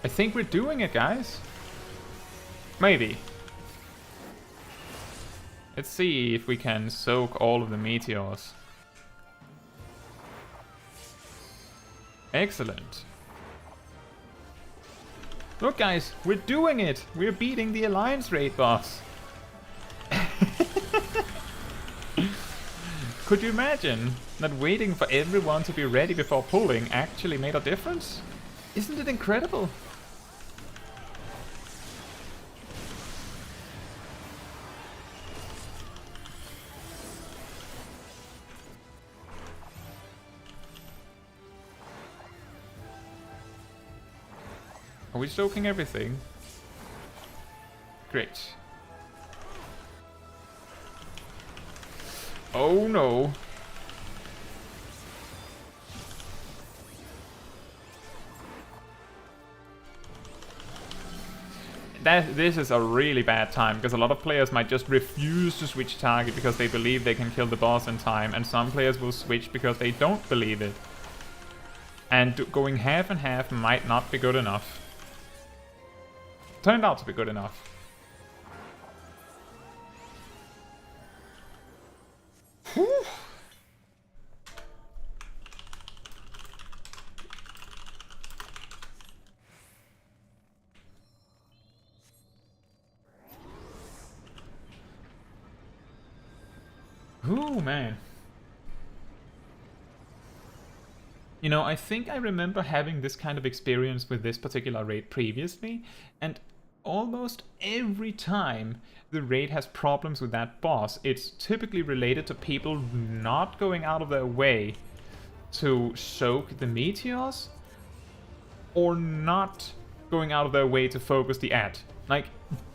I think we're doing it, guys. Maybe. Let's see if we can soak all of the meteors. Excellent. Look guys, we're doing it! We're beating the Alliance raid boss! Could you imagine that waiting for everyone to be ready before pulling actually made a difference? Isn't it incredible? Are we soaking everything? Great. Oh no. this is a really bad time, because a lot of players might just refuse to switch target because they believe they can kill the boss in time, and some players will switch because they don't believe it. And going half and half might not be good enough. Turned out to be good enough. Whew. Ooh, man. You know, I think I remember having this kind of experience with this particular raid previously, and almost every time the raid has problems with that boss, it's typically related to people not going out of their way to soak the meteors, or not going out of their way to focus the ad. Like,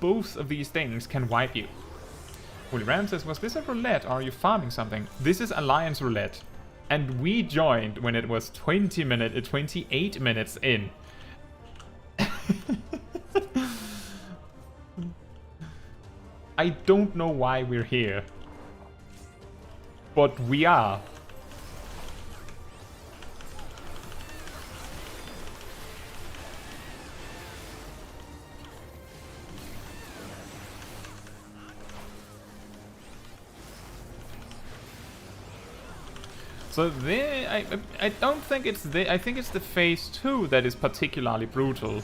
both of these things can wipe you. Holy Ram says, was this a roulette? Or are you farming something? This is Alliance Roulette. And we joined when it was 28 minutes in. I don't know why we're here. But we are. So I don't think it's I think it's the phase 2 that is particularly brutal.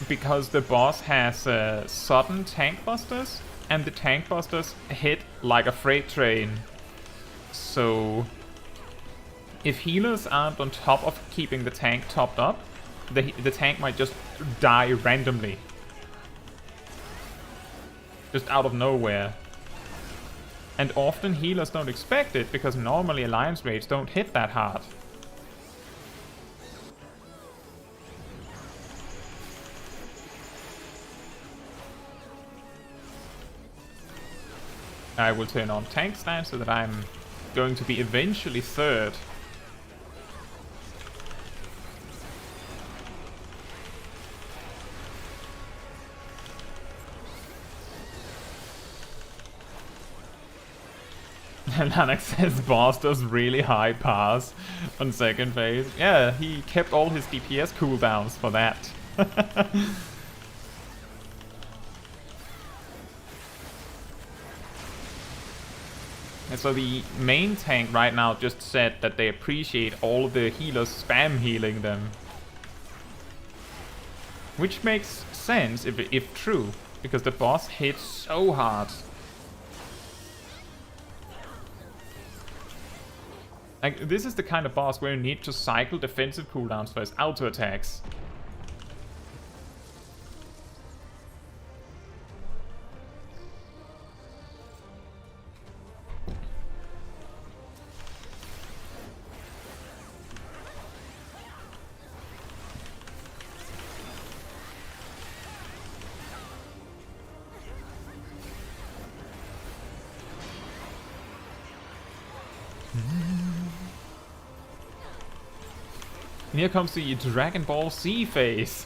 Because the boss has sudden tank busters, and the tank busters hit like a freight train. So if healers aren't on top of keeping the tank topped up, the tank might just die randomly. Just out of nowhere. And often healers don't expect it, because normally Alliance raids don't hit that hard. I will turn on tank stance so that I'm going to be eventually third. Lannox says boss does really high pass on second phase. Yeah, he kept all his DPS cooldowns for that. And so the main tank right now just said that they appreciate all the healers spam healing them. Which makes sense if true, because the boss hits so hard. Like, this is the kind of boss where you need to cycle defensive cooldowns for his auto attacks. And here comes the Dragon Ball Z phase.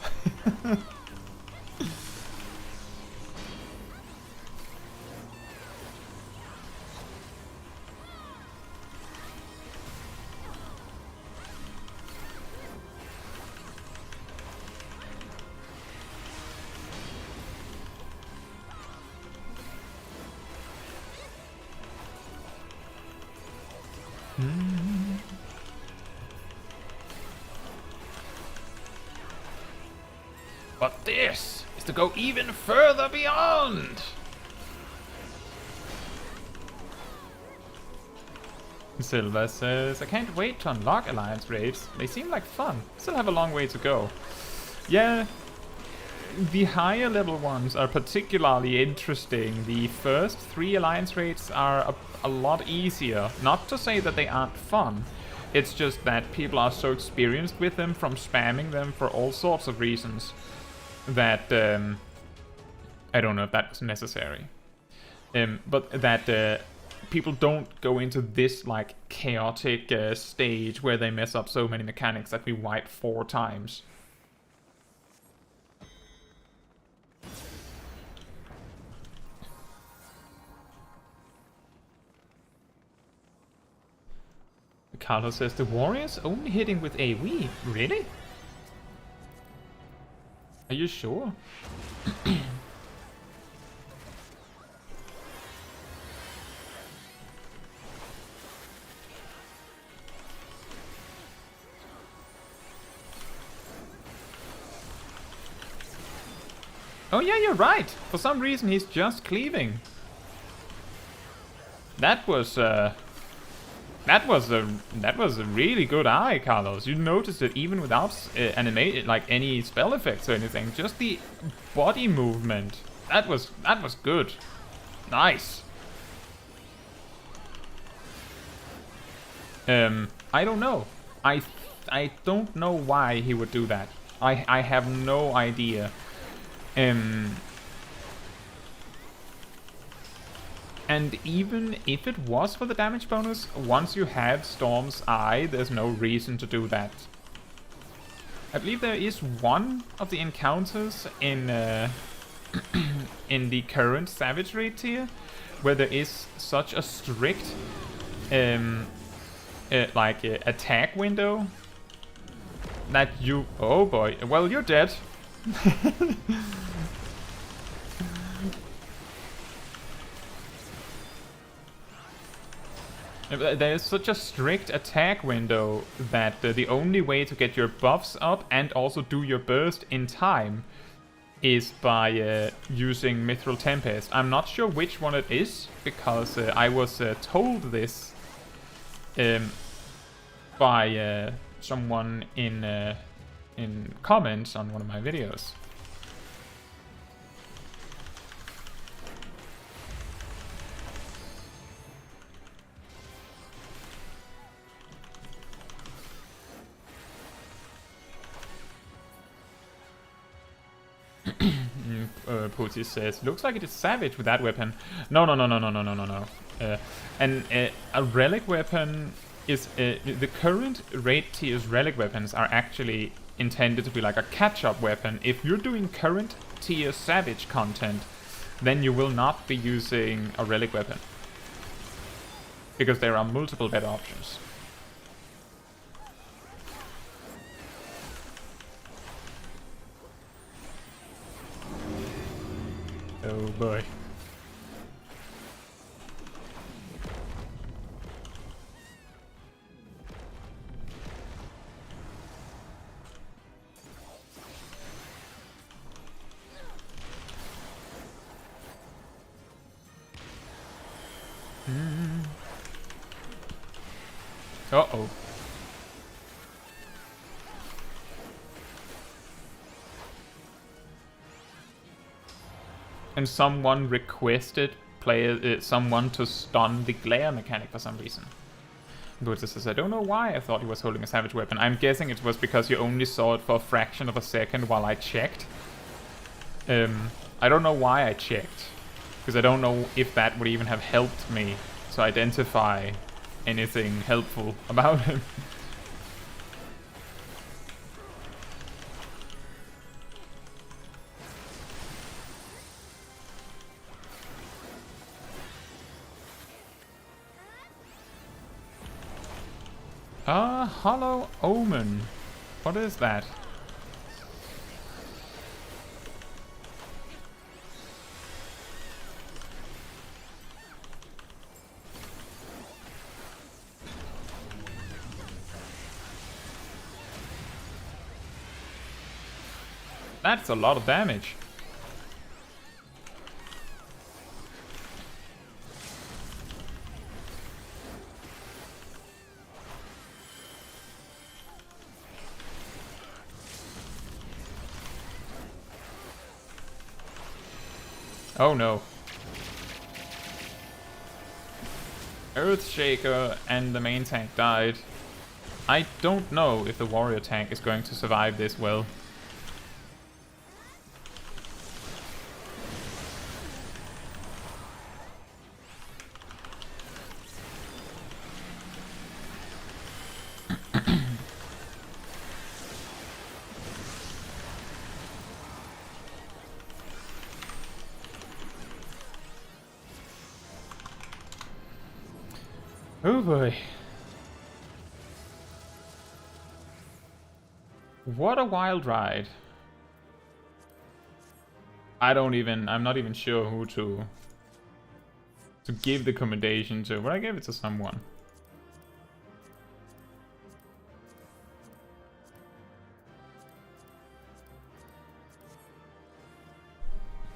But this is to go even further beyond! Silva says, I can't wait to unlock Alliance raids. They seem like fun. Still have a long way to go. Yeah, the higher level ones are particularly interesting. The first 3 Alliance raids are a lot easier. Not to say that they aren't fun. It's just that people are so experienced with them from spamming them for all sorts of reasons that I don't know if that was necessary, but that people don't go into this like chaotic stage where they mess up so many mechanics that we wipe 4 times. Carlos says, the warriors only hitting with AoE? Really? Are you sure? Oh yeah, you're right. For some reason he's just cleaving. That was a really good eye, Carlos. You noticed it even without like any spell effects or anything. Just the body movement. That was good. Nice. I don't know. I don't know why he would do that. I have no idea. And even if it was for the damage bonus, once you have Storm's Eye, there's no reason to do that. I believe there is one of the encounters in in the current Savagery tier where there is such a strict attack window that you... Oh boy, well, you're dead. There's such a strict attack window that the only way to get your buffs up and also do your burst in time is by using Mithril Tempest. I'm not sure which one it is, because I was told this by someone in comments on one of my videos. Putis says, looks like it is Savage with that weapon. No. And a relic weapon is... the current raid tier's relic weapons are actually intended to be like a catch-up weapon. If you're doing current tier Savage content, then you will not be using a relic weapon, because there are multiple better options. Oh boy. Uh-oh. And someone requested someone to stun the glare mechanic for some reason. But says, I don't know why I thought he was holding a savage weapon. I'm guessing it was because you only saw it for a fraction of a second while I checked. I don't know why I checked, because I don't know if that would even have helped me to identify anything helpful about him. Hollow Omen. What is that? That's a lot of damage. Oh no. Earthshaker and the main tank died. I don't know if the warrior tank is going to survive this well. Oh boy. What a wild ride. I'm not even sure who to give the commendation to, but I gave it to someone.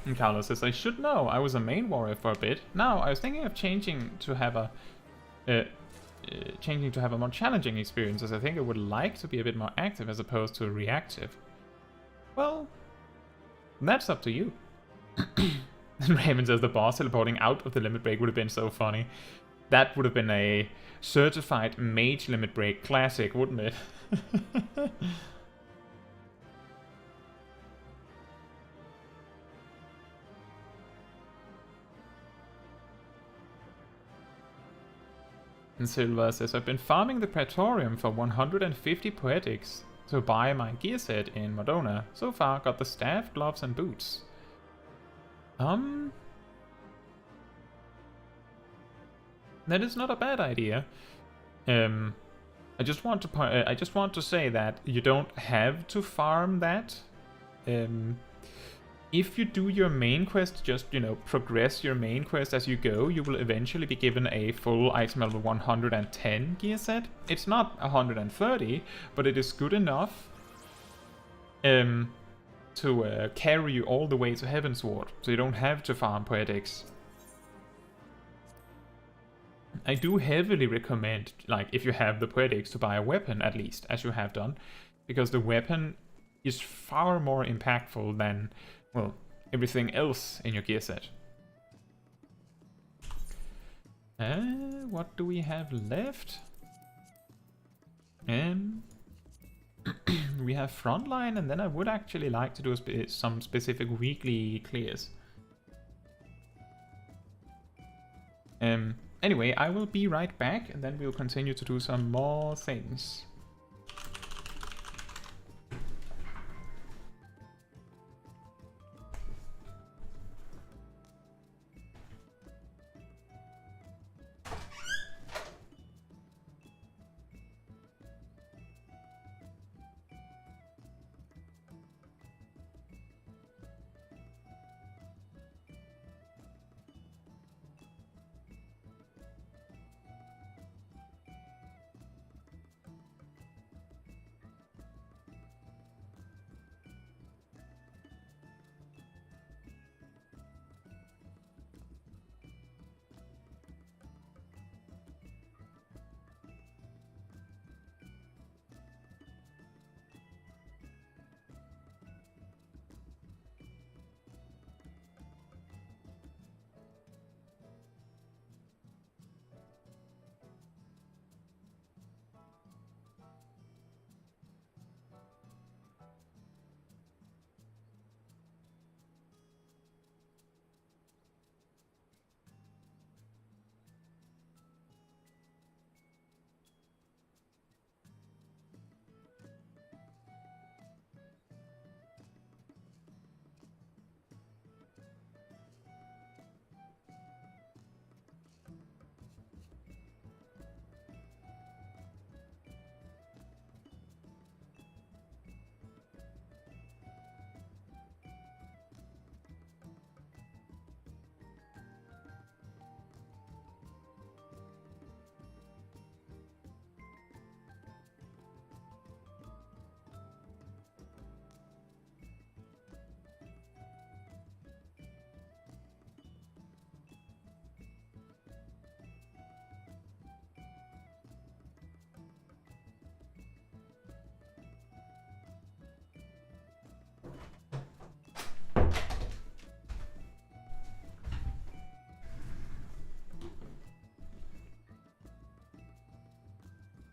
And Carlos says, I should know, I was a main warrior for a bit. Now, I was thinking of changing to have a more challenging experience, as I think I would like to be a bit more active as opposed to reactive. Well, that's up to you. And Raven says the boss teleporting out of the limit break would have been so funny. That would have been a certified mage limit break classic, wouldn't it? And Silva says, I've been farming the Praetorium for 150 poetics to buy my gear set in Madonna. So far, got the staff, gloves, and boots. That is not a bad idea. I just want to say that you don't have to farm that. If you do your main quest, just, you know, progress your main quest as you go, you will eventually be given a full item level 110 gear set. It's not 130, but it is good enough to carry you all the way to Heavensward, so you don't have to farm poetics. I do heavily recommend, like, if you have the poetics, to buy a weapon at least, as you have done, because the weapon is far more impactful than, well, everything else in your gear set. What do we have left? We have frontline, and then I would actually like to do some specific weekly clears. Anyway, I will be right back, and then we'll continue to do some more things.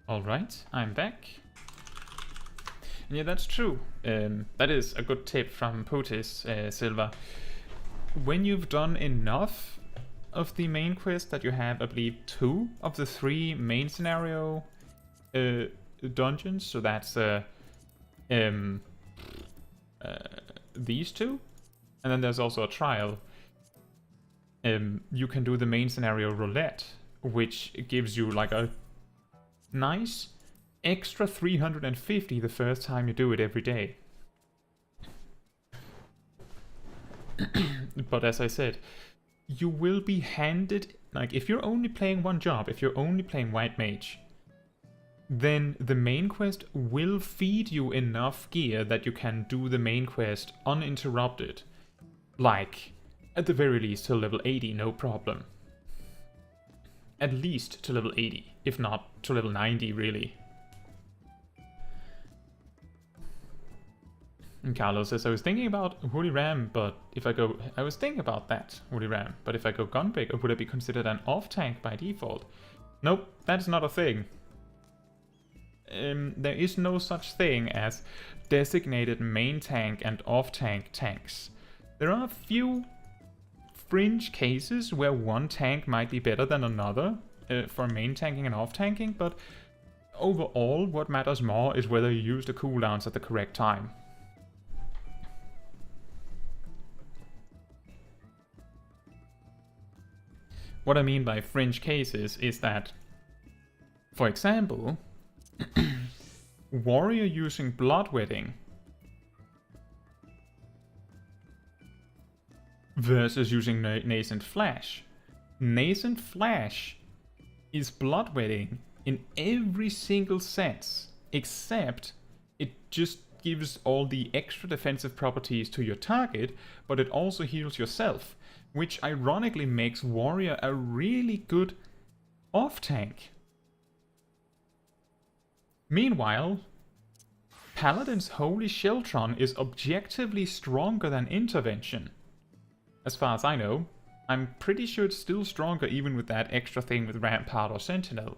Alright, I'm back. And yeah, that's true. That is a good tip from Putis, Silva. When you've done enough of the main quest that you have, I believe, 2 of the 3 main scenario dungeons, so that's these 2, and then there's also a trial. You can do the main scenario Roulette, which gives you like a nice extra 350 the first time you do it every day. But as I said, you will be handed, like if you're only playing one job, if you're only playing White Mage, then the main quest will feed you enough gear that you can do the main quest uninterrupted. Like, at the very least till level 80, no problem. At least to level 80, if not to level 90 really. And Carlos says, I was thinking about Holy Ram, but if I go... I was thinking about that, Holy Ram, but if I go Gunbreaker, would I be considered an off-tank by default? Nope, that's not a thing. There is no such thing as designated main tank and off-tank tanks. There are a few fringe cases where one tank might be better than another for main tanking and off-tanking, but overall what matters more is whether you use the cooldowns at the correct time. What I mean by fringe cases is that, for example, warrior using bloodwetting versus using nascent flash. Nascent flash is bloodwetting in every single sense, except it just gives all the extra defensive properties to your target, but it also heals yourself, which ironically makes warrior a really good off-tank. Meanwhile, Paladin's Holy Sheltron is objectively stronger than Intervention. As far as I know, I'm pretty sure it's still stronger even with that extra thing with Rampart or Sentinel.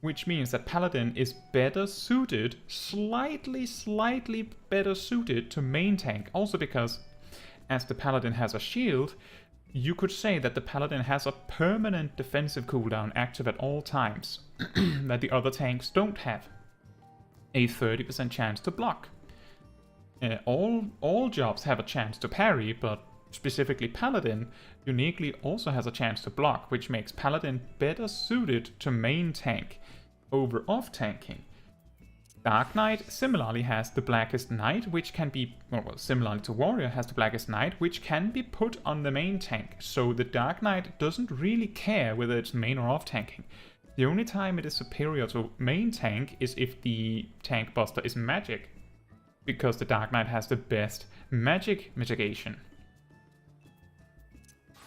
Which means that Paladin is better suited, slightly better suited to main tank. Also because, as the Paladin has a shield, you could say that the Paladin has a permanent defensive cooldown active at all times, that the other tanks don't have. A 30% chance to block. All jobs have a chance to parry, but specifically Paladin uniquely also has a chance to block, which makes Paladin better suited to main tank over off-tanking. Dark Knight similarly has the Blackest Night, which can be, well, similarly to Warrior, has the Blackest Night, which can be put on the main tank. So the Dark Knight doesn't really care whether it's main or off-tanking. The only time it is superior to main tank is if the tank buster is magic, because the Dark Knight has the best magic mitigation.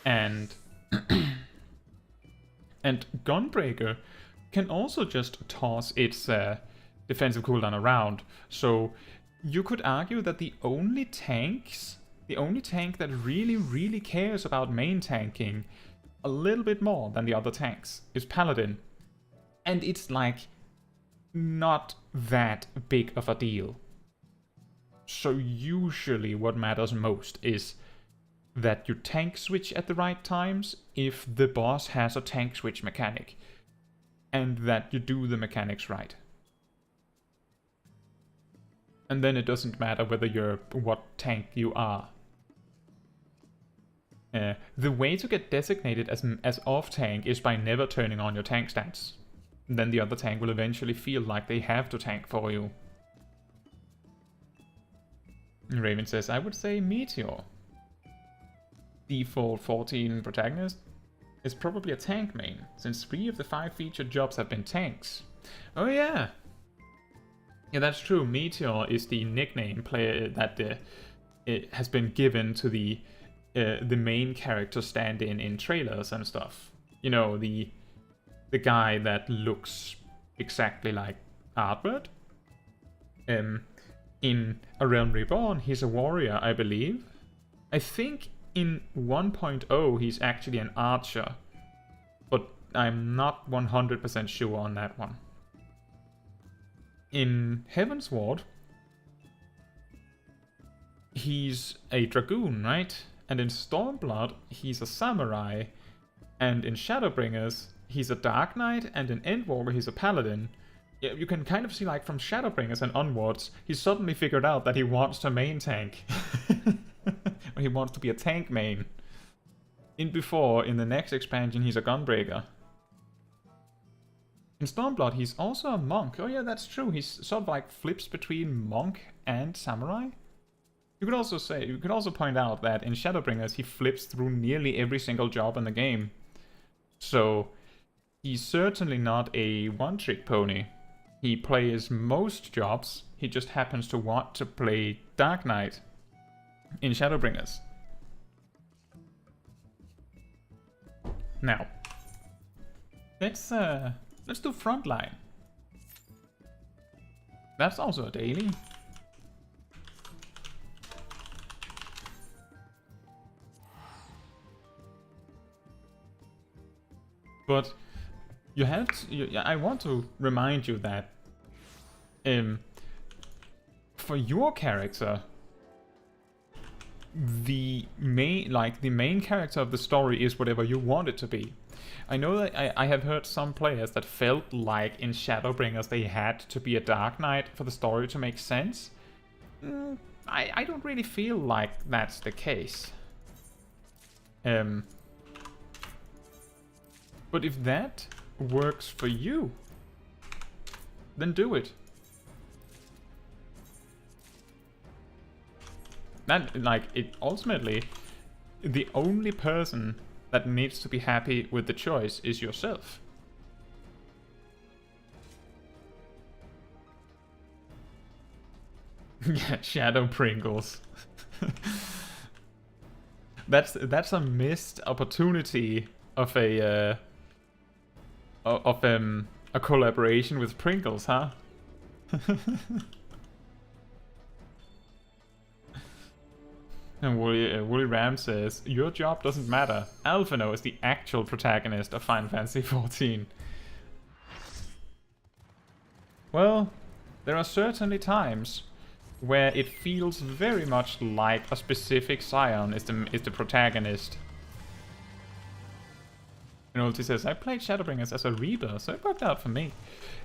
And and Gunbreaker can also just toss its defensive cooldown around. So you could argue that the only tank that really cares about main tanking a little bit more than the other tanks is Paladin. And it's like not that big of a deal. So usually what matters most is that you tank switch at the right times if the boss has a tank switch mechanic, and that you do the mechanics right. And then it doesn't matter whether you're what tank you are. The way to get designated as off-tank is by never turning on your tank stats. Then the other tank will eventually feel like they have to tank for you. And Raven says, I would say Meteor. Default 14 protagonist is probably a tank main, since 3 of the 5 featured jobs have been tanks. Oh yeah! Yeah, that's true. Meteor is the nickname that it has been given to the main character stand-in in trailers and stuff. You know, the guy that looks exactly like Artbird. In A Realm Reborn, he's a warrior, I believe. I think in 1.0 he's actually an archer, but I'm not 100% sure on that one. In Heavensward, he's a dragoon, right? And in Stormblood, he's a samurai. And in Shadowbringers, he's a Dark Knight, and in Endwalker, he's a paladin. You can kind of see, like, from Shadowbringers and onwards, he's suddenly figured out that he wants to main tank. Or he wants to be a tank main. In the next expansion, he's a gunbreaker. In Stormblood, he's also a monk. Oh yeah, that's true. He's sort of like flips between monk and samurai. You could also point out that in Shadowbringers, he flips through nearly every single job in the game. So he's certainly not a one-trick pony. He plays most jobs. He just happens to want to play Dark Knight in Shadowbringers. Now, let's do Frontline. That's also a daily. But you have to, I want to remind you that for your character, the main character of the story is whatever you want it to be. I know that I have heard some players that felt like in Shadowbringers they had to be a Dark Knight for the story to make sense. I don't really feel like that's the case. But if that works for you, then do it. That, like, it ultimately, the only person that needs to be happy with the choice is yourself. Yeah, Shadow Pringles. That's a missed opportunity of a collaboration with Pringles, huh? And Woolly Ram says, your job doesn't matter. Alphino is the actual protagonist of Final Fantasy XIV. Well, there are certainly times where it feels very much like a specific scion is the protagonist. And Ulti says, I played Shadowbringers as a Reaper, so it worked out for me.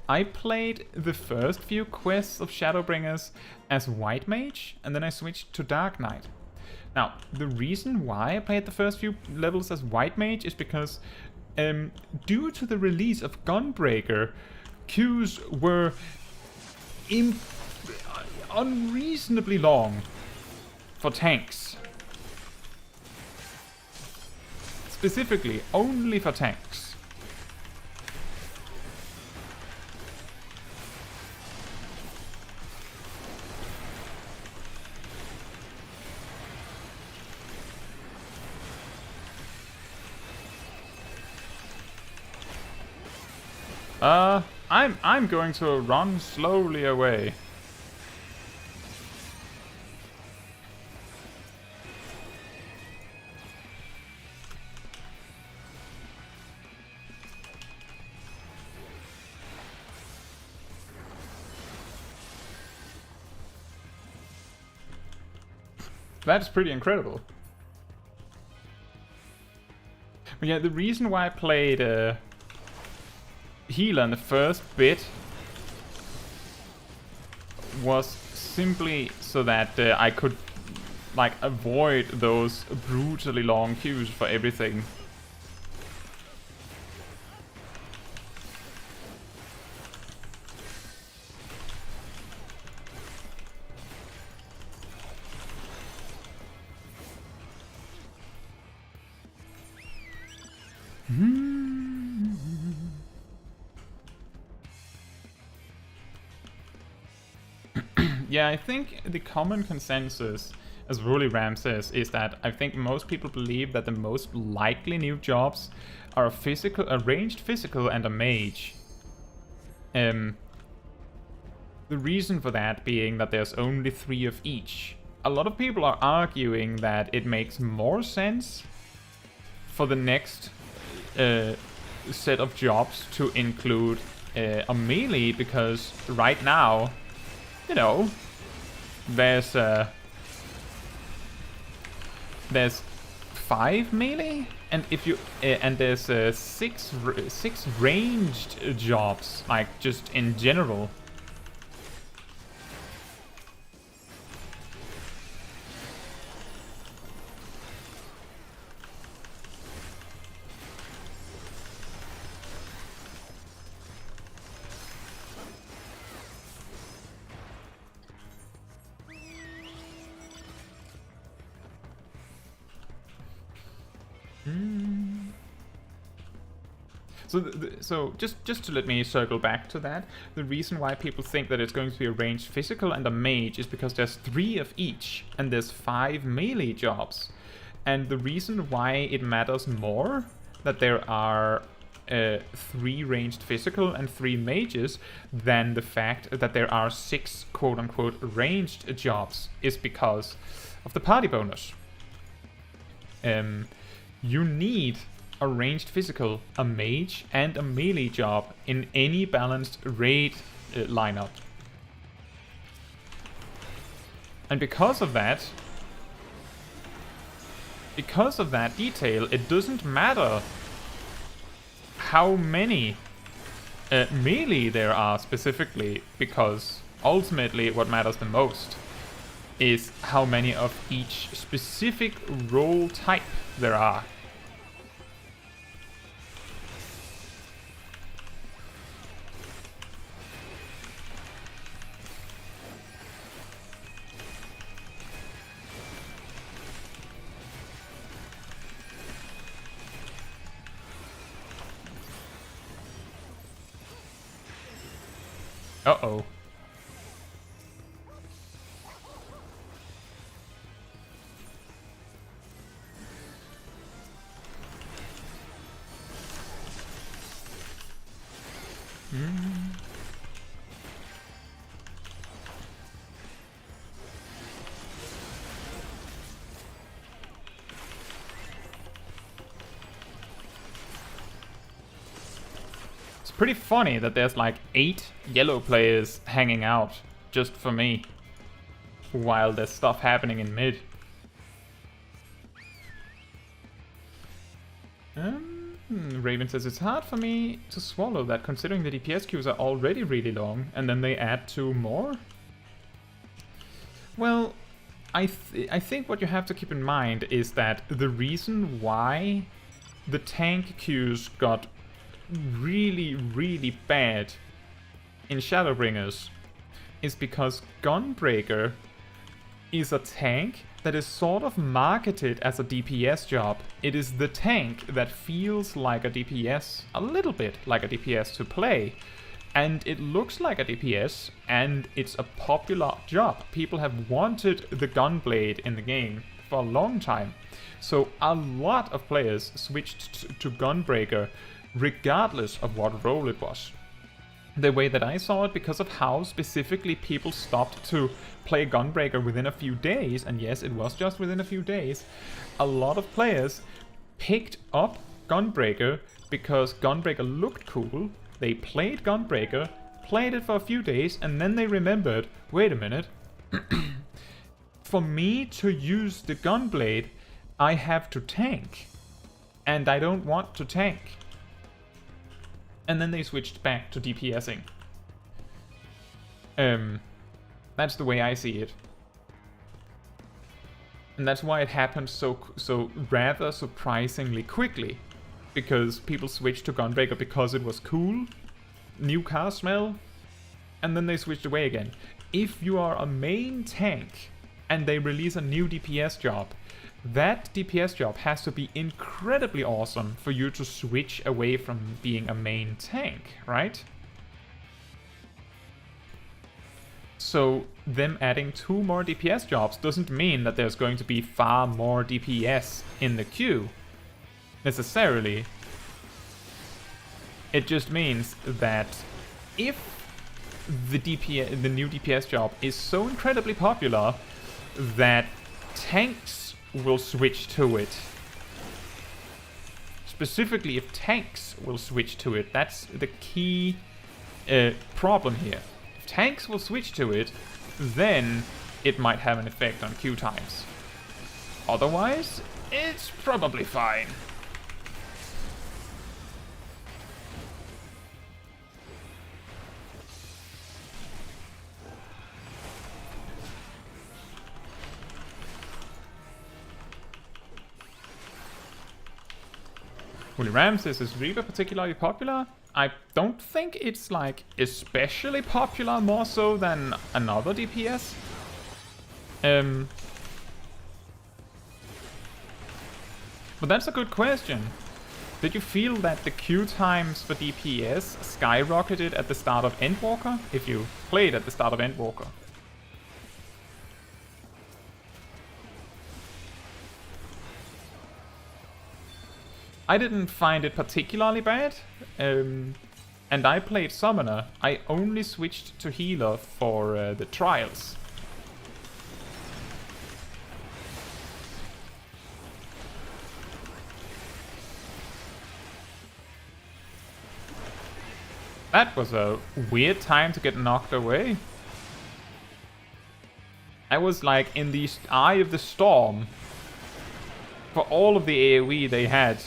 I played the first few quests of Shadowbringers as White Mage, and then I switched to Dark Knight. Now, the reason why I played the first few levels as White Mage is because due to the release of Gunbreaker, queues were unreasonably long for tanks. Specifically, only for tanks. I'm going to run slowly away. That's pretty incredible. But yeah, the reason why I played healer in the first bit was simply so that I could like avoid those brutally long queues for everything. Yeah, I think the common consensus, as Woolly Ram says, is that I think most people believe that the most likely new jobs are a ranged physical and a mage. The reason for that being that there's only 3 of each. A lot of people are arguing that it makes more sense for the next set of jobs to include a melee, because right now, you know, there's 5 melee, and if you and there's 6 ranged jobs, like just in general. So just to let me circle back to that, the reason why people think that it's going to be a ranged physical and a mage is because there's 3 of each, and there's 5 melee jobs. And the reason why it matters more that there are 3 ranged physical and 3 mages than the fact that there are 6 quote-unquote ranged jobs is because of the party bonus. You need a ranged physical, a mage, and a melee job in any balanced raid lineup. And because of that detail, it doesn't matter how many melee there are specifically, because ultimately what matters the most is how many of each specific role type there are. Uh-oh. It's pretty funny that there's like 8 yellow players hanging out just for me while there's stuff happening in mid. Raven says it's hard for me to swallow that considering the DPS queues are already really long and then they add 2 more. Well, I think what you have to keep in mind is that the reason why the tank queues got really bad in Shadowbringers is because Gunbreaker is a tank that is sort of marketed as a DPS job. It is the tank that feels like a DPS, a little bit like a DPS to play. And it looks like a DPS, and it's a popular job. People have wanted the Gunblade in the game for a long time. So a lot of players switched to Gunbreaker regardless of what role it was. The way that I saw it, because of how specifically people stopped to play Gunbreaker within a few days, and yes, it was just within a few days, a lot of players picked up Gunbreaker because Gunbreaker looked cool. They played Gunbreaker, played it for a few days, and then they remembered, wait a minute, for me to use the Gunblade, I have to tank, and I don't want to tank. And then they switched back to DPSing. That's the way I see it. And that's why it happened so rather surprisingly quickly. Because people switched to Gunbreaker because it was cool, new car smell, and then they switched away again. If you are a main tank and they release a new DPS job, that DPS job has to be incredibly awesome for you to switch away from being a main tank, right? So them adding 2 more DPS jobs doesn't mean that there's going to be far more DPS in the queue, necessarily. It just means that if the new DPS job is so incredibly popular that tanks will switch to it. Specifically, if tanks will switch to it, that's the key problem here. If tanks will switch to it, then it might have an effect on queue times. Otherwise, it's probably fine. Willie Ram says, is Reaver particularly popular? I don't think it's like especially popular, more so than another DPS. But that's a good question. Did you feel that the queue times for DPS skyrocketed at the start of Endwalker? If you played at the start of Endwalker. I didn't find it particularly bad, and I played Summoner. I only switched to Healer for the trials. That was a weird time to get knocked away. I was like in the eye of the storm for all of the AoE they had,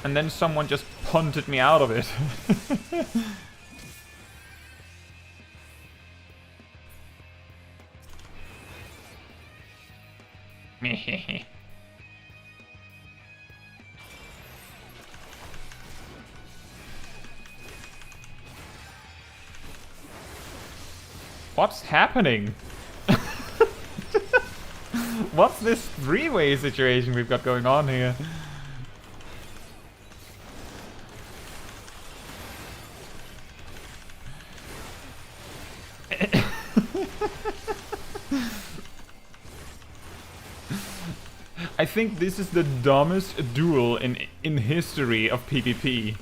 and then someone just punted me out of it. What's happening? What's this three-way situation we've got going on here? I think this is the dumbest duel in history of PvP.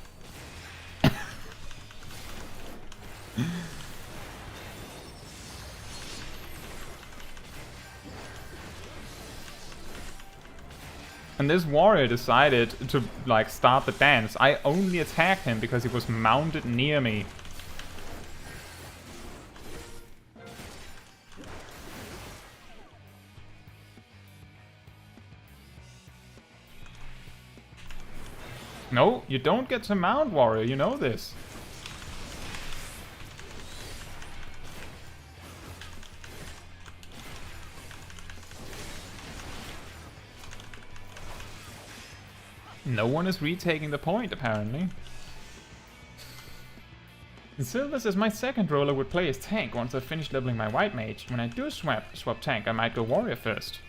And this warrior decided to, like, start the dance. I only attacked him because he was mounted near me. No, you don't get to mount, warrior, you know this. No one is retaking the point, apparently. Silvers is my second role I would play as tank once I've finished leveling my white mage. When I do swap tank, I might go warrior first.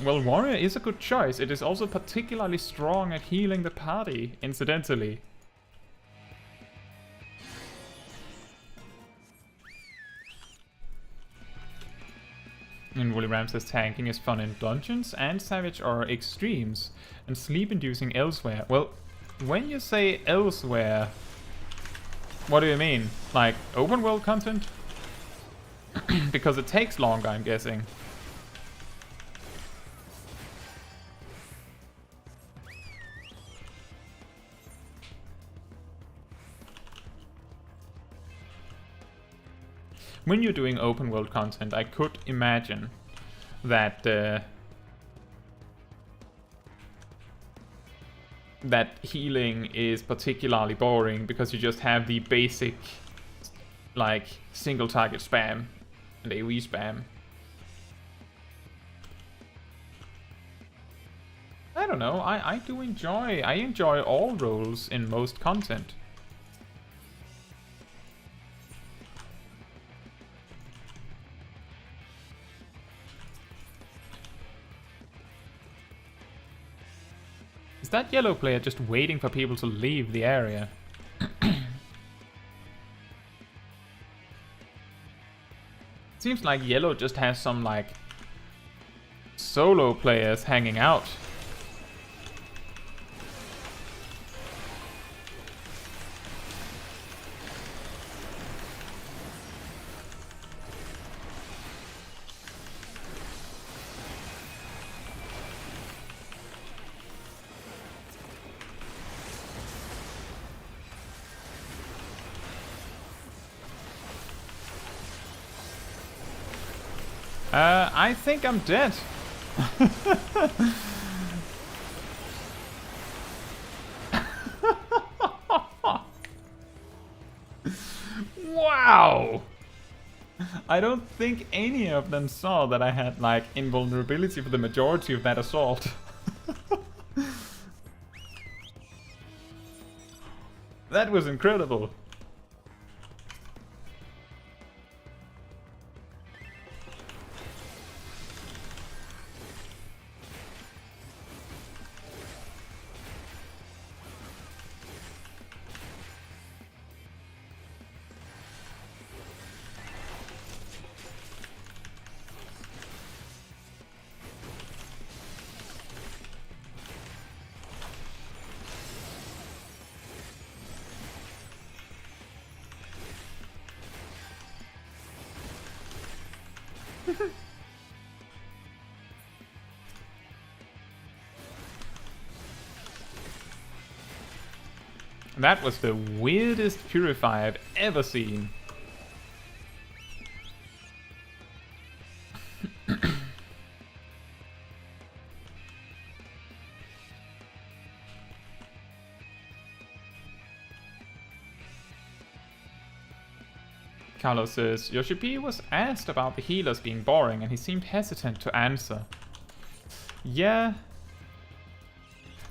Well, warrior is a good choice. It is also particularly strong at healing the party, incidentally. And Woolly Ram says tanking is fun in dungeons and savage or extremes, and sleep-inducing elsewhere. Well, when you say elsewhere, what do you mean? Like open world content? Because it takes longer, I'm guessing. When you're doing open world content, I could imagine that that healing is particularly boring because you just have the basic, like, single target spam and AoE spam. I don't know, I enjoy all roles in most content. Is that yellow player just waiting for people to leave the area? Seems like yellow just has some, like, solo players hanging out. I think I'm dead. Wow! I don't think any of them saw that I had, like, invulnerability for the majority of that assault. That was incredible. That was the weirdest Purify I've ever seen. Carlos says, Yoshi P was asked about the healers being boring and he seemed hesitant to answer. Yeah.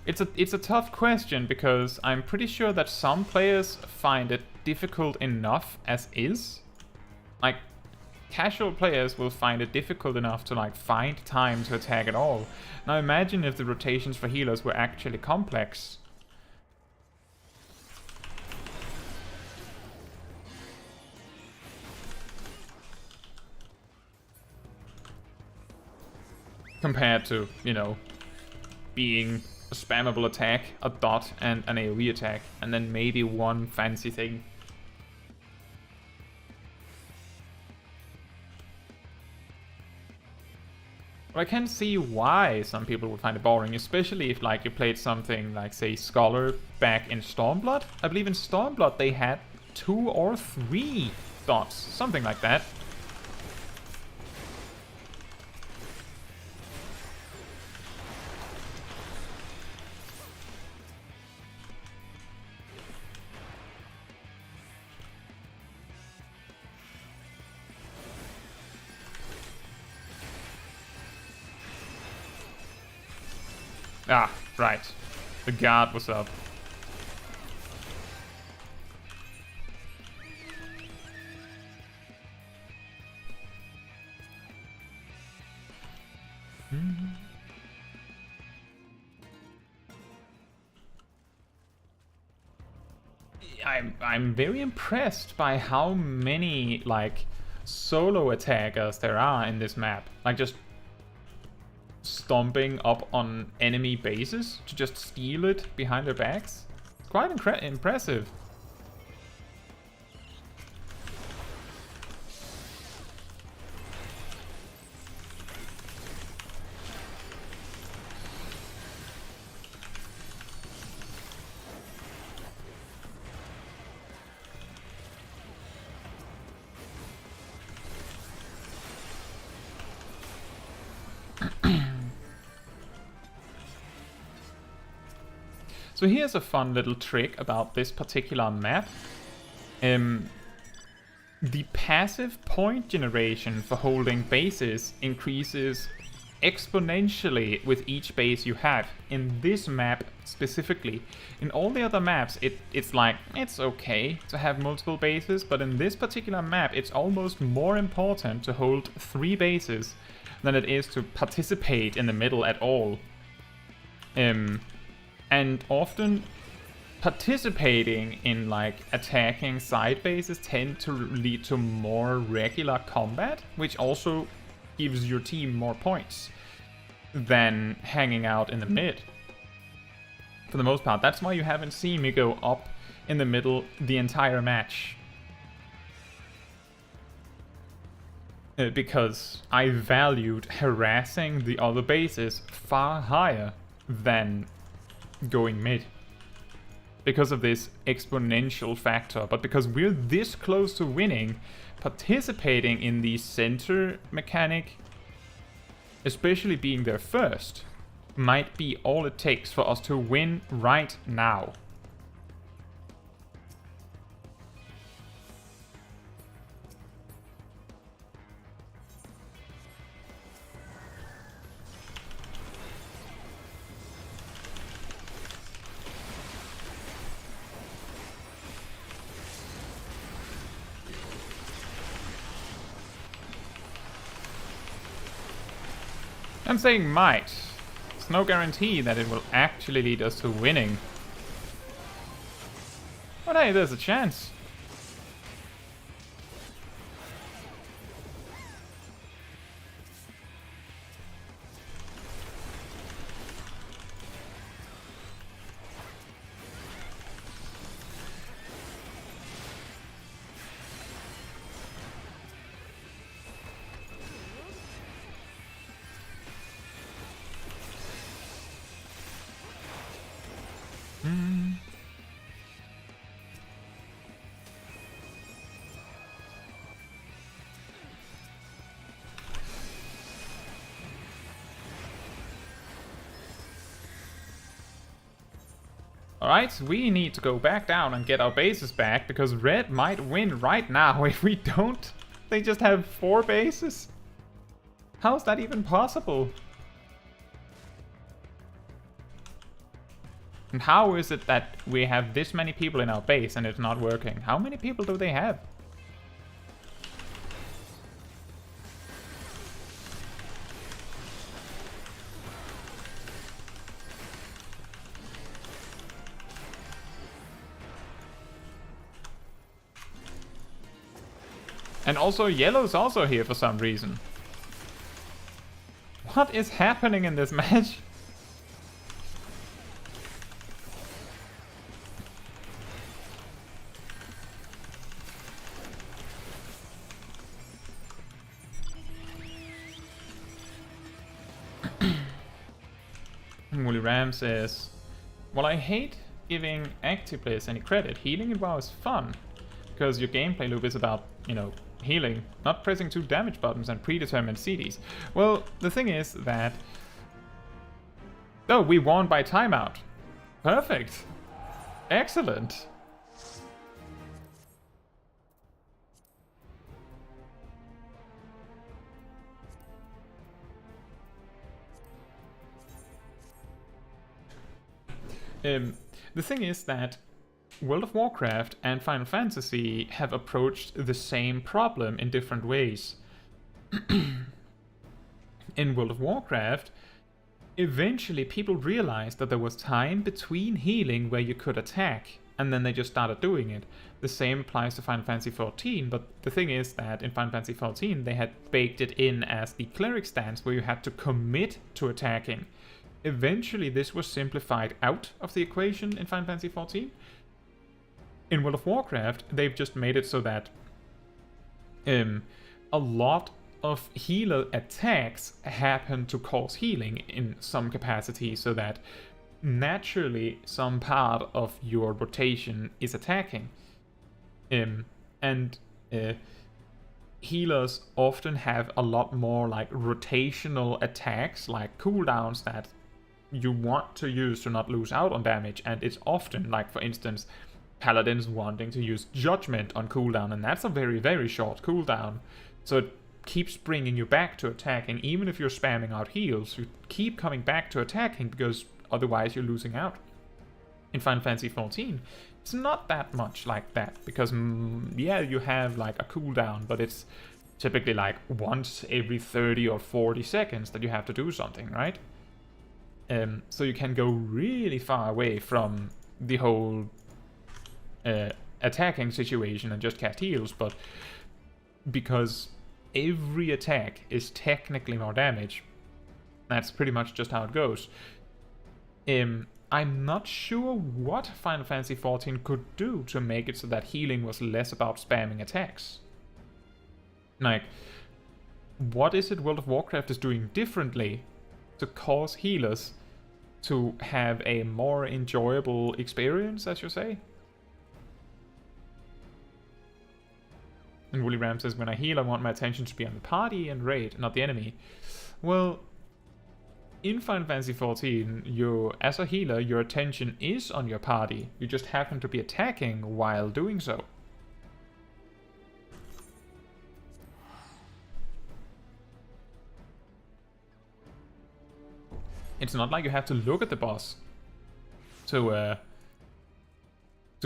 It's a tough question because I'm pretty sure that some players find it difficult enough as is. Like, casual players will find it difficult enough to like find time to attack at all. Now imagine if the rotations for healers were actually complex. Compared to, you know, being a spammable attack, a dot, and an AoE attack, and then maybe one fancy thing. But I can see why some people would find it boring, especially if like you played something like, say, Scholar back in Stormblood. I believe in Stormblood they had 2 or 3 dots, something like that. Ah, right. The guard was up. I'm very impressed by how many like solo attackers there are in this map. Like just stomping up on enemy bases to just steal it behind their backs. It's quite impressive. So here's a fun little trick about this particular map. The passive point generation for holding bases increases exponentially with each base you have. In this map specifically. In all the other maps, it's like, it's okay to have multiple bases, but in this particular map, it's almost more important to hold 3 bases than it is to participate in the middle at all. And often participating in like attacking side bases tend to lead to more regular combat, which also gives your team more points than hanging out in the mid. For the most part, that's why you haven't seen me go up in the middle the entire match. Because I valued harassing the other bases far higher than going mid. Because of this exponential factor, but because we're this close to winning, participating in the center mechanic, especially being there first, might be all it takes for us to win right now. I'm saying might. It's no guarantee that it will actually lead us to winning. But hey, there's a chance. Alright, we need to go back down and get our bases back, because red might win right now if we don't. They just have 4 bases. How's that even possible? And how is it that we have this many people in our base and it's not working? How many people do they have? And also, yellow's also here for some reason. What is happening in this match? Woolly Ram says, well, I hate giving active players any credit. Healing in WoW is fun, because your gameplay loop is about, you know, healing, not pressing 2 damage buttons and predetermined CDs. Well, the thing is that... Oh, we won by timeout. Perfect. Excellent. The thing is that World of Warcraft and Final Fantasy have approached the same problem in different ways. In World of Warcraft, eventually people realized that there was time between healing where you could attack, and then they just started doing it. The same applies to Final Fantasy XIV, but the thing is that in Final Fantasy XIV they had baked it in as the cleric stance where you had to commit to attacking. Eventually this was simplified out of the equation in Final Fantasy XIV. In World of Warcraft, they've just made it so that a lot of healer attacks happen to cause healing in some capacity, so that naturally some part of your rotation is attacking. Healers often have a lot more like rotational attacks, like cooldowns that you want to use to not lose out on damage, and it's often, like for instance, Paladins wanting to use Judgment on cooldown, and that's a very, very short cooldown. So it keeps bringing you back to attacking. Even if you're spamming out heals, you keep coming back to attacking, because otherwise you're losing out. In Final Fantasy XIV, it's not that much like that, because yeah, you have like a cooldown, but it's typically like once every 30 or 40 seconds that you have to do something, right? So you can go really far away from the whole attacking situation and just cast heals, but because every attack is technically more damage, that's pretty much just how it goes. I'm not sure what Final Fantasy XIV could do to make it so that healing was less about spamming attacks. Like, what is it World of Warcraft is doing differently to cause healers to have a more enjoyable experience, as you say? And Woolly Ram says, when I heal, I want my attention to be on the party and raid, not the enemy. Well, in Final Fantasy XIV, as a healer, your attention is on your party. You just happen to be attacking while doing so. It's not like you have to look at the boss to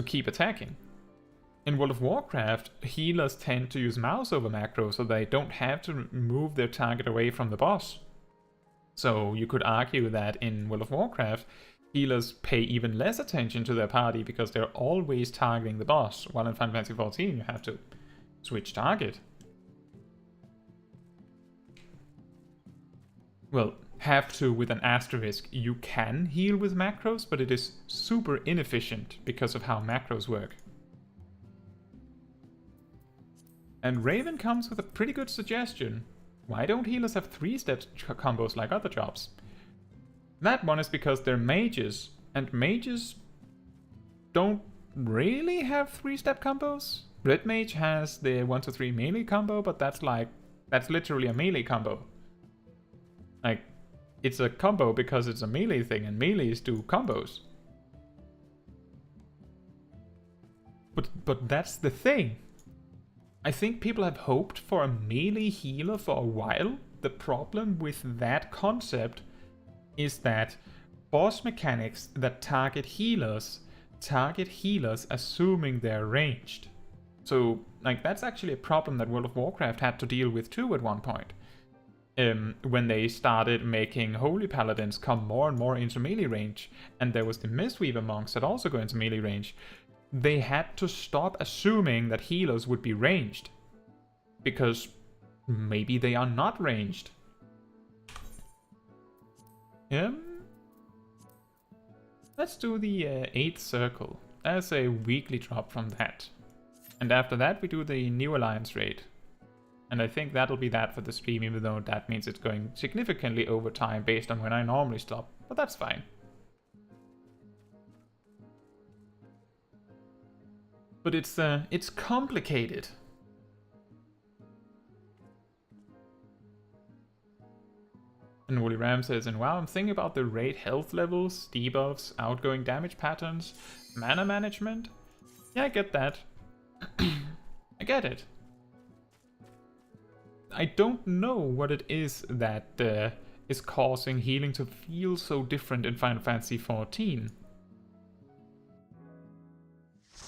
keep attacking. In World of Warcraft, healers tend to use mouse over macro, so they don't have to move their target away from the boss. So you could argue that in World of Warcraft, healers pay even less attention to their party because they're always targeting the boss, while in Final Fantasy XIV you have to switch target. Well, have to with an asterisk. You can heal with macros, but it is super inefficient because of how macros work. And Raven comes with a pretty good suggestion. Why don't healers have 3-step combos like other jobs? That one is because they're mages, and mages don't really have 3-step combos. Red Mage has the 1-2-3 melee combo, but that's literally a melee combo. Like, it's a combo because it's a melee thing, and melees do combos. But that's the thing. I think people have hoped for a melee healer for a while. The problem with that concept is that boss mechanics that target healers assuming they're ranged. So, like, that's actually a problem that World of Warcraft had to deal with too at one point. When they started making Holy Paladins come more and more into melee range, and there was the Mistweaver monks that also go into melee range, they had to stop assuming that healers would be ranged. Because maybe they are not ranged. Let's do the 8th circle. There's a weekly drop from that. And after that we do the New Alliance raid. And I think that'll be that for the stream, even though that means it's going significantly over time based on when I normally stop. But that's fine. But it's complicated. And Woolly Ram says, and wow, I'm thinking about the raid health levels, debuffs, outgoing damage patterns, mana management. Yeah, I get that. I get it. I don't know what it is that is causing healing to feel so different in Final Fantasy XIV.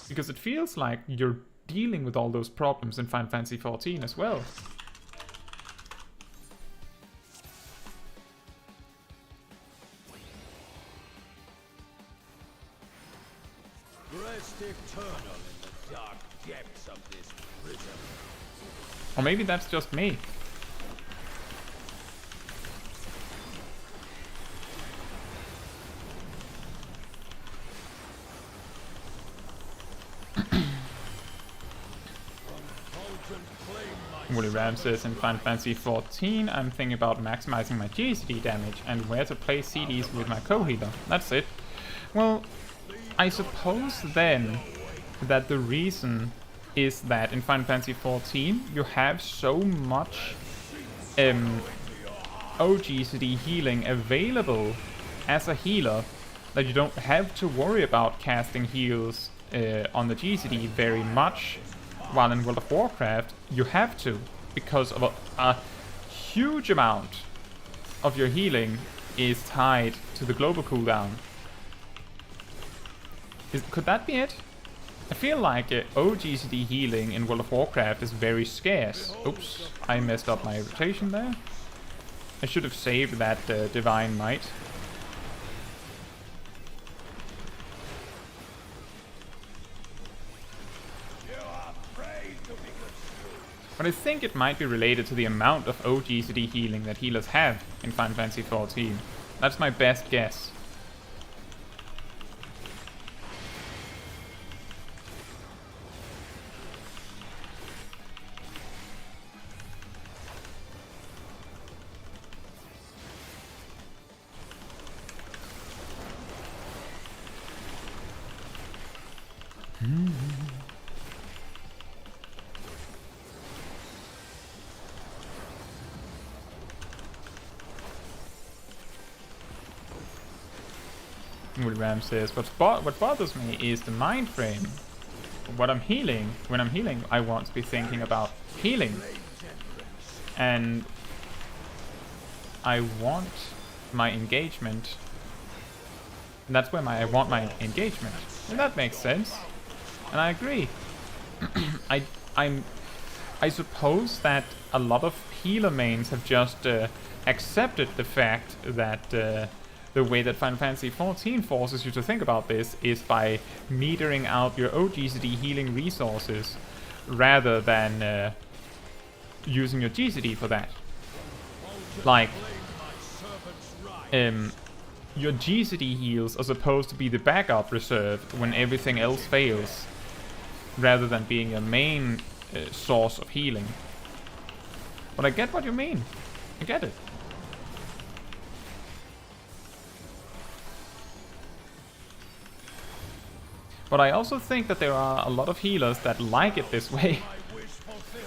Because it feels like you're dealing with all those problems in Final Fantasy XIV as well. Rest eternal in the dark depths of this prison. Or maybe that's just me. Woolly Ram says, in Final Fantasy XIV, I'm thinking about maximizing my GCD damage and where to place CDs with my co-healer. That's it. Well, I suppose then that the reason is that in Final Fantasy XIV you have so much OGCD healing available as a healer that you don't have to worry about casting heals on the GCD very much, while in World of Warcraft you have to, because of a huge amount of your healing is tied to the global cooldown. Could that be it? I feel like OGCD healing in World of Warcraft is very scarce. Oops, I messed up my rotation there. I should have saved that Divine Might. But I think it might be related to the amount of OGCD healing that healers have in Final Fantasy XIV. That's my best guess. Woolly Ram says, what bothers me is the mind frame. When I'm healing, I want to be thinking about healing. And I want my engagement. And that's where I want my engagement. And that makes sense. And I agree. I suppose that a lot of healer mains have just accepted the fact that the way that Final Fantasy XIV forces you to think about this is by metering out your OGCD healing resources rather than using your GCD for that. Like, your GCD heals are supposed to be the backup reserve when everything else fails, rather than being your main source of healing. But I get what you mean. I get it. But I also think that there are a lot of healers that like it this way.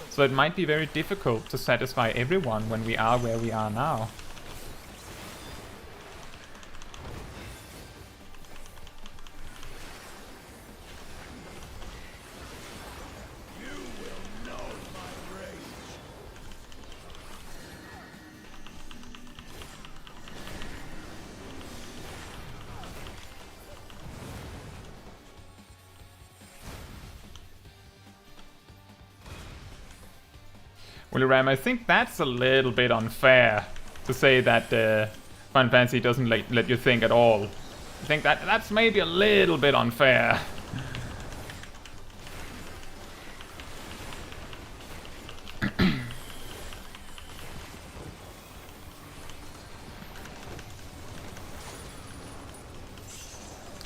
So it might be very difficult to satisfy everyone when we are where we are now. Willy Ram, I think that's a little bit unfair to say that Final Fantasy doesn't let you think at all. I think that's maybe a little bit unfair.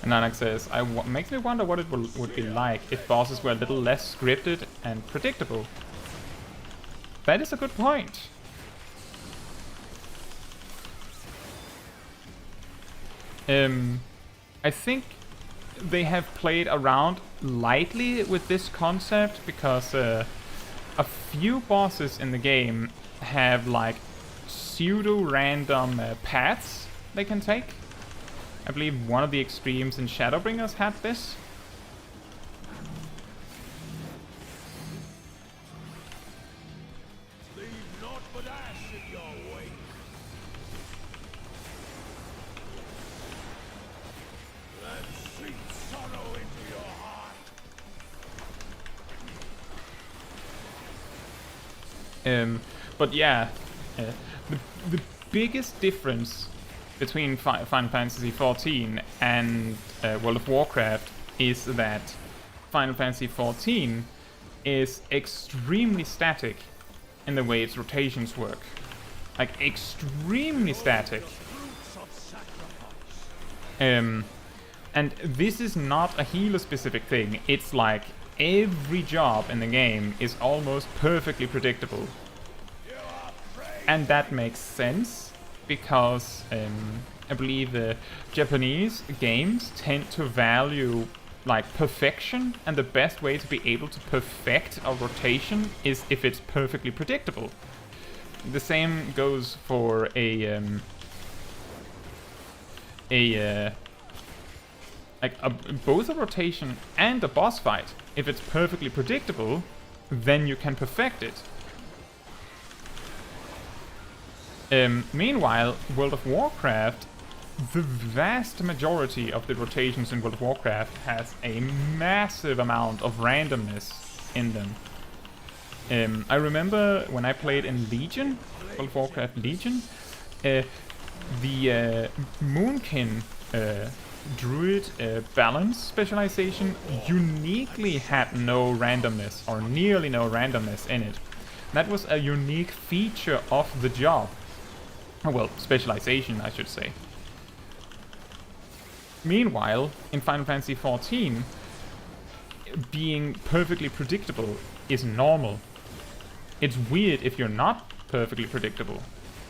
And Nanak says, makes me wonder what it would be like if bosses were a little less scripted and predictable. That is a good point. I think they have played around lightly with this concept because a few bosses in the game have like pseudo-random paths they can take. I believe one of the extremes in Shadowbringers had this. Leave naught but ash in your wake. Let sweet sorrow into your heart. But yeah, the biggest difference between Final Fantasy XIV and World of Warcraft is that Final Fantasy XIV is extremely static in the way its rotations work. Like, extremely static. And this is not a healer-specific thing. It's like every job in the game is almost perfectly predictable. And that makes sense, because I believe Japanese games tend to value like perfection, and the best way to be able to perfect a rotation is if it's perfectly predictable. The same goes for both a rotation and a boss fight. If it's perfectly predictable, then you can perfect it. Meanwhile, World of Warcraft, the vast majority of the rotations in World of Warcraft has a massive amount of randomness in them. I remember when I played in Legion, World of Warcraft Legion, the Moonkin Druid balance specialization uniquely had no randomness, or nearly no randomness in it. That was a unique feature of the job. Well, specialization, I should say. Meanwhile, in Final Fantasy XIV, being perfectly predictable is normal. It's weird if you're not perfectly predictable,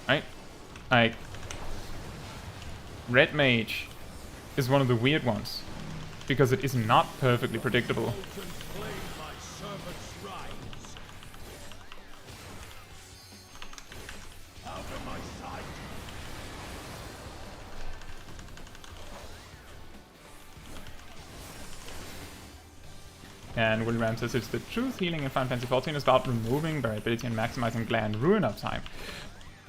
right? Like, Red Mage is one of the weird ones, because it is not perfectly predictable. And Willy Ram says, it's the truth, healing in Final Fantasy XIV is about removing variability and maximizing gland ruin uptime.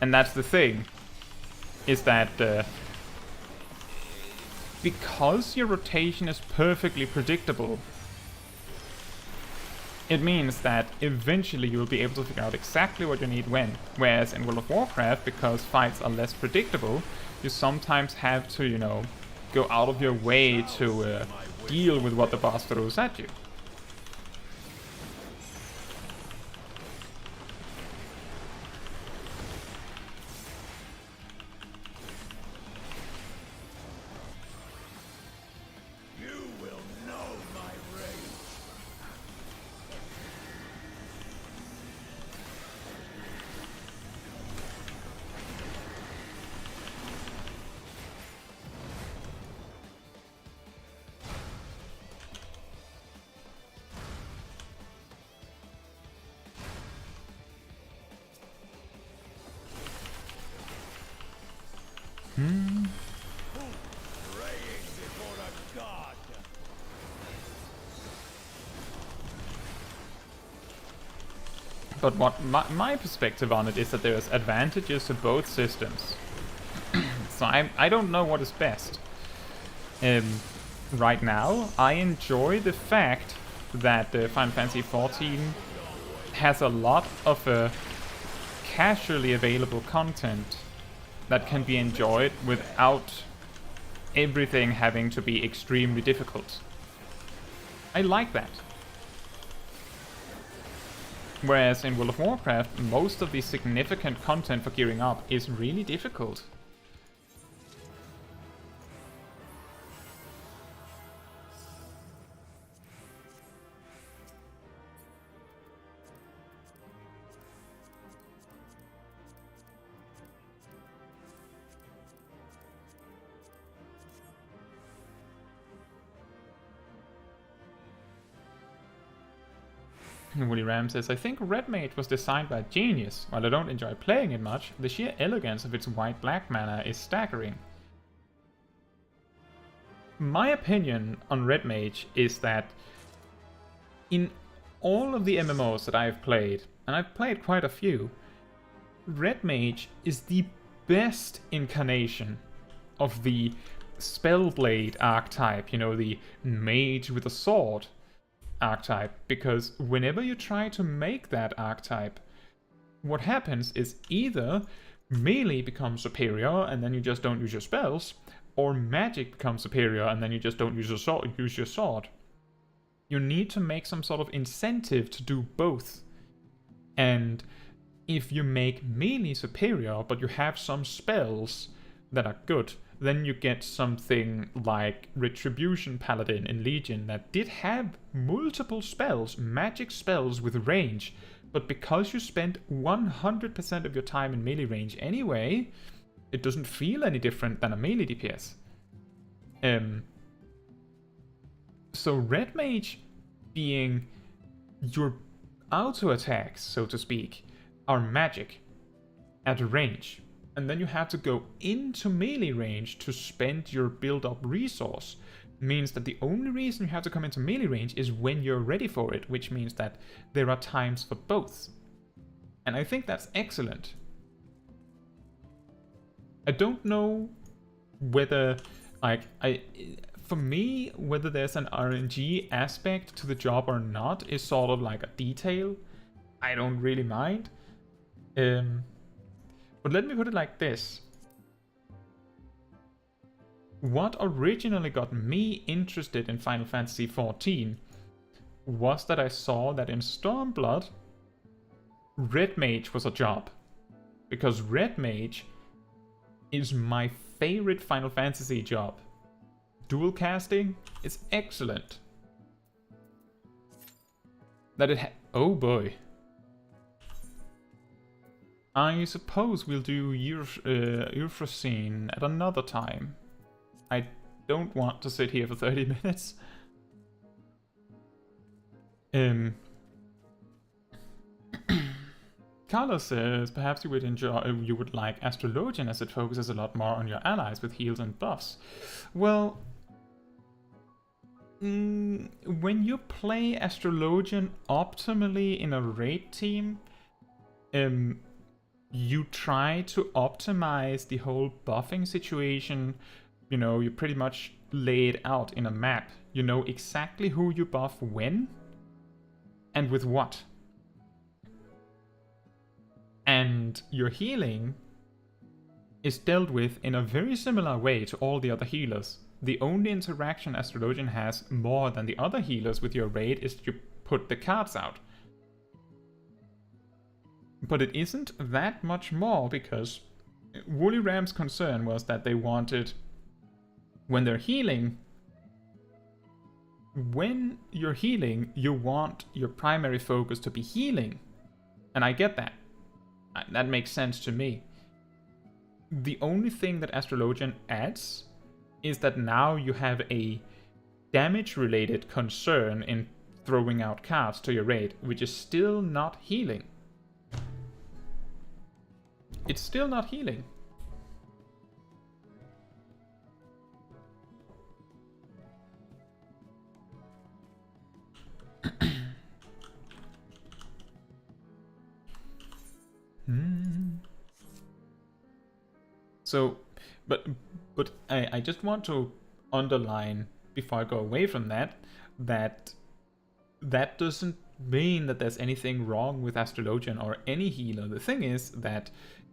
And that's the thing, is that because your rotation is perfectly predictable, it means that eventually you will be able to figure out exactly what you need when. Whereas in World of Warcraft, because fights are less predictable, you sometimes have to, you know, go out of your way to deal with what the boss throws at you. But what my perspective on it is that there's advantages to both systems. So I don't know what is best. Right now, I enjoy the fact that Final Fantasy XIV has a lot of casually available content that can be enjoyed without everything having to be extremely difficult. I like that. Whereas in World of Warcraft, most of the significant content for gearing up is really difficult. Woolly Ram says, I think Red Mage was designed by a genius. While I don't enjoy playing it much, the sheer elegance of its white-black mana is staggering. My opinion on Red Mage is that in all of the MMOs that I've played, and I've played quite a few, Red Mage is the best incarnation of the Spellblade archetype, you know, the mage with a sword archetype, because whenever you try to make that archetype, what happens is either melee becomes superior and then you just don't use your spells, or magic becomes superior and then you just don't use your sword. You need to make some sort of incentive to do both. And if you make melee superior but you have some spells that are good, then you get something like Retribution Paladin in Legion that did have multiple spells, magic spells with range, but because you spent 100% of your time in melee range anyway, it doesn't feel any different than a melee DPS. So Red Mage being your auto attacks, so to speak, are magic at range. And then you have to go into melee range to spend your build-up resource. Means that the only reason you have to come into melee range is when you're ready for it, which means that there are times for both. And I think that's excellent. I don't know whether, like, for me, whether there's an RNG aspect to the job or not is sort of like a detail. I don't really mind. But let me put it like this. What originally got me interested in Final Fantasy XIV was that I saw that in Stormblood, Red Mage was a job. Because Red Mage is my favorite Final Fantasy job. Dual casting is excellent. That it oh boy. I suppose we'll do Euphrosyne at another time. I don't want to sit here for 30 minutes. Carlos says, perhaps you would like Astrologian as it focuses a lot more on your allies with heals and buffs. Well, when you play Astrologian optimally in a raid team, you try to optimize the whole buffing situation. You know, you pretty much lay it out in a map. You know exactly who you buff when and with what. And your healing is dealt with in a very similar way to all the other healers. The only interaction Astrologian has more than the other healers with your raid is you put the cards out. But it isn't that much more, because Woolly Ram's concern was that they wanted, when you're healing, you want your primary focus to be healing. And I get that. That makes sense to me. The only thing that Astrologian adds is that now you have a damage-related concern in throwing out cards to your raid, which is still not healing. It's still not healing. So, but I just want to underline before I go away from that, that doesn't mean that there's anything wrong with Astrologian or any healer. The thing is that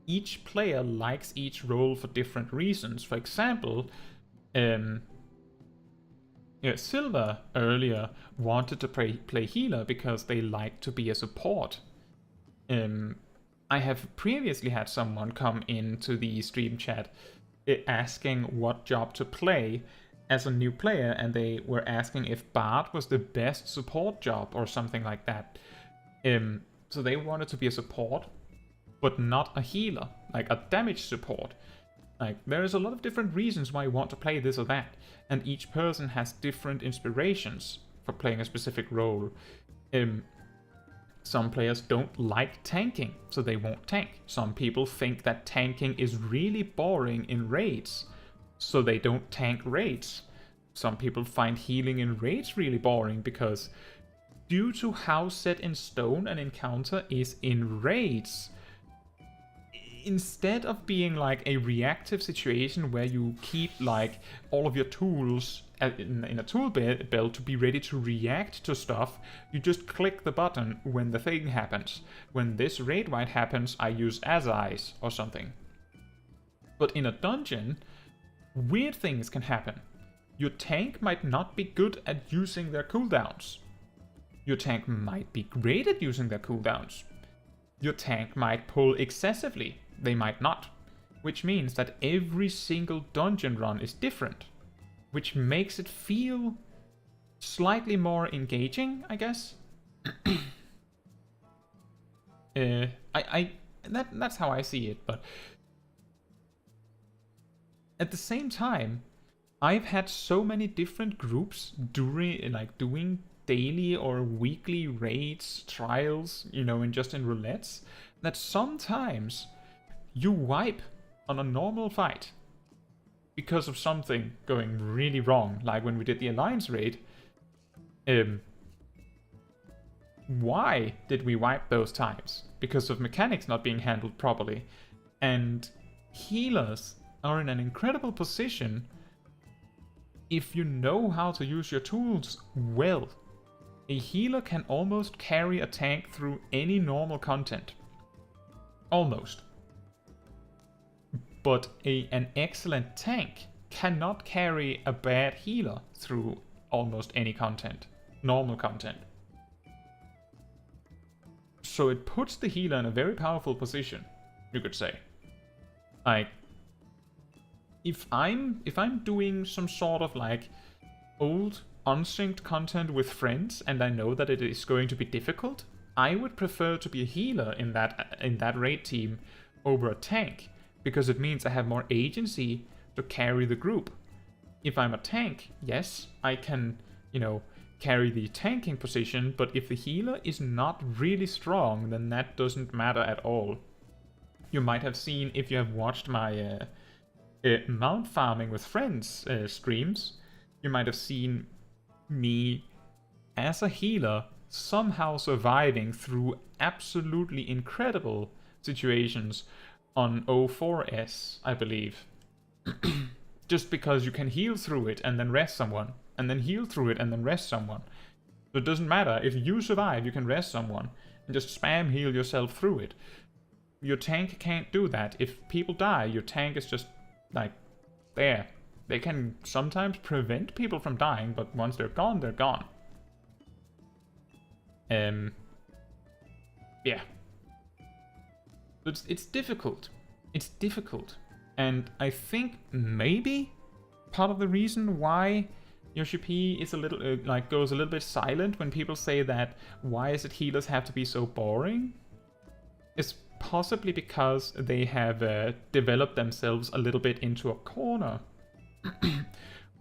each player likes each role for different reasons. For example, Silver earlier wanted to play healer because they like to be a support. I have previously had someone come into the stream chat asking what job to play as a new player, and they were asking if Bard was the best support job or something like that. So they wanted to be a support, but not a healer, like a damage support. Like, there is a lot of different reasons why you want to play this or that, and each person has different inspirations for playing a specific role. Some players don't like tanking, so they won't tank. Some people think that tanking is really boring in raids, so they don't tank raids. Some people find healing in raids really boring because due to how set in stone an encounter is in raids, instead of being like a reactive situation where you keep like all of your tools in a tool belt to be ready to react to stuff, you just click the button when the thing happens. When this raid wipe happens, I use as eyes or something. But in a dungeon, weird things can happen. Your tank might not be good at using their cooldowns. Your tank might be great at using their cooldowns. Your tank might pull excessively, they might not. Which means that every single dungeon run is different. Which makes it feel slightly more engaging, I guess. That's how I see it, but at the same time, I've had so many different groups doing daily or weekly raids, trials, and just in roulettes, that sometimes you wipe on a normal fight because of something going really wrong, like when we did the Alliance raid. Why did we wipe those times? Because of mechanics not being handled properly. And healers are in an incredible position if you know how to use your tools well. A healer can almost carry a tank through any normal content. Almost. But an excellent tank cannot carry a bad healer through almost any content. Normal content. So it puts the healer in a very powerful position, you could say. Like, if I'm doing some sort of like old unsynced content with friends and I know that it is going to be difficult, I would prefer to be a healer in that raid team over a tank, because it means I have more agency to carry the group. If I'm a tank, yes, I can, carry the tanking position, but if the healer is not really strong, then that doesn't matter at all. You might have seen, if you have watched my mount farming with friends streams, you might have seen me as a healer somehow surviving through absolutely incredible situations on 04S, I believe. Just because you can heal through it and then rest someone, and then heal through it and then rest someone. So it doesn't matter, if you survive, you can rest someone, and just spam heal yourself through it. Your tank can't do that. If people die, your tank is just, like, there. They can sometimes prevent people from dying, but once they're gone, they're gone. Yeah. It's difficult. It's difficult. And I think maybe part of the reason why Yoshi P is a little, goes a little bit silent when people say that why is it healers have to be so boring, is possibly because they have developed themselves a little bit into a corner.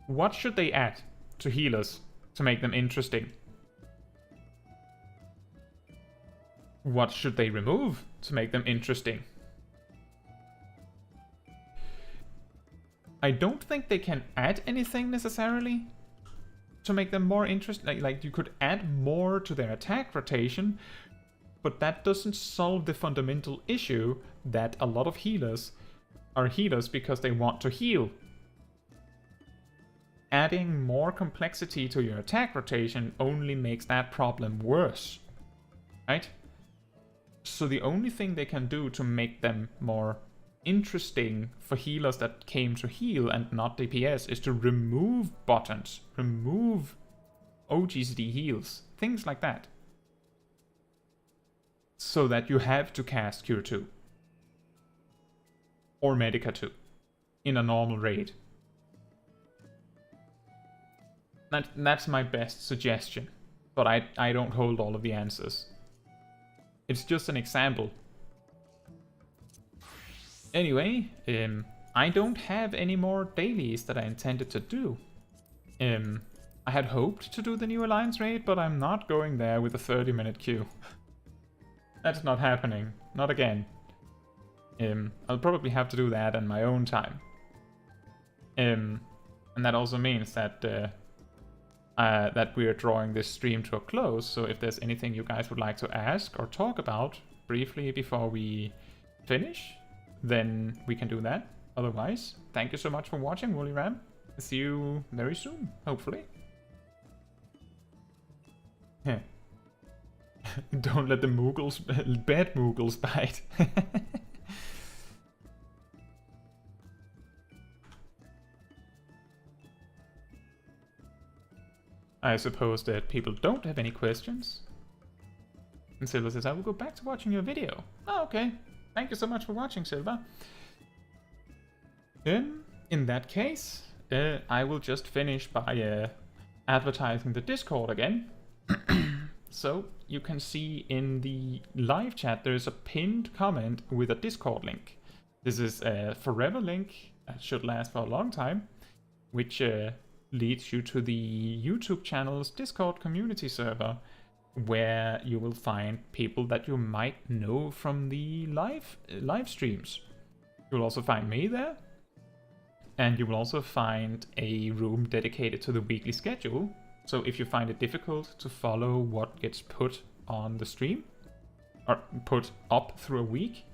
What should they add to healers to make them interesting? What should they remove to make them interesting? I don't think they can add anything necessarily to make them more interesting. Like you could add more to their attack rotation, but that doesn't solve the fundamental issue that a lot of healers are healers because they want to heal. Adding more complexity to your attack rotation only makes that problem worse. right? So the only thing they can do to make them more interesting for healers that came to heal and not DPS is to remove buttons, remove OGCD heals, things like that. So that you have to cast Cure 2 or Medica 2 in a normal raid. That's my best suggestion, but I don't hold all of the answers. It's just an example. Anyway, I don't have any more dailies that I intended to do. I had hoped to do the new Alliance raid, but I'm not going there with a 30-minute queue. That's not happening. Not again. I'll probably have to do that in my own time. And that also means that that we are drawing this stream to a close, so if there's anything you guys would like to ask or talk about briefly before we finish, then we can do that. Otherwise, thank you so much for watching, Woolly Ram. See you very soon, hopefully. Don't let the Moogles, bad Moogles bite. I suppose that people don't have any questions. And Silva says, I will go back to watching your video. Oh, okay. Thank you so much for watching, Silva. In that case, I will just finish by advertising the Discord again. So, you can see in the live chat there's a pinned comment with a Discord link. This is a forever link that should last for a long time, which leads you to the YouTube channel's Discord community server, where you will find people that you might know from the live streams. You'll also find me there, and you will also find a room dedicated to the weekly schedule. So if you find it difficult to follow what gets put on the stream, or put up through a week,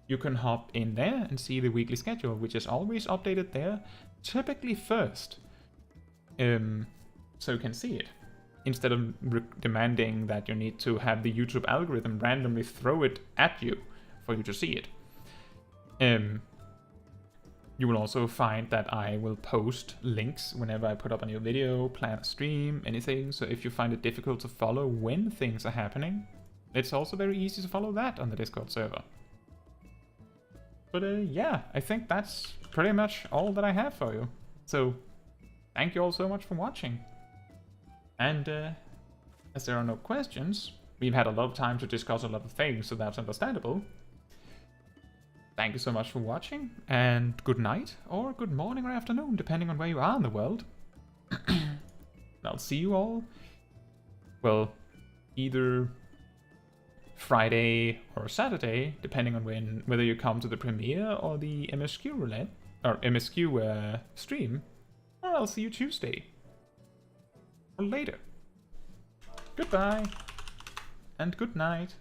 you can hop in there and see the weekly schedule, which is always updated there, typically first. So you can see it, instead of demanding that you need to have the YouTube algorithm randomly throw it at you for you to see it. You will also find that I will post links whenever I put up a new video, plan a stream, anything. So if you find it difficult to follow when things are happening, it's also very easy to follow that on the Discord server. But yeah, I think that's pretty much all that I have for you. So thank you all so much for watching. And as there are no questions, we've had a lot of time to discuss a lot of things, so that's understandable. Thank you so much for watching, and good night, or good morning or afternoon, depending on where you are in the world. I'll see you all, well, either Friday or Saturday, depending on whether you come to the premiere or the MSQ roulette, or MSQ stream, or I'll see you Tuesday, or later. Goodbye, and good night.